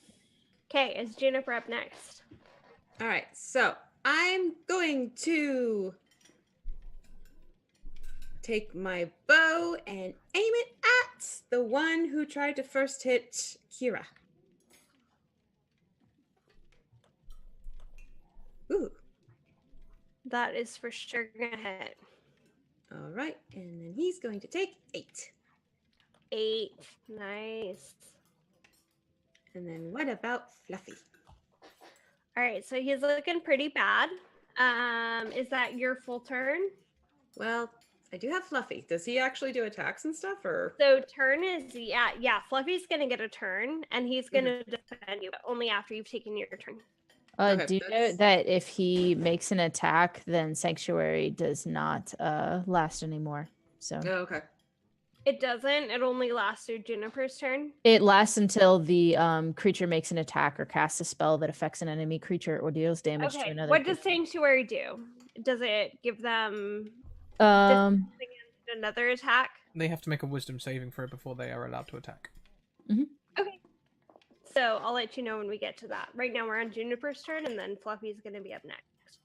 Okay, is Juniper up next? All right, so I'm going to take my bow and aim it at the one who tried to first hit Kira. Ooh. That is for sure gonna hit. All right, and then he's going to take 8. 8. Nice. And then what about Fluffy? All right, so he's looking pretty bad. Is that your full turn? Well, I do have Fluffy. Does he actually do attacks and stuff, or? So turn is yeah. Fluffy's gonna get a turn, and he's gonna defend you, but only after you've taken your turn. Okay, Do you know that if he makes an attack, then Sanctuary does not last anymore? So Oh, okay. It doesn't. It only lasts through Juniper's turn. it lasts until the creature makes an attack or casts a spell that affects an enemy creature or deals damage to Okay. another. What does creature. Sanctuary do? Does it give them Um, against another attack? They have to make a wisdom saving for it before they are allowed to attack. Okay. So I'll let you know when we get to that. Right now we're on Juniper's turn, and then Fluffy's gonna be up next.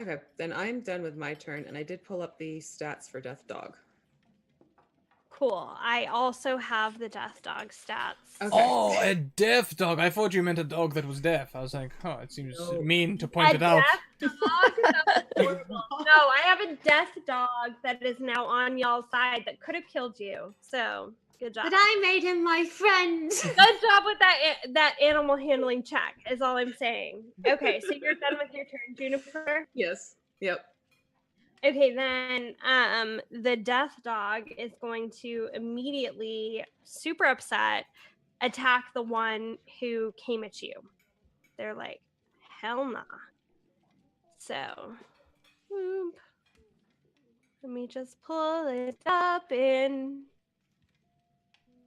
Okay, then I'm done with my turn, and I did pull up the stats for Death Dog. Cool. I also have the Death Dog stats. Okay. Oh, a deaf dog. I thought you meant a dog that was deaf. I was like, oh, it seems mean to point A it out. death dog? That's horrible. No, I have a death dog that is now on y'all's side that could have killed you. So good job. But I made him my friend. Good job with that animal handling check. Is all I'm saying. Okay, so you're done with your turn, Juniper. Yes. Yep. Okay, then the death dog is going to immediately, super upset, attack the one who came at you. They're like, hell nah. So, whoop. Let me just pull it up in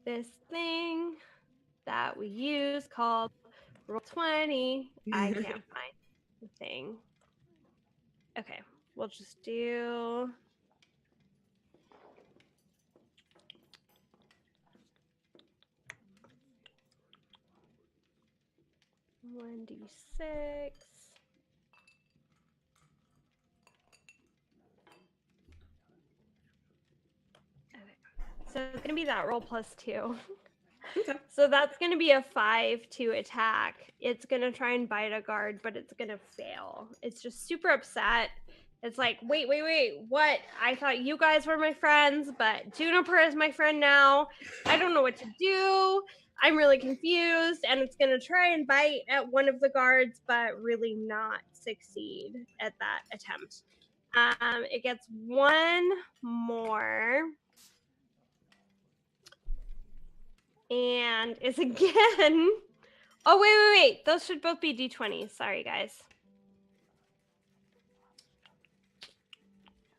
this thing that we use called Roll20. I can't find the thing. Okay. We'll just do 1d6. Okay. So it's going to be that roll plus 2. Okay. So that's going to be a 5 to attack. It's going to try and bite a guard, but it's going to fail. It's just super upset. It's like, wait, what? I thought you guys were my friends, but Juniper is my friend now. I don't know what to do. I'm really confused. And it's going to try and bite at one of the guards, but really not succeed at that attempt. It gets one more. And is again. Oh, wait. Those should both be D20s. Sorry, guys.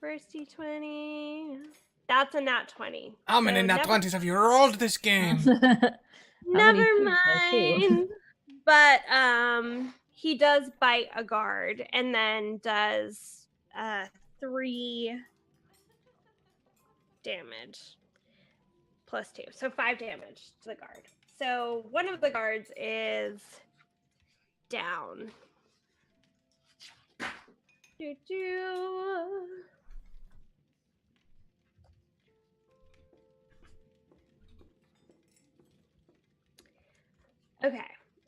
First D20. That's a nat 20. How many So nat 20s have you rolled this game? Never many thieves are two? mind. But he does bite a guard and then does 3 damage plus 2. So 5 damage to the guard. So one of the guards is down. Doo-doo. Okay,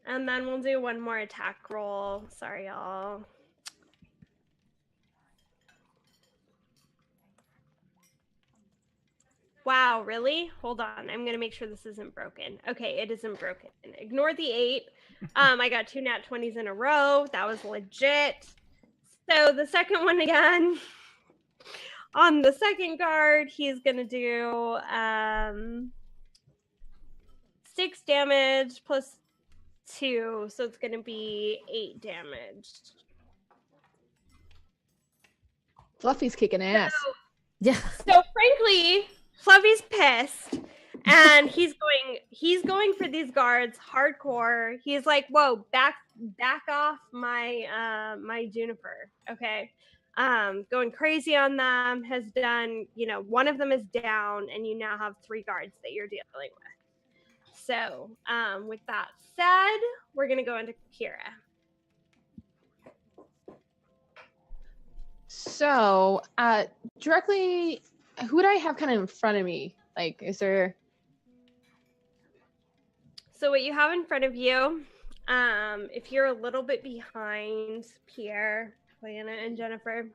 and then we'll do one more attack roll. Sorry, y'all. Wow, really? Hold on. I'm gonna make sure this isn't broken. Okay, it isn't broken. Ignore the 8. I got 2 nat 20s in a row. That was legit. So the second one again. On the second guard, he's gonna do 6 damage plus 2, so it's gonna be 8 damage. Fluffy's kicking ass. Yeah. So frankly, Fluffy's pissed, and he's going for these guards hardcore. He's like, "Whoa, back off my my Juniper." Okay, going crazy on them. Has done, one of them is down, and you now have 3 guards that you're dealing with. So, with that said, we're gonna go into Kira. So, directly, who would I have kind of in front of me? Like, is there? So what you have in front of you, if you're a little bit behind Pierre, Diana, and Juniper,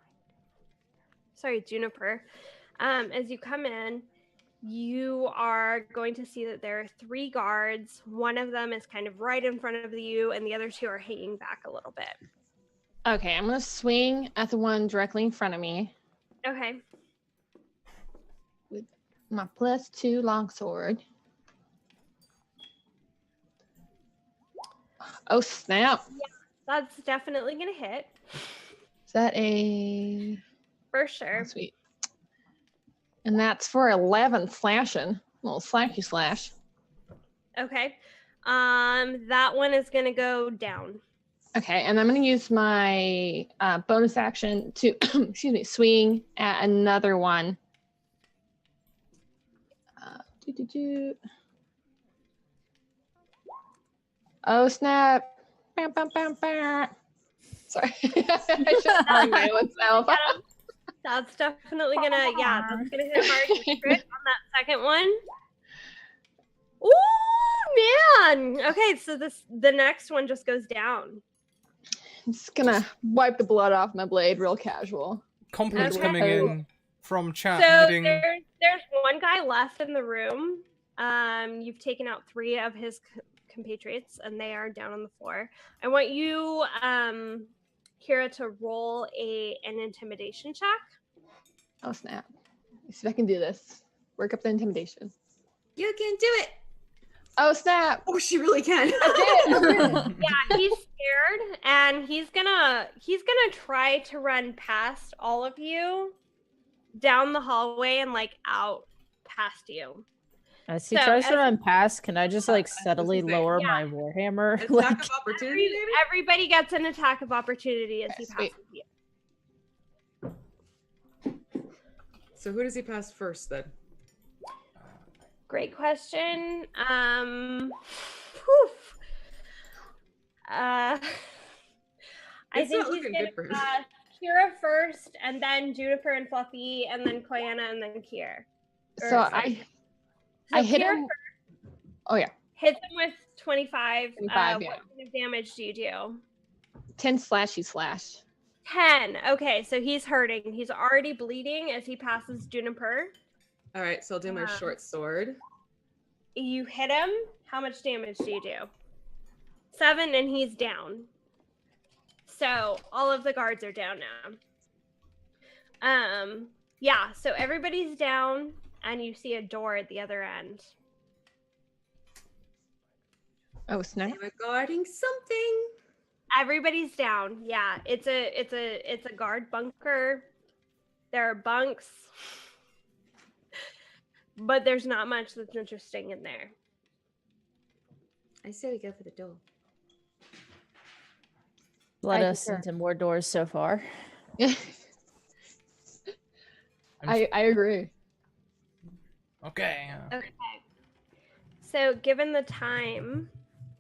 as you come in, you are going to see that there are 3 guards. One of them is kind of right in front of you, and the other 2 are hanging back a little bit. Okay, I'm gonna swing at the one directly in front of me. Okay. With my +2 longsword. Oh snap! Yeah, that's definitely gonna hit. Is that a? For sure. Oh, sweet. And that's for 11 slashing. Little slacky slash. Okay. That one is gonna go down. Okay, and I'm going to use my bonus action to, excuse me, swing at another one. Oh, snap. Bam, bam, bam, bam. Sorry. I just burned my own self. That's definitely gonna, that's gonna hit hard. Crit on that second one. Ooh, man. Okay, so the next one just goes down. I'm just gonna wipe the blood off my blade real casual. Compliments Okay. coming in from chat. So Heading... there's one guy left in the room. You've taken out 3 of his compatriots, and they are down on the floor. I want you, Kira, to roll an intimidation check. Oh, snap. Let's see if I can do this. Work up the intimidation. You can do it. Oh, snap. Oh, she really can. I did. Yeah, he's scared, and he's gonna try to run past all of you down the hallway and out past you. As he So, tries to as- run past, can I just I was steadily gonna say, lower yeah. my warhammer? Attack of opportunity, maybe? Everybody gets an attack of opportunity as he Okay, passes you. So who does he pass first then? Great question. I It's think not he's looking gonna good for him. pass Kira first, and then Juniper and Fluffy, and then Koyana, and then Kier. Or, So sorry. I hit Kier him. Oh, yeah. hits him with 25. 25, yeah. What kind of damage do you do? 10 slashy slash. 10. Okay, so he's hurting. He's already bleeding as he passes Juniper. All right, so I'll do my short sword. You hit him. How much damage do you do? 7, and he's down. So all of the guards are down now. Yeah, so everybody's down, and you see a door at the other end. Oh, snap. We're guarding something. Everybody's down. Yeah, it's a guard bunker. There are bunks. but there's not much that's interesting in there. I say we go for the door. Let I us concur. into more doors so far. I agree. Okay. Okay. So, given the time,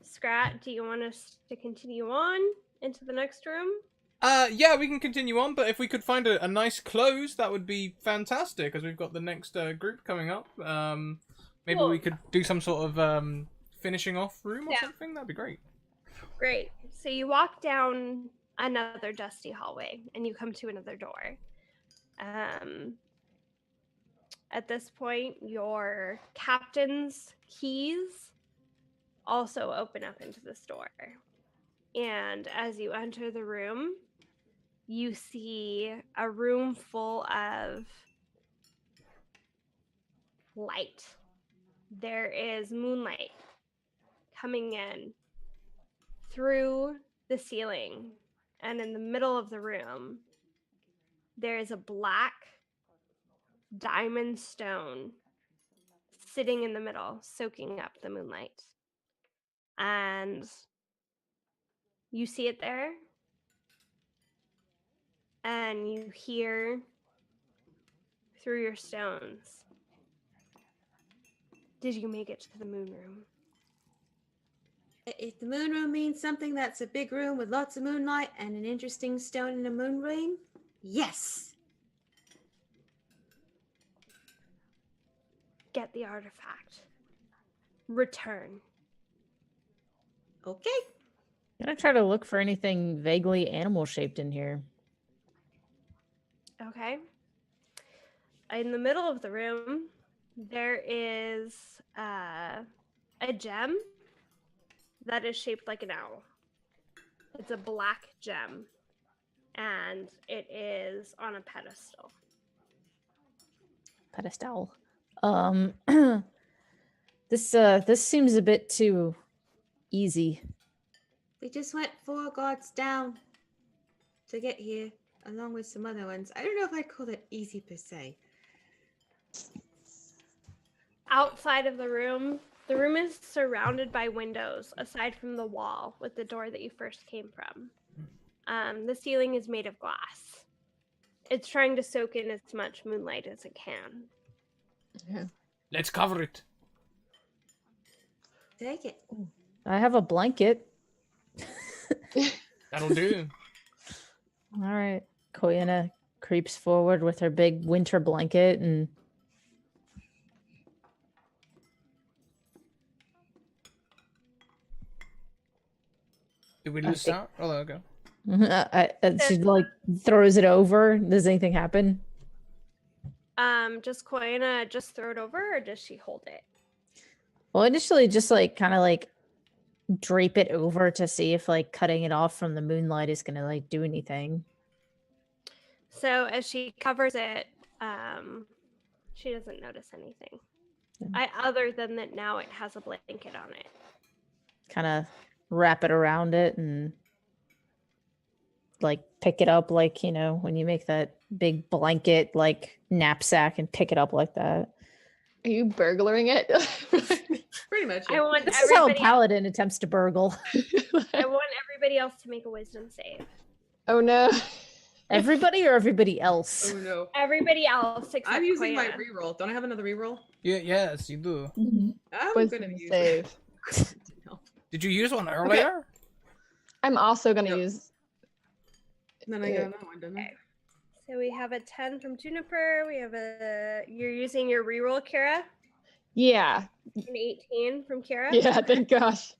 Scrat, do you want us to continue on into the next room? Yeah, we can continue on, but if we could find a nice close, that would be fantastic, as we've got the next group coming up. Maybe Cool. we could do some sort of finishing off room or Yeah. something. That'd be great. Great. So you walk down another dusty hallway and you come to another door. At this point, your captain's keys also open up into this door. And as you enter the room, you see a room full of light. There is moonlight coming in through the ceiling, and in the middle of the room, there is a black diamond stone sitting in the middle, soaking up the moonlight. And you see it there, and you hear through your stones, did you make it to the moon room? If the moon room means something that's a big room with lots of moonlight and an interesting stone in a moon ring, yes. Get the artifact. Return. Okay. I'm gonna try to look for anything vaguely animal shaped in here. Okay. In the middle of the room, there is a gem that is shaped like an owl. It's a black gem, and it is on a pedestal. Pedestal. This seems a bit too easy. We just went 4 gods down to get here, along with some other ones. I don't know if I'd call it easy per se. Outside of the room is surrounded by windows, aside from the wall with the door that you first came from. The ceiling is made of glass. It's trying to soak in as much moonlight as it can. Yeah. Let's cover it. Take it. I have a blanket. That'll do. All right. Koyana creeps forward with her big winter blanket and Did we lose sound? Oh, there we go. she like throws it over. Does anything happen? Just Koyana just throw it over, or does she hold it? Well, initially just like kind of like drape it over to see if like cutting it off from the moonlight is gonna like do anything. So as she covers it, she doesn't notice anything. Other than that now it has a blanket on it. Kind of wrap it around it and like pick it up like, you know, when you make that big blanket like knapsack and pick it up like that. Are you burglaring it? Pretty much. I want This is how a everybody paladin attempts to burgle. I want everybody else to make a wisdom save. Oh no. Everybody or everybody else? Oh no. Everybody else except I'm using my Koyana. reroll. Don't I have another reroll? Yes, you do. I'm Wisdom gonna use save. it. No. Did you use one earlier? I'm also gonna Yep. use. Then I got another one, didn't I? So we have a 10 from Juniper. We have you're using your reroll, Kira. Yeah. An 18 from Kira. Yeah. Thank gosh.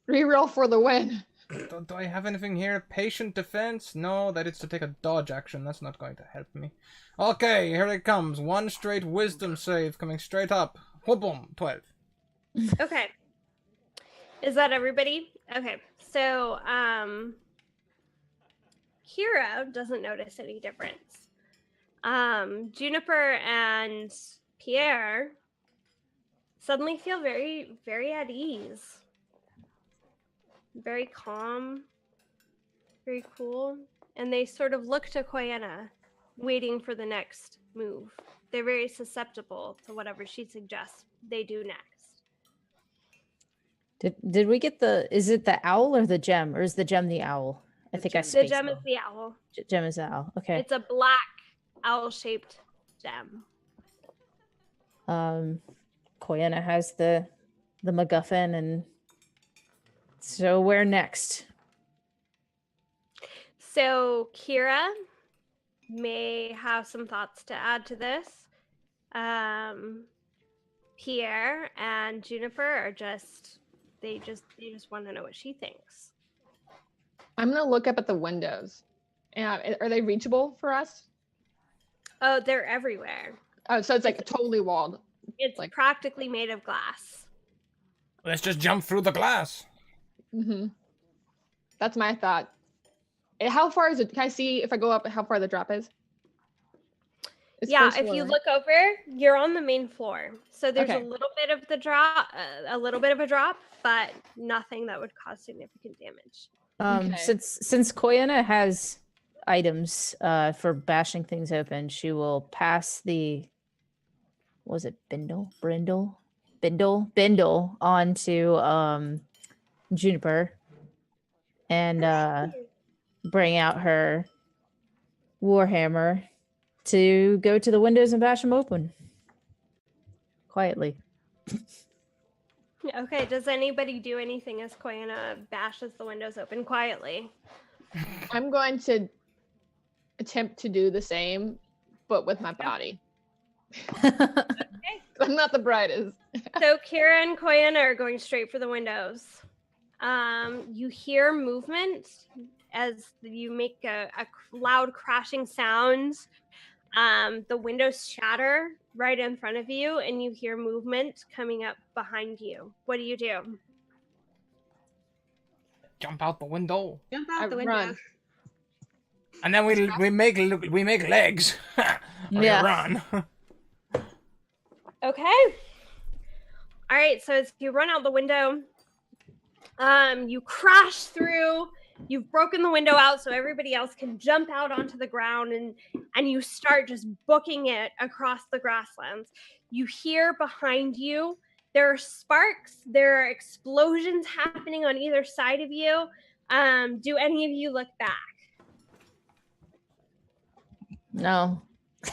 Reroll for the win. Do I have anything here? Patient defense? No, that is to take a dodge action. That's not going to help me. Okay, here it comes. One straight wisdom save coming straight up. Boom, 12. Okay. Is that everybody? Okay. So, Kira doesn't notice any difference. Juniper and Pierre suddenly feel very, very at ease. Very calm. Very cool. And they sort of look to Koyana, waiting for the next move. they're very susceptible to whatever she suggests they do next. Did we get is it the owl or the gem, or is the gem the owl? I think I The spaced. gem is the owl. Gem is the owl. Okay. It's a black owl-shaped gem. Koyena has the MacGuffin, and so where next? So Kira may have some thoughts to add to this. Pierre and Juniper are just want to know what she thinks. I'm gonna look up at the windows. Are they reachable for us? Oh, they're everywhere. Oh, so it's like totally walled. It's Like- practically made of glass. Let's just jump through the glass. Mm-hmm. That's my thought. How far is it? Can I see if I go up how far the drop is? It's Yeah, first if floor, you right? look over, you're on the main floor. So there's Okay. a little bit of the drop, a little bit of a drop, but nothing that would cause significant damage. Okay. Since Koyena has items for bashing things open, she will pass the Bindle on to Juniper, and bring out her warhammer to go to the windows and bash them open quietly. Okay, does anybody do anything as Koyana bashes the windows open quietly? I'm going to attempt to do the same, but with my body. I'm not the brightest. So Kira and Koyana are going straight for the windows. You hear movement as you make a loud crashing sound. The windows shatter right in front of you, and you hear movement coming up behind you. What do you do? Jump out the window. Jump I out the window. run. And then we make legs. Or Yeah. run. Okay. All right, so as you run out the window, you crash through. You've broken the window out so everybody else can jump out onto the ground, and you start just booking it across the grasslands. You hear behind you, there are sparks, there are explosions happening on either side of you. Do any of you look back? No.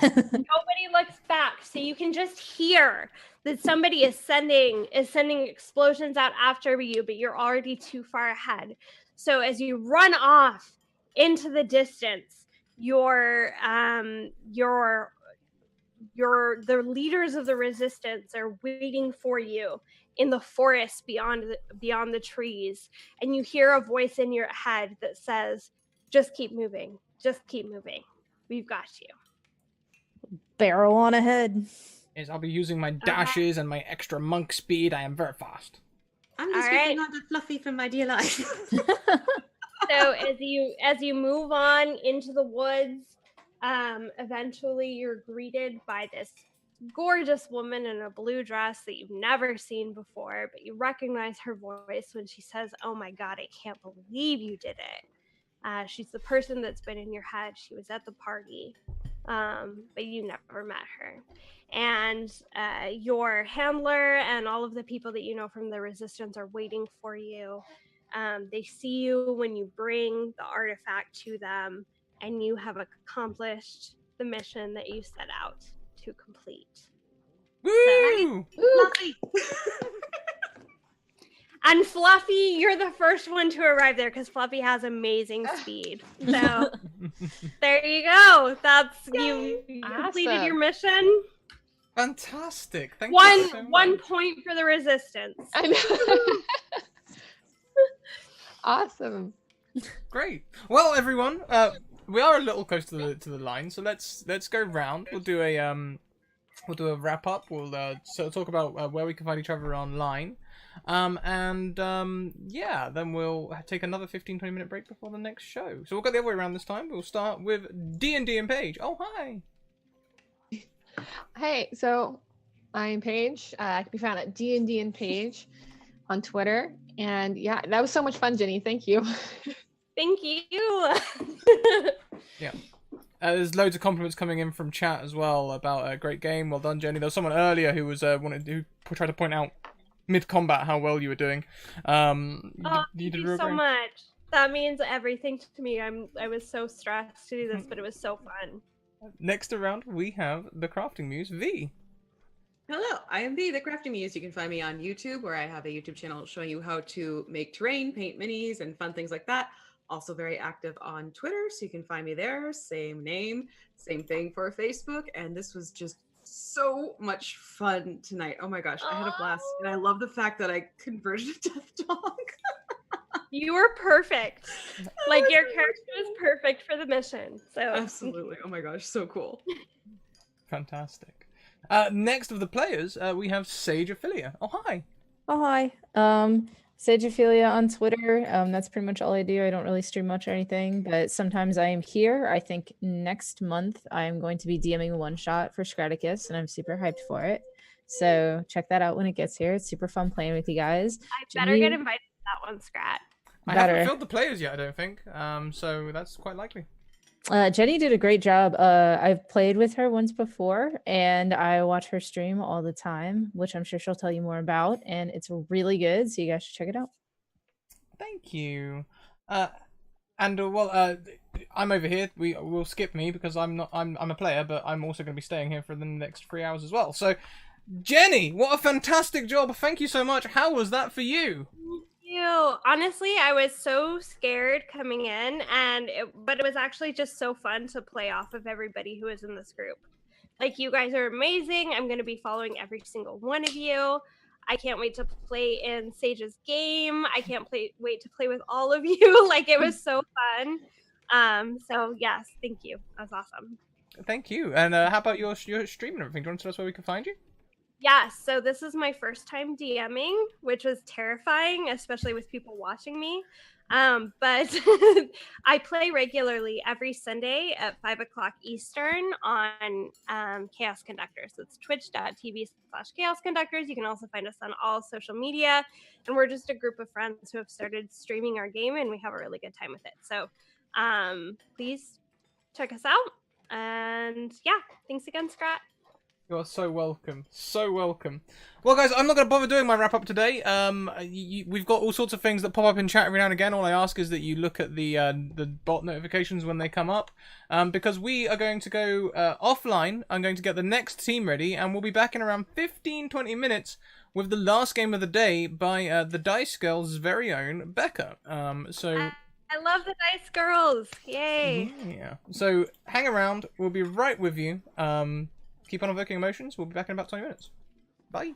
Nobody looks back, so you can just hear that somebody is sending explosions out after you, but you're already too far ahead. So as you run off into the distance, the leaders of the resistance are waiting for you in the forest beyond the trees, and you hear a voice in your head that says, "Just keep moving. Just keep moving. We've got you." Barrel on ahead. Is I'll be using my dashes and my extra monk speed. I am very fast. I'm just All right. looking on to Fluffy from my dear life. So as you move on into the woods, eventually you're greeted by this gorgeous woman in a blue dress that you've never seen before, but you recognize her voice when she says, "Oh my God, I can't believe you did it." She's the person that's been in your head. She was at the party, but you never met her. And your handler and all of the people that you know from the resistance are waiting for you. They see you when you bring the artifact to them, and you have accomplished the mission that you set out to complete. Woo! Fluffy. And Fluffy, you're the first one to arrive there because Fluffy has amazing speed. So there you go. That's you completed Awesome. your mission. Fantastic. Thank you so One much. point for the resistance. I know. Awesome. Great. Well, everyone, we are a little close to the line, so let's go round. We'll do a wrap up. We'll so talk about where we can find each other online, yeah, then we'll take another 15-20 minute break before the next show. So we'll go the other way around this time. We'll start with D&D and Paige. Oh, hi. Hey, so I'm Paige. I can be found at D&D and Paige on Twitter. And yeah, that was so much fun, Jenny. Thank you. Thank you. There's loads of compliments coming in from chat as well about a great game. Well done, Jenny. There was someone earlier who was who tried to point out mid-combat how well you were doing. Oh, you thank did you real so great. much. That means everything to me. I was so stressed to do this, but it was so fun. Next around, we have the crafting muse, V. Hello, I am V, the Crafty Muse. You can find me on YouTube, where I have a YouTube channel showing you how to make terrain, paint minis, and fun things like that. Also very active on Twitter, so you can find me there. Same name, same thing for Facebook. And this was just so much fun tonight. Oh my gosh, I had a blast. And I love the fact that I converted a death dog. You were perfect. Like your character was perfect for the mission. So Absolutely. Oh my gosh, so cool. Fantastic. Next of the players, we have Sage Ophelia. Oh, hi. Oh, hi. Sage Ophelia on Twitter. That's pretty much all I do. I don't really stream much or anything, but sometimes I am here. I think next month I'm going to be DMing one shot for Scraticus, and I'm super hyped for it. So check that out when it gets here. It's super fun playing with you guys. I better get invited to that one, Scrat. I haven't filled the players yet, I don't think. So that's quite likely. Jenny did a great job. I've played with her once before, and I watch her stream all the time, which I'm sure she'll tell you more about, and it's really good, so you guys should check it out. Thank you. I'm over here. We'll skip me because I'm a player, but I'm also going to be staying here for the next 3 hours as well. So, Jenny, what a fantastic job! Thank you so much. How was that for you? You honestly, I was so scared coming in, but it was actually just so fun to play off of everybody who is in this group. Like, you guys are amazing. I'm going to be following every single one of you. I can't wait to play in Sage's game. I can't wait to play with all of you. Like, it was so fun. So yes, thank you. That was awesome. Thank you. And how about your stream and everything? Do you want to tell us where we can find you? Yeah, so this is my first time DMing, which was terrifying, especially with people watching me. But I play regularly every Sunday at 5 o'clock Eastern on Chaos Conductors. So it's twitch.tv/Chaos Conductors. You can also find us on all social media. And we're just a group of friends who have started streaming our game, and we have a really good time with it. So please check us out. And yeah, thanks again, Scrat. You are so welcome. So welcome. Well, guys, I'm not going to bother doing my wrap-up today. We've got all sorts of things that pop up in chat every now and again. All I ask is that you look at the bot notifications when they come up. Because we are going to go offline. I'm going to get the next team ready. And we'll be back in around 15-20 minutes with the last game of the day by the Dice Girls' very own Becca. I love the Dice Girls. Yay. Yeah. So hang around. We'll be right with you. Keep on evoking emotions. We'll be back in about 20 minutes. Bye.